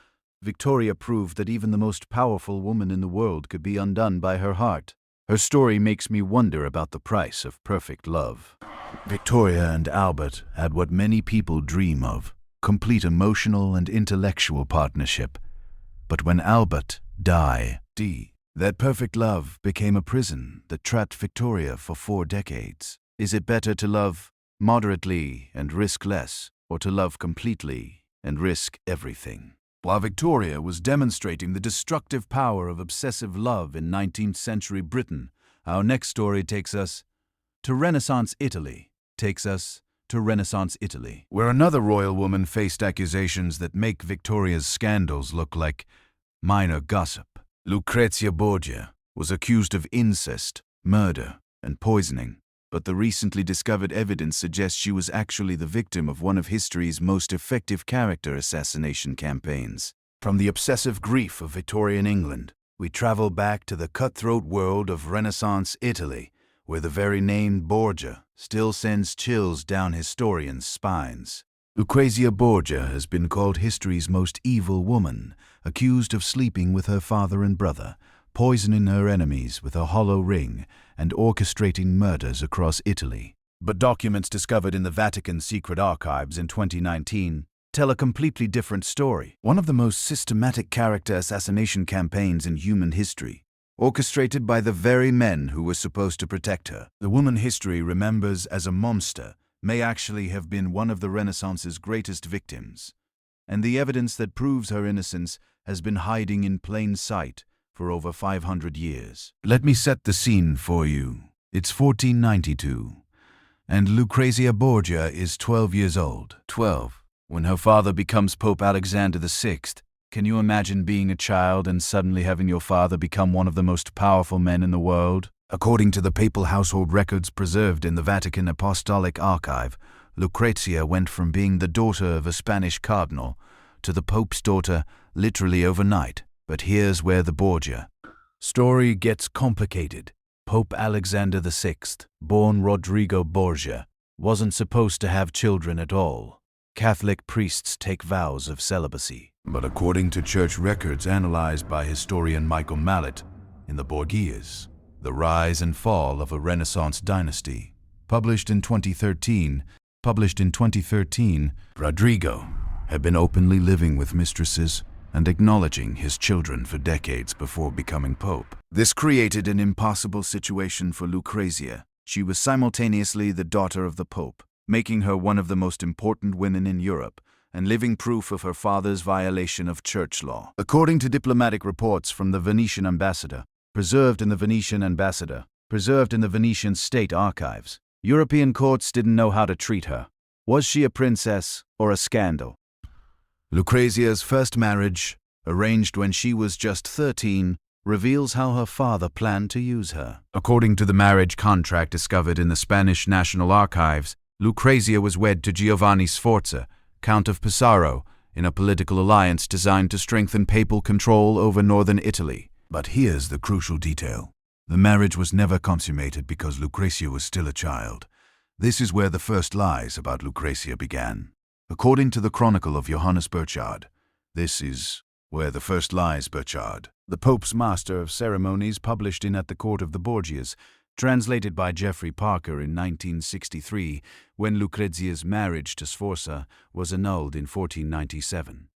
Victoria proved that even the most powerful woman in the world could be undone by her heart. Her story makes me wonder about the price of perfect love. Victoria and Albert had what many people dream of, complete emotional and intellectual partnership. But when Albert died, that perfect love became a prison that trapped Victoria for 4 decades. Is it better to love moderately and risk less, or to love completely and risk everything? While Victoria was demonstrating the destructive power of obsessive love in 19th century Britain, our next story takes us to Renaissance Italy. Where another royal woman faced accusations that make Victoria's scandals look like minor gossip. Lucrezia Borgia was accused of incest, murder, and poisoning, but the recently discovered evidence suggests she was actually the victim of one of history's most effective character assassination campaigns. From the obsessive grief of Victorian England, we travel back to the cutthroat world of Renaissance Italy, where the very name Borgia still sends chills down historians' spines. Lucrezia Borgia has been called history's most evil woman, accused of sleeping with her father and brother, poisoning her enemies with a hollow ring, and orchestrating murders across Italy. But documents discovered in the Vatican's secret archives in 2019 tell a completely different story. One of the most systematic character assassination campaigns in human history, orchestrated by the very men who were supposed to protect her. The woman history remembers as a monster may actually have been one of the Renaissance's greatest victims, and the evidence that proves her innocence has been hiding in plain sight for over 500 years. Let me set the scene for you. It's 1492, and Lucrezia Borgia is 12 years old. 12. When her father becomes Pope Alexander VI, can you imagine being a child and suddenly having your father become one of the most powerful men in the world? According to the papal household records preserved in the Vatican Apostolic Archive, Lucrezia went from being the daughter of a Spanish cardinal to the Pope's daughter literally overnight. But here's where the Borgia story gets complicated. Pope Alexander VI, born Rodrigo Borgia, wasn't supposed to have children at all. Catholic priests take vows of celibacy. But according to church records analyzed by historian Michael Mallet in the Borgias, The Rise and Fall of a Renaissance Dynasty, published in 2013, Rodrigo had been openly living with mistresses and acknowledging his children for decades before becoming pope. This created an impossible situation for Lucrezia. She was simultaneously the daughter of the pope, making her one of the most important women in Europe, and living proof of her father's violation of church law. According to diplomatic reports from the Venetian ambassador, preserved in the Venetian state archives, European courts didn't know how to treat her. Was she a princess or a scandal? Lucrezia's first marriage, arranged when she was just 13, reveals how her father planned to use her. According to the marriage contract discovered in the Spanish National Archives, Lucrezia was wed to Giovanni Sforza, Count of Pesaro, in a political alliance designed to strengthen papal control over northern Italy. But here's the crucial detail. The marriage was never consummated because Lucrezia was still a child. This is where the first lies about Lucrezia began. According to the Chronicle of Johannes Burchard, the Pope's Master of Ceremonies, published in At the Court of the Borgias, translated by Geoffrey Parker in 1963, when Lucrezia's marriage to Sforza was annulled in 1497.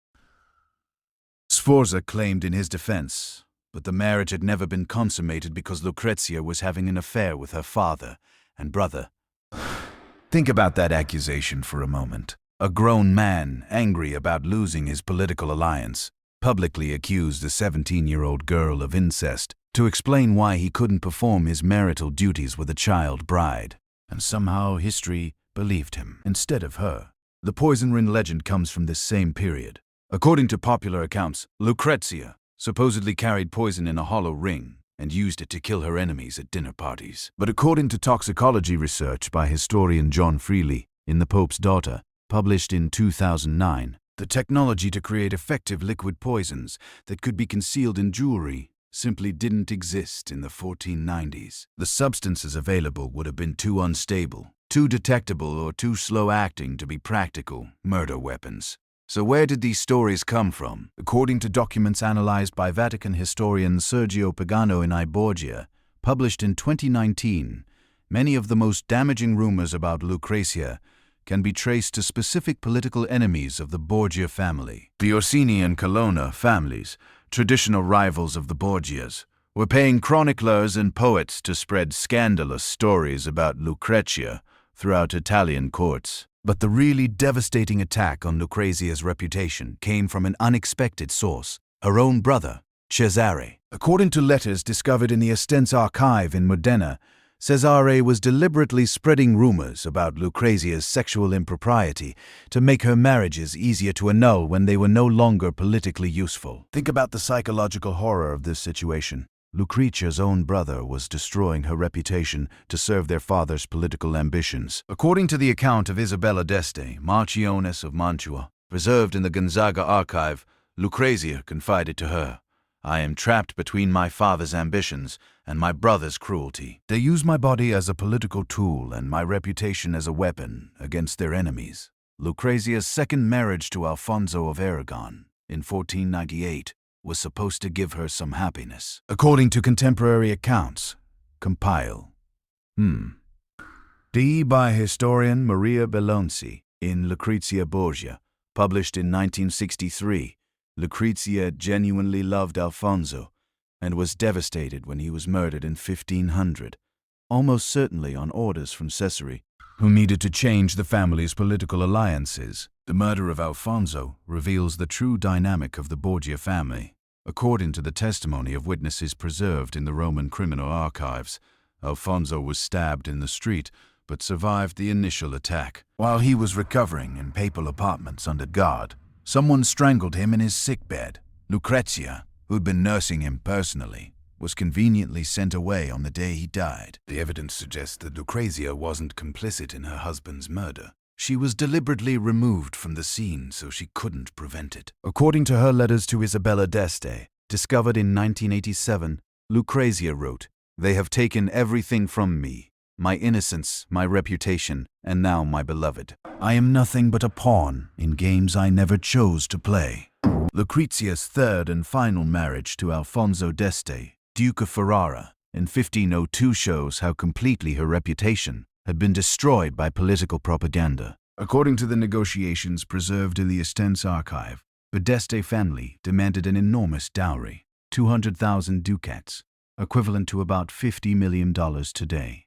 Sforza claimed in his defense, but the marriage had never been consummated because Lucrezia was having an affair with her father and brother. Think about that accusation for a moment. A grown man, angry about losing his political alliance, publicly accused a 17-year-old girl of incest to explain why he couldn't perform his marital duties with a child bride. And somehow history believed him instead of her. The poison ring legend comes from this same period. According to popular accounts, Lucrezia supposedly carried poison in a hollow ring and used it to kill her enemies at dinner parties. But according to toxicology research by historian John Freely in The Pope's Daughter, published in 2009, the technology to create effective liquid poisons that could be concealed in jewelry simply didn't exist in the 1490s. The substances available would have been too unstable, too detectable, or too slow-acting to be practical murder weapons. So where did these stories come from? According to documents analyzed by Vatican historian Sergio Pagano in I Borgia, published in 2019, many of the most damaging rumors about Lucrezia can be traced to specific political enemies of the Borgia family. The Orsini and Colonna families, traditional rivals of the Borgias, were paying chroniclers and poets to spread scandalous stories about Lucrezia throughout Italian courts. But the really devastating attack on Lucrezia's reputation came from an unexpected source, her own brother, Cesare. According to letters discovered in the Estense archive in Modena, Cesare was deliberately spreading rumors about Lucrezia's sexual impropriety to make her marriages easier to annul when they were no longer politically useful. Think about the psychological horror of this situation. Lucrezia's own brother was destroying her reputation to serve their father's political ambitions. According to the account of Isabella d'Este, Marchioness of Mantua, preserved in the Gonzaga archive, Lucrezia confided to her, "I am trapped between my father's ambitions and my brother's cruelty. They use my body as a political tool and my reputation as a weapon against their enemies." Lucrezia's second marriage to Alfonso of Aragon in 1498 was supposed to give her some happiness. According to contemporary accounts, compile. D. by historian Maria Bellonzi in Lucrezia Borgia, published in 1963, Lucrezia genuinely loved Alfonso and was devastated when he was murdered in 1500, almost certainly on orders from Cesare, who needed to change the family's political alliances. The murder of Alfonso reveals the true dynamic of the Borgia family. According to the testimony of witnesses preserved in the Roman criminal archives, Alfonso was stabbed in the street but survived the initial attack. While he was recovering in papal apartments under guard, someone strangled him in his sickbed. Lucrezia, who'd been nursing him personally, was conveniently sent away on the day he died. The evidence suggests that Lucrezia wasn't complicit in her husband's murder. She was deliberately removed from the scene so she couldn't prevent it. According to her letters to Isabella d'Este, discovered in 1987, Lucrezia wrote, "They have taken everything from me, my innocence, my reputation, and now my beloved. I am nothing but a pawn in games I never chose to play." Lucrezia's third and final marriage to Alfonso d'Este, Duke of Ferrara, in 1502 shows how completely her reputation had been destroyed by political propaganda. According to the negotiations preserved in the Estense archive, the d'Este family demanded an enormous dowry, 200,000 ducats, equivalent to about $50 million today.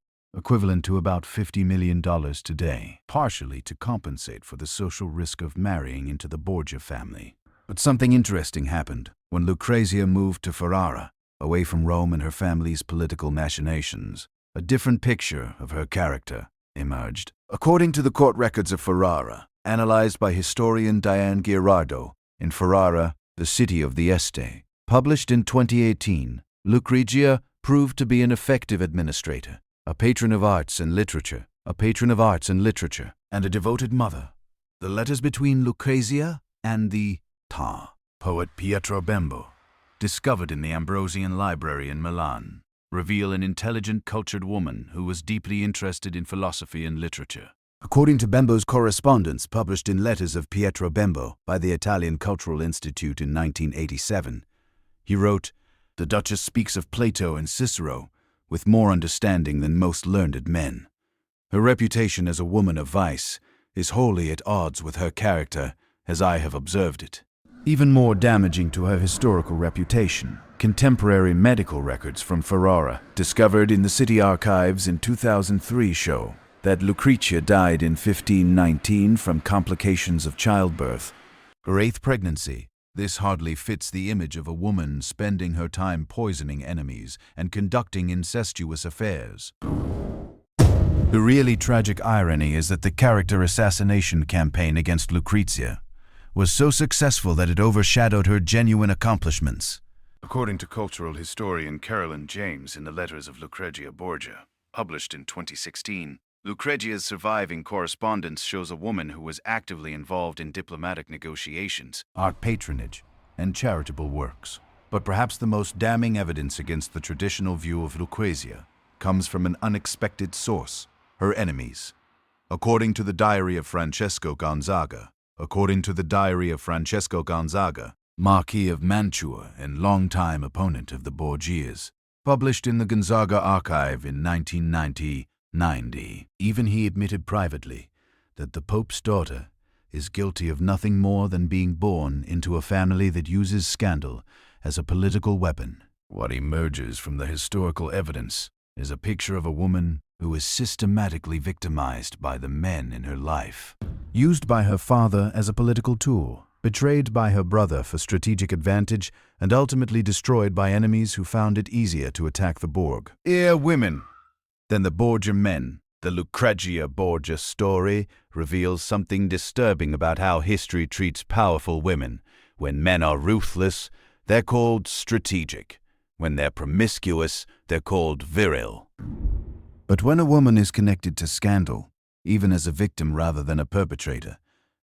Partially to compensate for the social risk of marrying into the Borgia family. But something interesting happened when Lucrezia moved to Ferrara, away from Rome and her family's political machinations. A different picture of her character emerged. According to the court records of Ferrara, analyzed by historian Diane Girardo in Ferrara, the City of the Este, published in 2018, Lucrezia proved to be an effective administrator, a patron of arts and literature, and a devoted mother. The letters between Lucrezia and the poet Pietro Bembo, discovered in the Ambrosian Library in Milan, reveal an intelligent, cultured woman who was deeply interested in philosophy and literature. According to Bembo's correspondence published in Letters of Pietro Bembo by the Italian Cultural Institute in 1987, he wrote, "The Duchess speaks of Plato and Cicero with more understanding than most learned men. Her reputation as a woman of vice is wholly at odds with her character as I have observed it." Even more damaging to her historical reputation, contemporary medical records from Ferrara, discovered in the city archives in 2003, show that Lucrezia died in 1519 from complications of childbirth. Her 8th pregnancy. This hardly fits the image of a woman spending her time poisoning enemies and conducting incestuous affairs. The really tragic irony is that the character assassination campaign against Lucrezia was so successful that it overshadowed her genuine accomplishments. According to cultural historian Carolyn James in the Letters of Lucrezia Borgia, published in 2016, Lucrezia's surviving correspondence shows a woman who was actively involved in diplomatic negotiations, art patronage, and charitable works. But perhaps the most damning evidence against the traditional view of Lucrezia comes from an unexpected source, her enemies. According to the diary of Francesco Gonzaga, Marquis of Mantua and longtime opponent of the Borgias, published in the Gonzaga archive in 1990, even he admitted privately that the Pope's daughter is guilty of nothing more than being born into a family that uses scandal as a political weapon. What emerges from the historical evidence is a picture of a woman who is systematically victimized by the men in her life, used by her father as a political tool, betrayed by her brother for strategic advantage, and ultimately destroyed by enemies who found it easier to attack the Borg. Ear women than the Borgia men. The Lucrezia Borgia story reveals something disturbing about how history treats powerful women. When men are ruthless, they're called strategic. When they're promiscuous, they're called viril. But when a woman is connected to scandal, even as a victim rather than a perpetrator,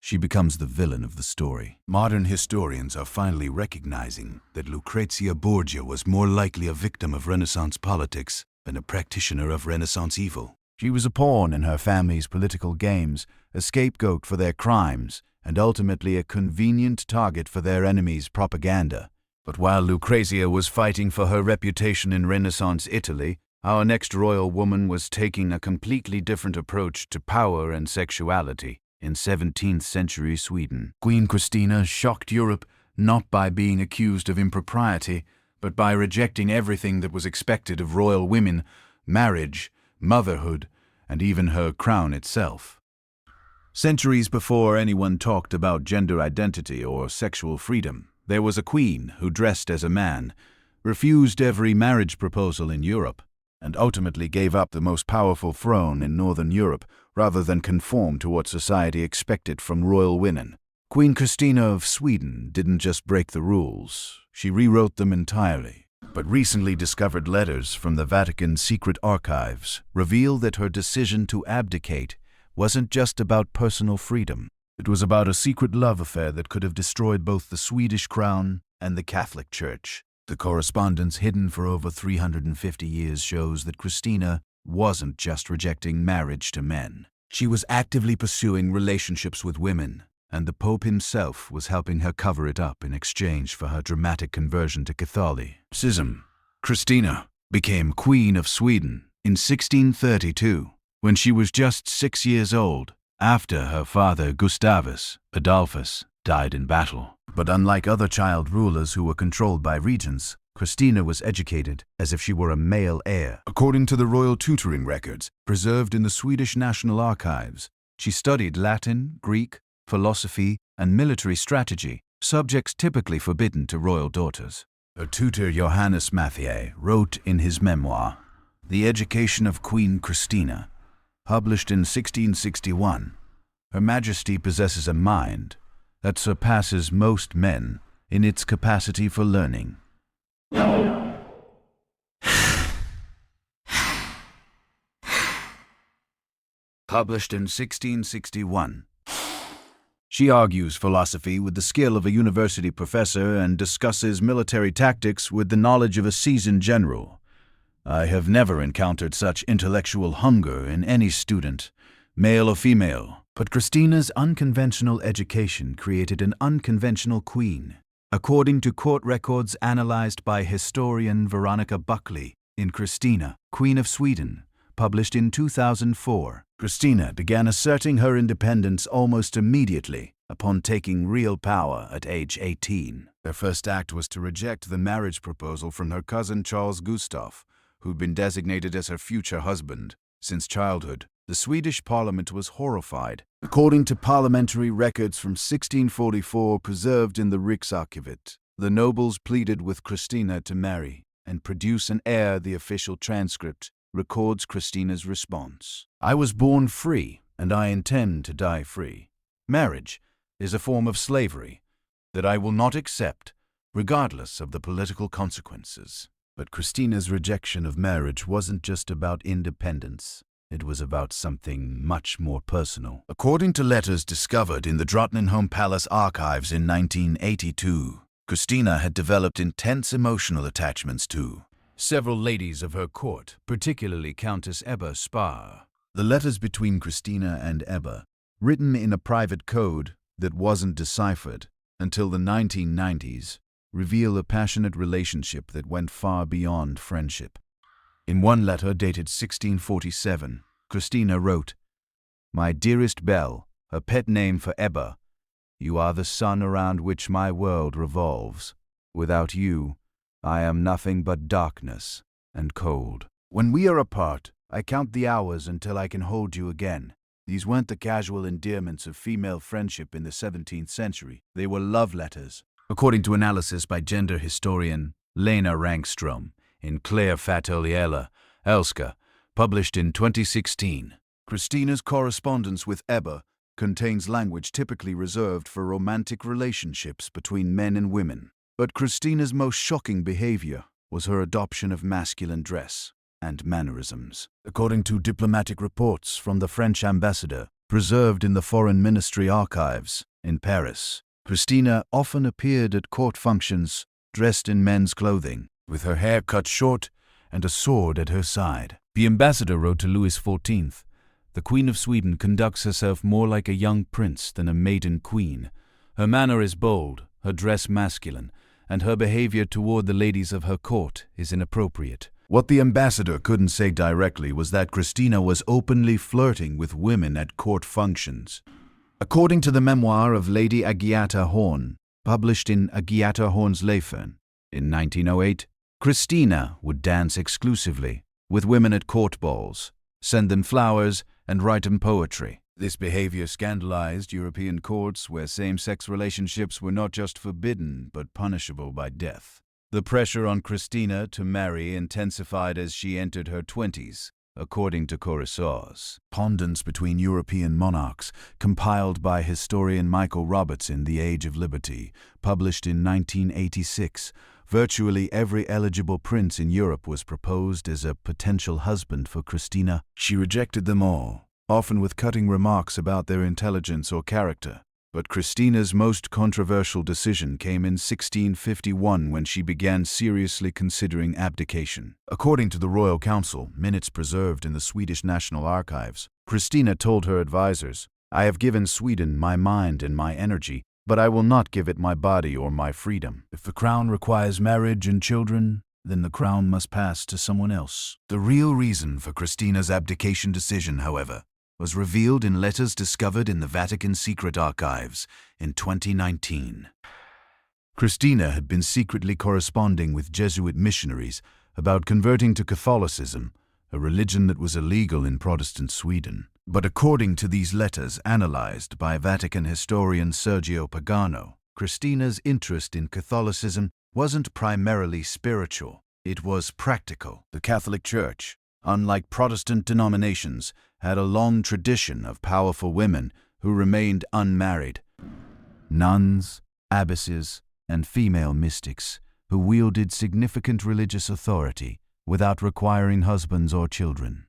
she becomes the villain of the story. Modern historians are finally recognizing that Lucrezia Borgia was more likely a victim of Renaissance politics than a practitioner of Renaissance evil. She was a pawn in her family's political games, a scapegoat for their crimes, and ultimately a convenient target for their enemies' propaganda. But while Lucrezia was fighting for her reputation in Renaissance Italy, our next royal woman was taking a completely different approach to power and sexuality in 17th century Sweden. Queen Christina shocked Europe not by being accused of impropriety, but by rejecting everything that was expected of royal women: marriage, motherhood, and even her crown itself. Centuries before anyone talked about gender identity or sexual freedom, there was a queen who dressed as a man, refused every marriage proposal in Europe, and ultimately gave up the most powerful throne in Northern Europe rather than conform to what society expected from royal women. Queen Christina of Sweden didn't just break the rules, she rewrote them entirely. But recently discovered letters from the Vatican's secret archives reveal that her decision to abdicate wasn't just about personal freedom. It was about a secret love affair that could have destroyed both the Swedish crown and the Catholic Church. The correspondence hidden for over 350 years shows that Christina wasn't just rejecting marriage to men. She was actively pursuing relationships with women, and the Pope himself was helping her cover it up in exchange for her dramatic conversion to Catholicism. Christina became Queen of Sweden in 1632, when she was just 6 years old, after her father Gustavus Adolphus died in battle. But unlike other child rulers who were controlled by regents, Christina was educated as if she were a male heir. According to the royal tutoring records preserved in the Swedish National Archives, she studied Latin, Greek, philosophy, and military strategy, subjects typically forbidden to royal daughters. Her tutor Johannes Mathieu wrote in his memoir, The Education of Queen Christina, published in 1661, Her Majesty possesses a mind that surpasses most men in its capacity for learning. Published in 1661. She argues philosophy with the skill of a university professor and discusses military tactics with the knowledge of a seasoned general. I have never encountered such intellectual hunger in any student, male or female. But Christina's unconventional education created an unconventional queen. According to court records analyzed by historian Veronica Buckley in Christina, Queen of Sweden, published in 2004, Christina began asserting her independence almost immediately upon taking real power at age 18. Her first act was to reject the marriage proposal from her cousin Charles Gustaf, who'd been designated as her future husband. Since childhood, the Swedish parliament was horrified. According to parliamentary records from 1644 preserved in the Riksarkivet, the nobles pleaded with Christina to marry and produce an heir. The official transcript records Christina's response. I was born free, and I intend to die free. Marriage is a form of slavery that I will not accept, regardless of the political consequences. But Christina's rejection of marriage wasn't just about independence. It was about something much more personal. According to letters discovered in the Drottningholm Palace archives in 1982, Christina had developed intense emotional attachments to several ladies of her court, particularly Countess Ebba Spar. The letters between Christina and Ebba, written in a private code that wasn't deciphered until the 1990s, reveal a passionate relationship that went far beyond friendship. In one letter dated 1647, Christina wrote, My dearest Belle, a pet name for Ebba, you are the sun around which my world revolves. Without you, I am nothing but darkness and cold. When we are apart, I count the hours until I can hold you again. These weren't the casual endearments of female friendship in the 17th century. They were love letters. According to analysis by gender historian Lena Rankstrom in Claire Fatoliella, Elska, published in 2016, Christina's correspondence with Ebba contains language typically reserved for romantic relationships between men and women. But Christina's most shocking behavior was her adoption of masculine dress and mannerisms. According to diplomatic reports from the French ambassador, preserved in the Foreign Ministry archives in Paris, Christina often appeared at court functions dressed in men's clothing, with her hair cut short and a sword at her side. The ambassador wrote to Louis XIV, "The Queen of Sweden conducts herself more like a young prince than a maiden queen. Her manner is bold, her dress masculine, and her behavior toward the ladies of her court is inappropriate." What the ambassador couldn't say directly was that Christina was openly flirting with women at court functions. According to the memoir of Lady Agatha Horn, published in Agatha Horn's Leben in 1908, Christina would dance exclusively with women at court balls, send them flowers, and write them poetry. This behavior scandalized European courts where same-sex relationships were not just forbidden but punishable by death. The pressure on Christina to marry intensified as she entered her 20s, according to correspondence between European monarchs, compiled by historian Michael Roberts in The Age of Liberty, published in 1986. Virtually every eligible prince in Europe was proposed as a potential husband for Christina. She rejected them all, often with cutting remarks about their intelligence or character. But Christina's most controversial decision came in 1651 when she began seriously considering abdication. According to the Royal Council, minutes preserved in the Swedish National Archives, Christina told her advisors, "I have given Sweden my mind and my energy, but I will not give it my body or my freedom. If the crown requires marriage and children, then the crown must pass to someone else." The real reason for Christina's abdication decision, however, was revealed in letters discovered in the Vatican secret archives in 2019. Christina had been secretly corresponding with Jesuit missionaries about converting to Catholicism, a religion that was illegal in Protestant Sweden. But according to these letters analyzed by Vatican historian Sergio Pagano, Christina's interest in Catholicism wasn't primarily spiritual, it was practical. The Catholic Church, unlike Protestant denominations, had a long tradition of powerful women who remained unmarried. Nuns, abbesses, and female mystics who wielded significant religious authority without requiring husbands or children.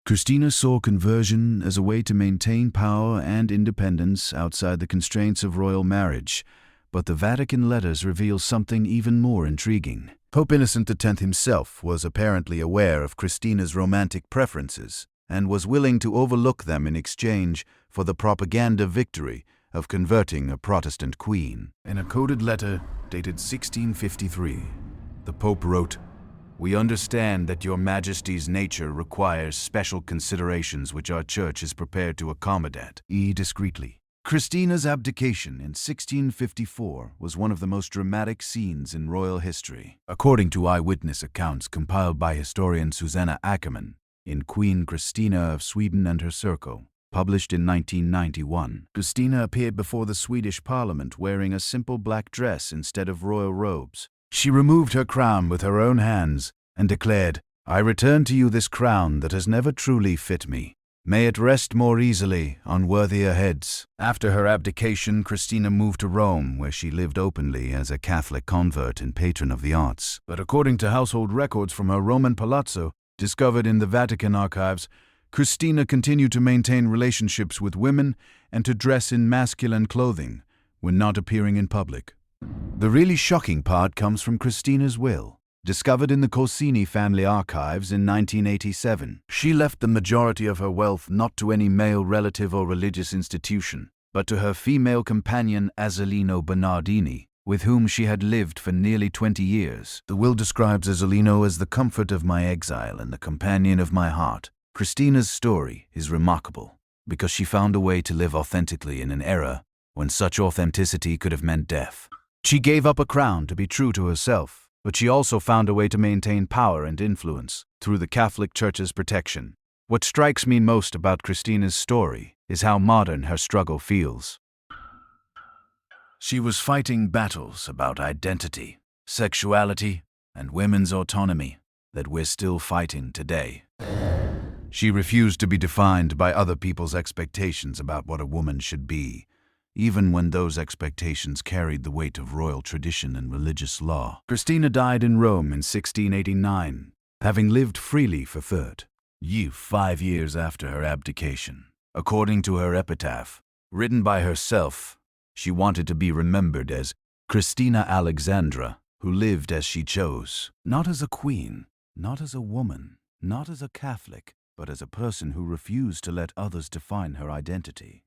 Christina saw conversion as a way to maintain power and independence outside the constraints of royal marriage, but the Vatican letters reveal something even more intriguing. Pope Innocent X himself was apparently aware of Christina's romantic preferences and was willing to overlook them in exchange for the propaganda victory of converting a Protestant queen. In a coded letter dated 1653, the Pope wrote, "We understand that your Majesty's nature requires special considerations which our Church is prepared to accommodate discreetly." Christina's abdication in 1654 was one of the most dramatic scenes in royal history. According to eyewitness accounts compiled by historian Susanna Ackerman in Queen Christina of Sweden and Her Circle, published in 1991, Christina appeared before the Swedish Parliament wearing a simple black dress instead of royal robes. She removed her crown with her own hands and declared, "I return to you this crown that has never truly fit me. May it rest more easily on worthier heads." After her abdication, Christina moved to Rome, where she lived openly as a Catholic convert and patron of the arts. But according to household records from her Roman palazzo, discovered in the Vatican archives, Christina continued to maintain relationships with women and to dress in masculine clothing when not appearing in public. The really shocking part comes from Christina's will. Discovered in the Corsini family archives in 1987, she left the majority of her wealth not to any male relative or religious institution, but to her female companion Azzolino Bernardini, with whom she had lived for nearly 20 years. The will describes Azzolino as the comfort of my exile and the companion of my heart. Christina's story is remarkable because she found a way to live authentically in an era when such authenticity could have meant death. She gave up a crown to be true to herself, but she also found a way to maintain power and influence through the Catholic Church's protection. What strikes me most about Christina's story is how modern her struggle feels. She was fighting battles about identity, sexuality, and women's autonomy that we're still fighting today. She refused to be defined by other people's expectations about what a woman should be, even when those expectations carried the weight of royal tradition and religious law. Christina died in Rome in 1689, having lived freely for 5 years after her abdication. According to her epitaph, written by herself, she wanted to be remembered as Christina Alexandra, who lived as she chose, not as a queen, not as a woman, not as a Catholic, but as a person who refused to let others define her identity.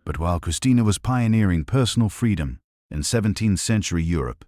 But while Christina was pioneering personal freedom in 17th century Europe,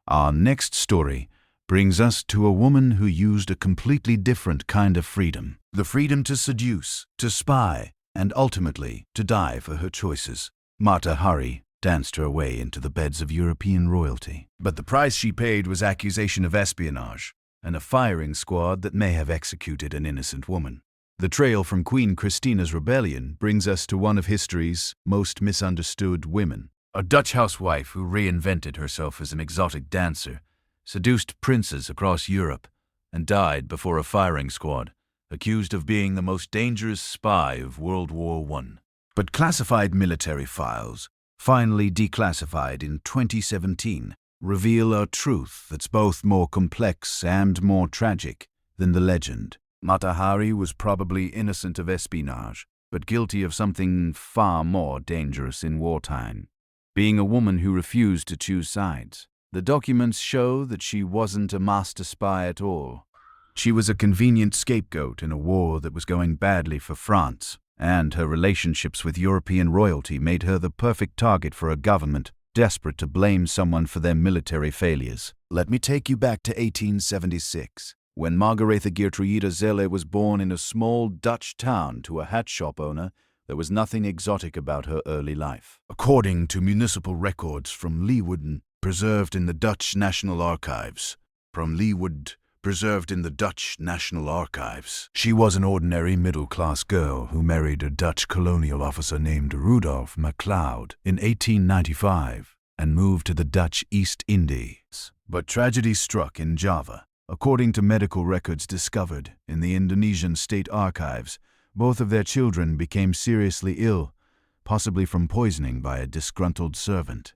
our next story brings us to a woman who used a completely different kind of freedom. The freedom to seduce, to spy, and ultimately to die for her choices. Mata Hari danced her way into the beds of European royalty. But the price she paid was accusation of espionage and a firing squad that may have executed an innocent woman. The trail from Queen Christina's rebellion brings us to one of history's most misunderstood women. A Dutch housewife who reinvented herself as an exotic dancer, seduced princes across Europe, and died before a firing squad, accused of being the most dangerous spy of World War I. But classified military files, finally declassified in 2017, reveal a truth that's both more complex and more tragic than the legend. Mata Hari was probably innocent of espionage, but guilty of something far more dangerous in wartime: being a woman who refused to choose sides. The documents show that she wasn't a master spy at all. She was a convenient scapegoat in a war that was going badly for France, and her relationships with European royalty made her the perfect target for a government desperate to blame someone for their military failures. Let me take you back to 1876. When Margaretha Geertruida Zelle was born in a small Dutch town to a hat shop owner, there was nothing exotic about her early life. According to municipal records from Leeuwarden, preserved in the Dutch National Archives, she was an ordinary middle-class girl who married a Dutch colonial officer named Rudolf MacLeod in 1895 and moved to the Dutch East Indies. But tragedy struck in Java. According to medical records discovered in the Indonesian state archives, both of their children became seriously ill, possibly from poisoning by a disgruntled servant.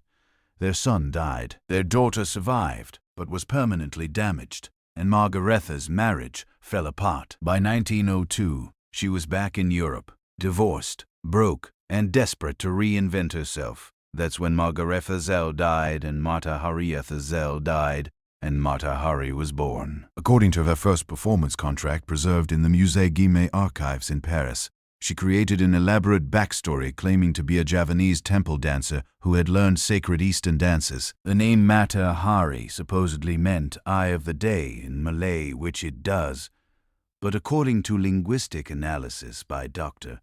Their son died. Their daughter survived, but was permanently damaged, and Margaretha's marriage fell apart. By 1902, she was back in Europe, divorced, broke, and desperate to reinvent herself. That's when Margaretha Zelle died and Mata Harietha Zelle died, and Mata Hari was born. According to her first performance contract preserved in the Musée Guimet archives in Paris, she created an elaborate backstory claiming to be a Javanese temple dancer who had learned sacred Eastern dances. The name Mata Hari supposedly meant Eye of the Day in Malay, which it does, but according to linguistic analysis by Dr.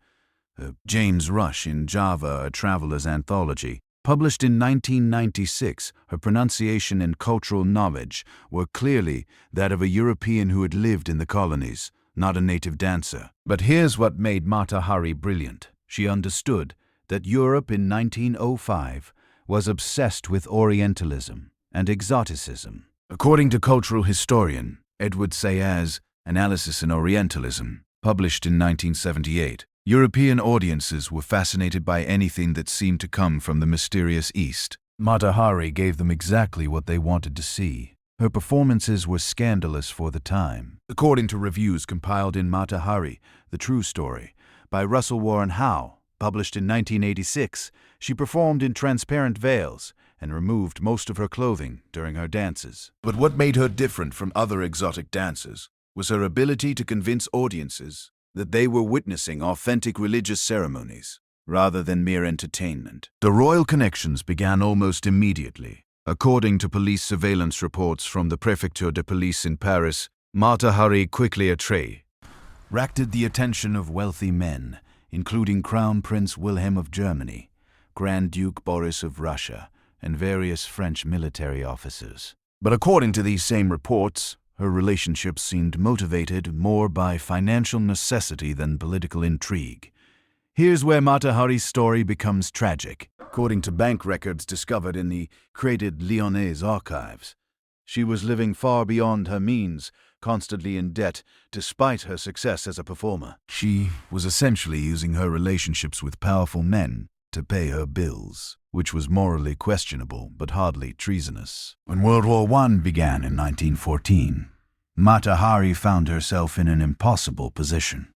James Rush in Java, A Traveler's Anthology, published in 1996, her pronunciation and cultural knowledge were clearly that of a European who had lived in the colonies, not a native dancer. But here's what made Mata Hari brilliant. She understood that Europe in 1905 was obsessed with Orientalism and exoticism. According to cultural historian Edward Sayers' Analysis in Orientalism, published in 1978, European audiences were fascinated by anything that seemed to come from the mysterious East. Mata Hari gave them exactly what they wanted to see. Her performances were scandalous for the time. According to reviews compiled in Mata Hari, The True Story, by Russell Warren Howe, published in 1986, she performed in transparent veils and removed most of her clothing during her dances. But what made her different from other exotic dancers was her ability to convince audiences that they were witnessing authentic religious ceremonies rather than mere entertainment. The royal connections began almost immediately. According to police surveillance reports from the Préfecture de Police in Paris, Mata Hari quickly attracted the attention of wealthy men, including Crown Prince Wilhelm of Germany, Grand Duke Boris of Russia, and various French military officers. But according to these same reports, her relationship seemed motivated more by financial necessity than political intrigue. Here's where Mata Hari's story becomes tragic. According to bank records discovered in the Crédit Lyonnais archives, she was living far beyond her means, constantly in debt, despite her success as a performer. She was essentially using her relationships with powerful men to pay her bills, which was morally questionable but hardly treasonous. When World War I began in 1914, Mata Hari found herself in an impossible position.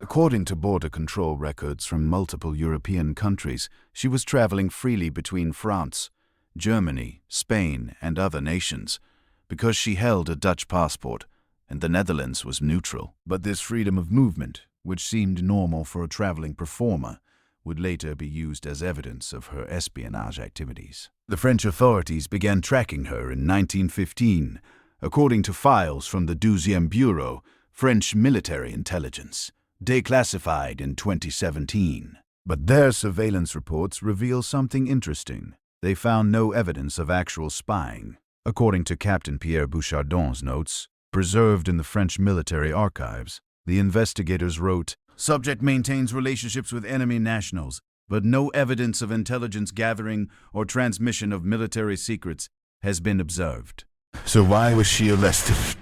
According to border control records from multiple European countries, she was traveling freely between France, Germany, Spain, and other nations, because she held a Dutch passport, and the Netherlands was neutral. But this freedom of movement, which seemed normal for a traveling performer, would later be used as evidence of her espionage activities. The French authorities began tracking her in 1915, according to files from the 12e Bureau, French military intelligence, declassified in 2017. But their surveillance reports reveal something interesting. They found no evidence of actual spying. According to Captain Pierre Bouchardon's notes, preserved in the French military archives, the investigators wrote, "Subject maintains relationships with enemy nationals, but no evidence of intelligence gathering or transmission of military secrets has been observed." So why was she arrested?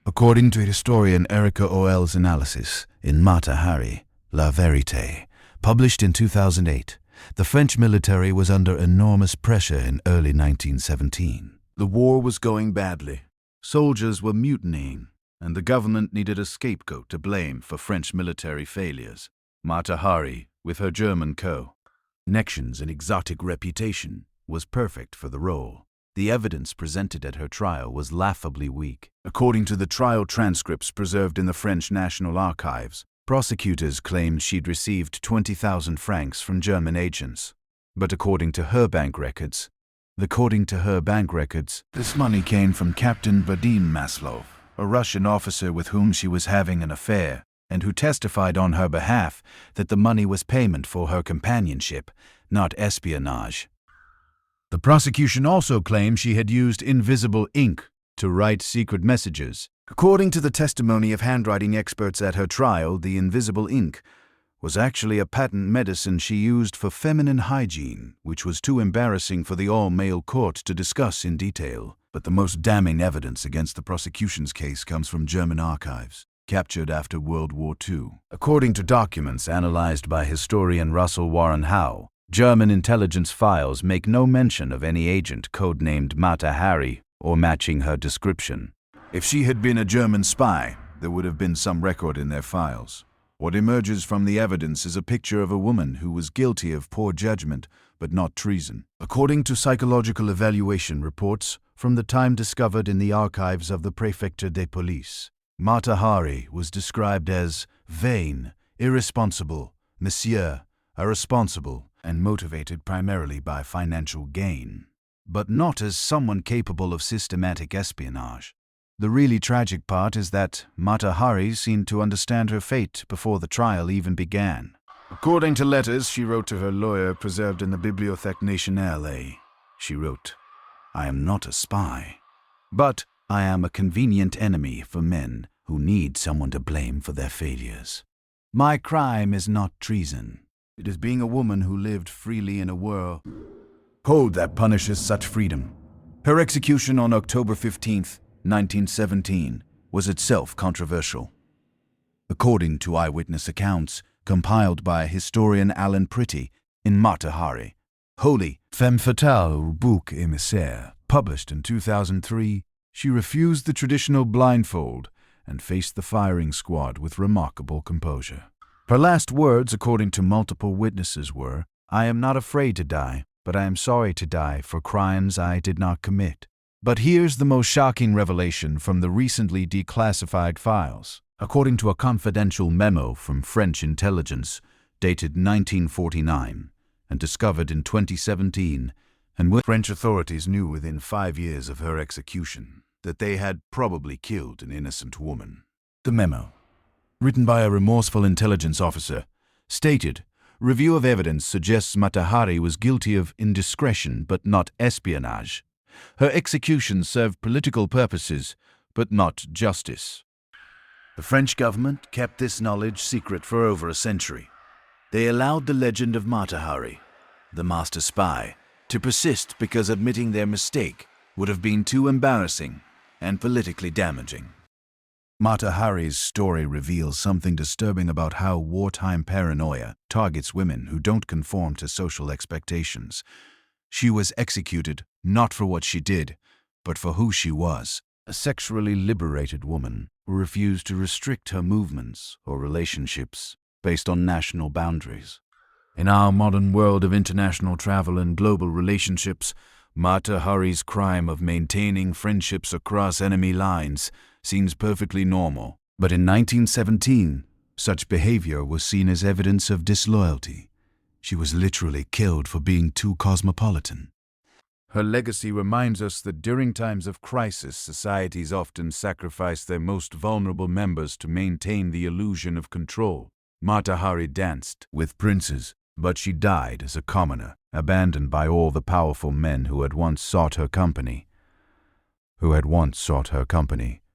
According to historian Erica Oel's analysis in Mata Hari, La Vérité, published in 2008, the French military was under enormous pressure in early 1917. The war was going badly. Soldiers were mutinying, and the government needed a scapegoat to blame for French military failures. Mata Hari, with her German connections and exotic reputation, was perfect for the role. The evidence presented at her trial was laughably weak. According to the trial transcripts preserved in the French National Archives, prosecutors claimed she'd received 20,000 francs from German agents. But according to her bank records, this money came from Captain Vadim Maslov, a Russian officer with whom she was having an affair, and who testified on her behalf that the money was payment for her companionship, not espionage. The prosecution also claimed she had used invisible ink to write secret messages. According to the testimony of handwriting experts at her trial, the invisible ink was actually a patent medicine she used for feminine hygiene, which was too embarrassing for the all-male court to discuss in detail. But the most damning evidence against the prosecution's case comes from German archives, captured after World War II. According to documents analyzed by historian Russell Warren Howe, German intelligence files make no mention of any agent codenamed Mata Hari or matching her description. If she had been a German spy, there would have been some record in their files. What emerges from the evidence is a picture of a woman who was guilty of poor judgment, but not treason. According to psychological evaluation reports from the time discovered in the archives of the Préfecture de Police, Mata Hari was described as vain, irresponsible, monsieur, irresponsible, and motivated primarily by financial gain, but not as someone capable of systematic espionage. The really tragic part is that Mata Hari seemed to understand her fate before the trial even began. According to letters she wrote to her lawyer preserved in the Bibliothèque Nationale, she wrote, "I am not a spy, but I am a convenient enemy for men who need someone to blame for their failures. My crime is not treason. It is being a woman who lived freely in a world code that punishes such freedom." Her execution on October 15th, 1917, was itself controversial. According to eyewitness accounts compiled by historian Alan Pretty in Mata Hari, Holy Femme Fatale Bouc Émissaire, published in 2003, she refused the traditional blindfold and faced the firing squad with remarkable composure. Her last words, according to multiple witnesses, were, "I am not afraid to die, but I am sorry to die for crimes I did not commit." But here's the most shocking revelation from the recently declassified files. According to a confidential memo from French intelligence dated 1949 and discovered in 2017, and French authorities knew within 5 years of her execution that they had probably killed an innocent woman. The memo, written by a remorseful intelligence officer, stated, "Review of evidence suggests Mata Hari was guilty of indiscretion but not espionage. Her execution served political purposes, but not justice. The French government kept this knowledge secret for over a century. They allowed the legend of Mata Hari, the master spy, to persist because admitting their mistake would have been too embarrassing and politically damaging. Mata Hari's story reveals something disturbing about how wartime paranoia targets women who don't conform to social expectations. She was executed not for what she did, but for who she was, a sexually liberated woman who refused to restrict her movements or relationships based on national boundaries. In our modern world of international travel and global relationships, Mata Hari's crime of maintaining friendships across enemy lines seems perfectly normal. But in 1917, such behavior was seen as evidence of disloyalty. She was literally killed for being too cosmopolitan. Her legacy reminds us that during times of crisis, societies often sacrifice their most vulnerable members to maintain the illusion of control. Mata Hari danced with princes, but she died as a commoner, abandoned by all the powerful men who had once sought her company.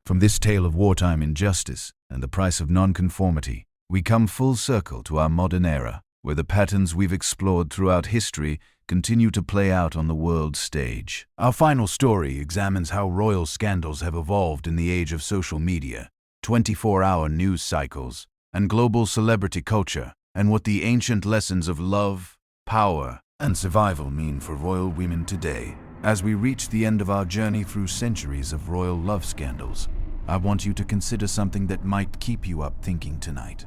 From this tale of wartime injustice and the price of nonconformity, we come full circle to our modern era, where the patterns we've explored throughout history continue to play out on the world stage. Our final story examines how royal scandals have evolved in the age of social media, 24-hour news cycles, and global celebrity culture, and what the ancient lessons of love, power, and survival mean for royal women today. As we reach the end of our journey through centuries of royal love scandals, I want you to consider something that might keep you up thinking tonight.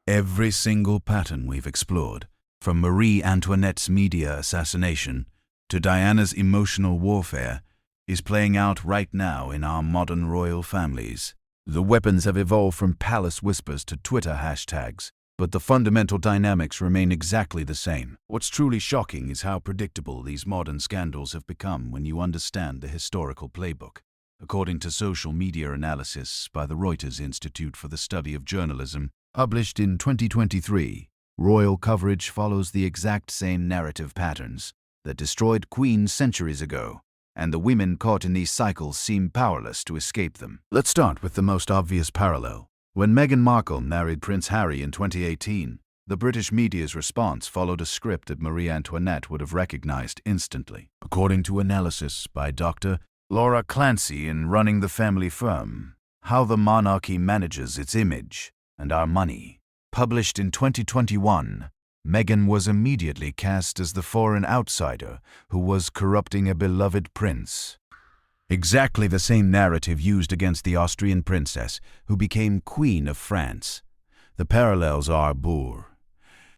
Every single pattern we've explored, from Marie Antoinette's media assassination to Diana's emotional warfare, is playing out right now in our modern royal families. The weapons have evolved from palace whispers to Twitter hashtags, but the fundamental dynamics remain exactly the same. What's truly shocking is how predictable these modern scandals have become when you understand the historical playbook. According to social media analysis by the Reuters Institute for the Study of Journalism, published in 2023, royal coverage follows the exact same narrative patterns that destroyed queens centuries ago, and the women caught in these cycles seem powerless to escape them. Let's start with the most obvious parallel. When Meghan Markle married Prince Harry in 2018, the British media's response followed a script that Marie Antoinette would have recognized instantly. According to analysis by Dr. Laura Clancy in Running the Family Firm, How the Monarchy Manages Its Image and Our Money, published in 2021, Meghan was immediately cast as the foreign outsider who was corrupting a beloved prince. Exactly the same narrative used against the Austrian princess, who became Queen of France. The parallels are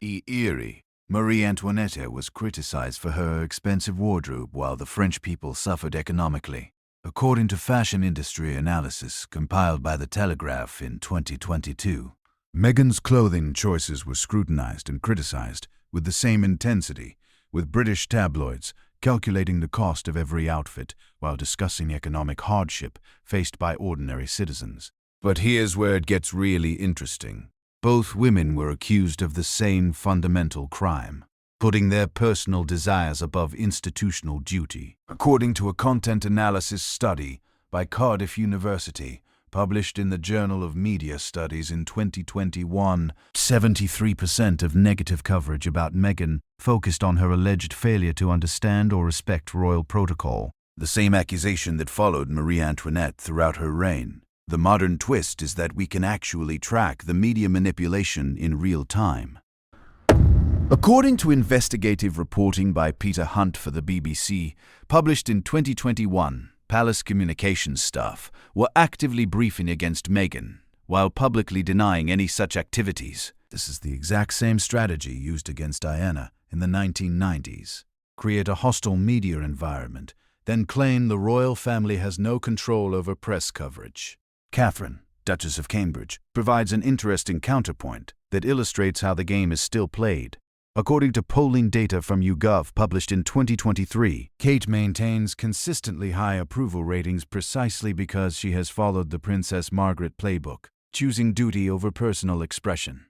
eerie. Marie Antoinette was criticized for her expensive wardrobe while the French people suffered economically. According to fashion industry analysis compiled by The Telegraph in 2022, Meghan's clothing choices were scrutinized and criticized with the same intensity, with British tabloids calculating the cost of every outfit while discussing economic hardship faced by ordinary citizens. But here's where it gets really interesting. Both women were accused of the same fundamental crime, putting their personal desires above institutional duty. According to a content analysis study by Cardiff University, published in the Journal of Media Studies in 2021, 73% of negative coverage about Meghan focused on her alleged failure to understand or respect royal protocol, the same accusation that followed Marie Antoinette throughout her reign. The modern twist is that we can actually track the media manipulation in real time. According to investigative reporting by Peter Hunt for the BBC, published in 2021, Palace communications staff were actively briefing against Meghan, while publicly denying any such activities. This is the exact same strategy used against Diana in the 1990s. Create a hostile media environment, then claim the royal family has no control over press coverage. Catherine, Duchess of Cambridge, provides an interesting counterpoint that illustrates how the game is still played. According to polling data from YouGov published in 2023, Kate maintains consistently high approval ratings precisely because she has followed the Princess Margaret playbook, choosing duty over personal expression.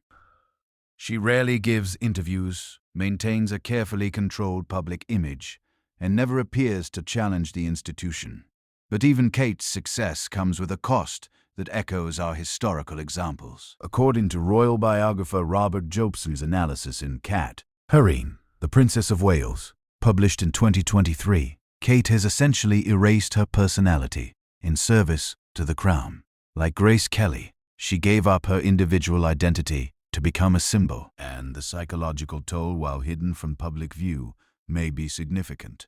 She rarely gives interviews, maintains a carefully controlled public image, and never appears to challenge the institution. But even Kate's success comes with a cost that echoes our historical examples. According to royal biographer Robert Jobson's analysis in Cat, Herine, the Princess of Wales, published in 2023, Kate has essentially erased her personality in service to the crown. Like Grace Kelly, she gave up her individual identity to become a symbol, and the psychological toll, while hidden from public view, may be significant.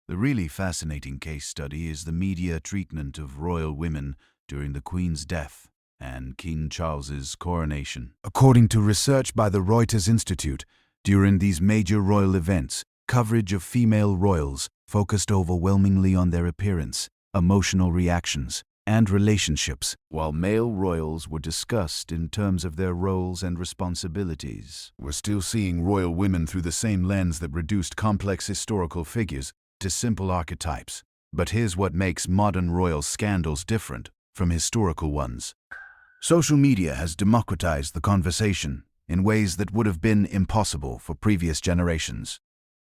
The really fascinating case study is the media treatment of royal women during the Queen's death and King Charles's coronation. According to research by the Reuters Institute, during these major royal events, coverage of female royals focused overwhelmingly on their appearance, emotional reactions, and relationships, while male royals were discussed in terms of their roles and responsibilities. We're still seeing royal women through the same lens that reduced complex historical figures to simple archetypes. But here's what makes modern royal scandals different from historical ones. Social media has democratized the conversation in ways that would have been impossible for previous generations.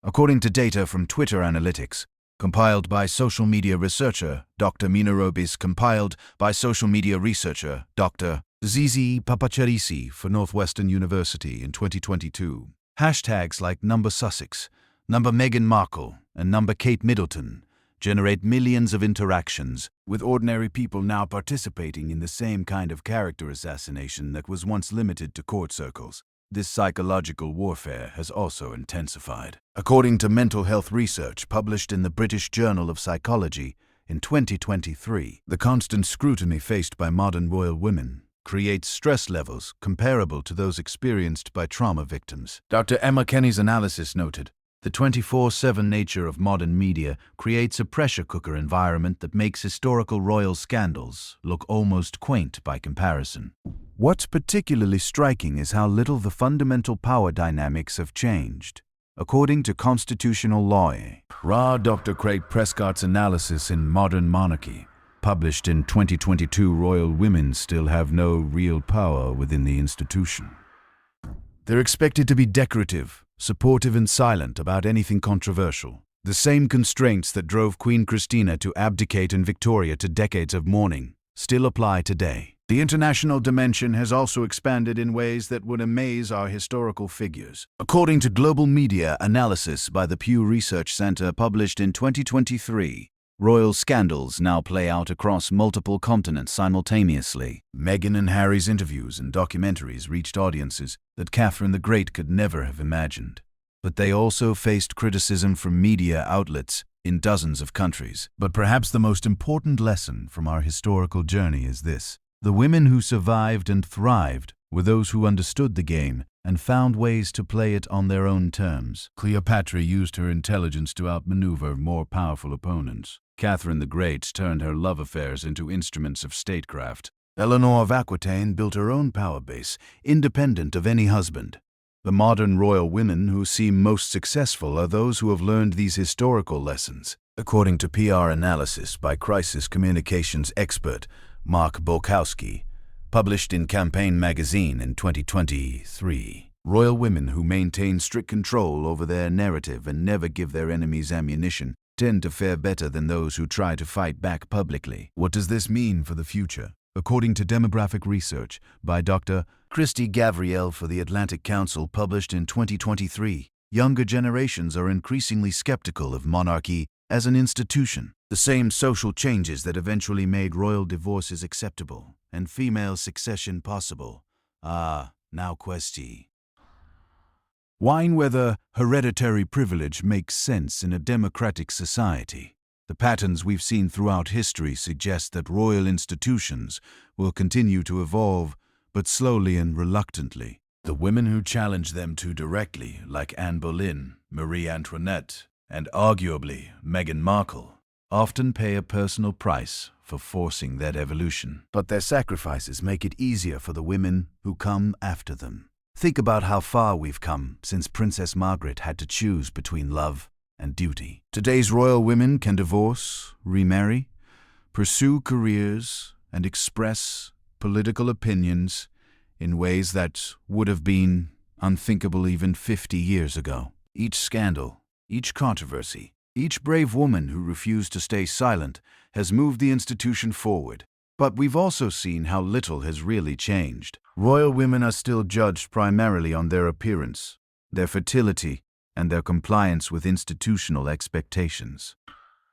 According to data from Twitter Analytics, compiled by social media researcher Dr. Mina Robis, compiled by social media researcher Dr. Zizi Papacherisi for Northwestern University in 2022, hashtags like number Sussex, number Meghan Markle, and number Kate Middleton generate millions of interactions, with ordinary people now participating in the same kind of character assassination that was once limited to court circles. This psychological warfare has also intensified. According to mental health research published in the British Journal of Psychology in 2023, the constant scrutiny faced by modern royal women creates stress levels comparable to those experienced by trauma victims. Dr. Emma Kenny's analysis noted, the 24/7 nature of modern media creates a pressure cooker environment that makes historical royal scandals look almost quaint by comparison. What's particularly striking is how little the fundamental power dynamics have changed. According to constitutional lawyer Dr. Craig Prescott's analysis in Modern Monarchy, published in 2022, royal women still have no real power within the institution. They're expected to be decorative, supportive, and silent about anything controversial. The same constraints that drove Queen Christina to abdicate and Victoria to decades of mourning still apply today. The international dimension has also expanded in ways that would amaze our historical figures. According to global media analysis by the Pew Research Center published in 2023, royal scandals now play out across multiple continents simultaneously. Meghan and Harry's interviews and documentaries reached audiences that Catherine the Great could never have imagined. But they also faced criticism from media outlets in dozens of countries. But perhaps the most important lesson from our historical journey is this: the women who survived and thrived were those who understood the game and found ways to play it on their own terms. Cleopatra used her intelligence to outmaneuver more powerful opponents. Catherine the Great turned her love affairs into instruments of statecraft. Eleanor of Aquitaine built her own power base, independent of any husband. The modern royal women who seem most successful are those who have learned these historical lessons. According to PR analysis by crisis communications expert Mark Bolkowski, published in Campaign magazine in 2023, royal women who maintain strict control over their narrative and never give their enemies ammunition tend to fare better than those who try to fight back publicly. What does this mean for the future? According to demographic research by Dr. Christy Gavriel for the Atlantic Council published in 2023, younger generations are increasingly skeptical of monarchy as an institution. The same social changes that eventually made royal divorces acceptable and female succession possible are now questioned. Why whether hereditary privilege makes sense in a democratic society. The patterns we've seen throughout history suggest that royal institutions will continue to evolve, but slowly and reluctantly. The women who challenge them too directly, like Anne Boleyn, Marie Antoinette, and arguably Meghan Markle, often pay a personal price for forcing that evolution. But their sacrifices make it easier for the women who come after them. Think about how far we've come since Princess Margaret had to choose between love and duty. Today's royal women can divorce, remarry, pursue careers, and express political opinions in ways that would have been unthinkable even 50 years ago. Each scandal, each controversy, each brave woman who refused to stay silent has moved the institution forward. But we've also seen how little has really changed. Royal women are still judged primarily on their appearance, their fertility, and their compliance with institutional expectations.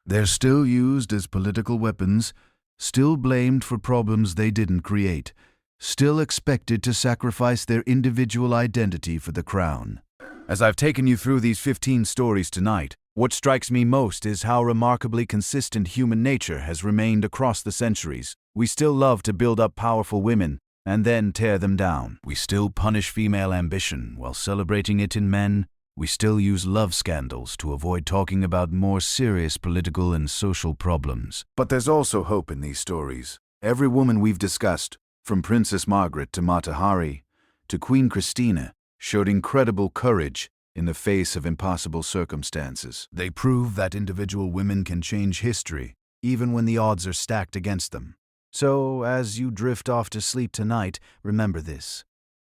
They're still used as political weapons, still blamed for problems they didn't create, still expected to sacrifice their individual identity for the crown. As I've taken you through these 15 stories tonight, what strikes me most is how remarkably consistent human nature has remained across the centuries. We still love to build up powerful women and then tear them down. We still punish female ambition while celebrating it in men. We still use love scandals to avoid talking about more serious political and social problems. But there's also hope in these stories. Every woman we've discussed, from Princess Margaret to Mata Hari to Queen Christina, showed incredible courage in the face of impossible circumstances. They prove that individual women can change history, even when the odds are stacked against them. So, as you drift off to sleep tonight, remember this.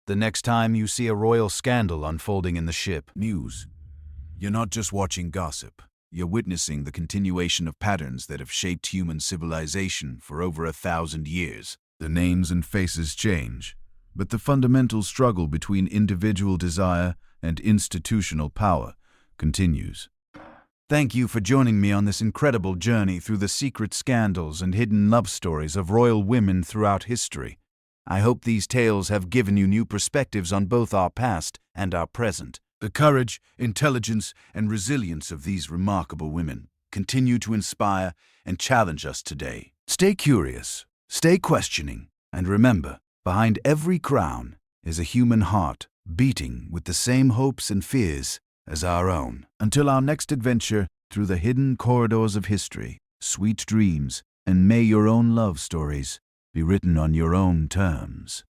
The next time you see a royal scandal unfolding in the ship news, you're not just watching gossip. You're witnessing the continuation of patterns that have shaped human civilization for over 1,000 years. The names and faces change, but the fundamental struggle between individual desire and institutional power continues. Thank you for joining me on this incredible journey through the secret scandals and hidden love stories of royal women throughout history. I hope these tales have given you new perspectives on both our past and our present. The courage, intelligence, and resilience of these remarkable women continue to inspire and challenge us today. Stay curious, stay questioning, and remember, behind every crown is a human heart beating with the same hopes and fears as our own. Until our next adventure through the hidden corridors of history, sweet dreams, and may your own love stories be written on your own terms.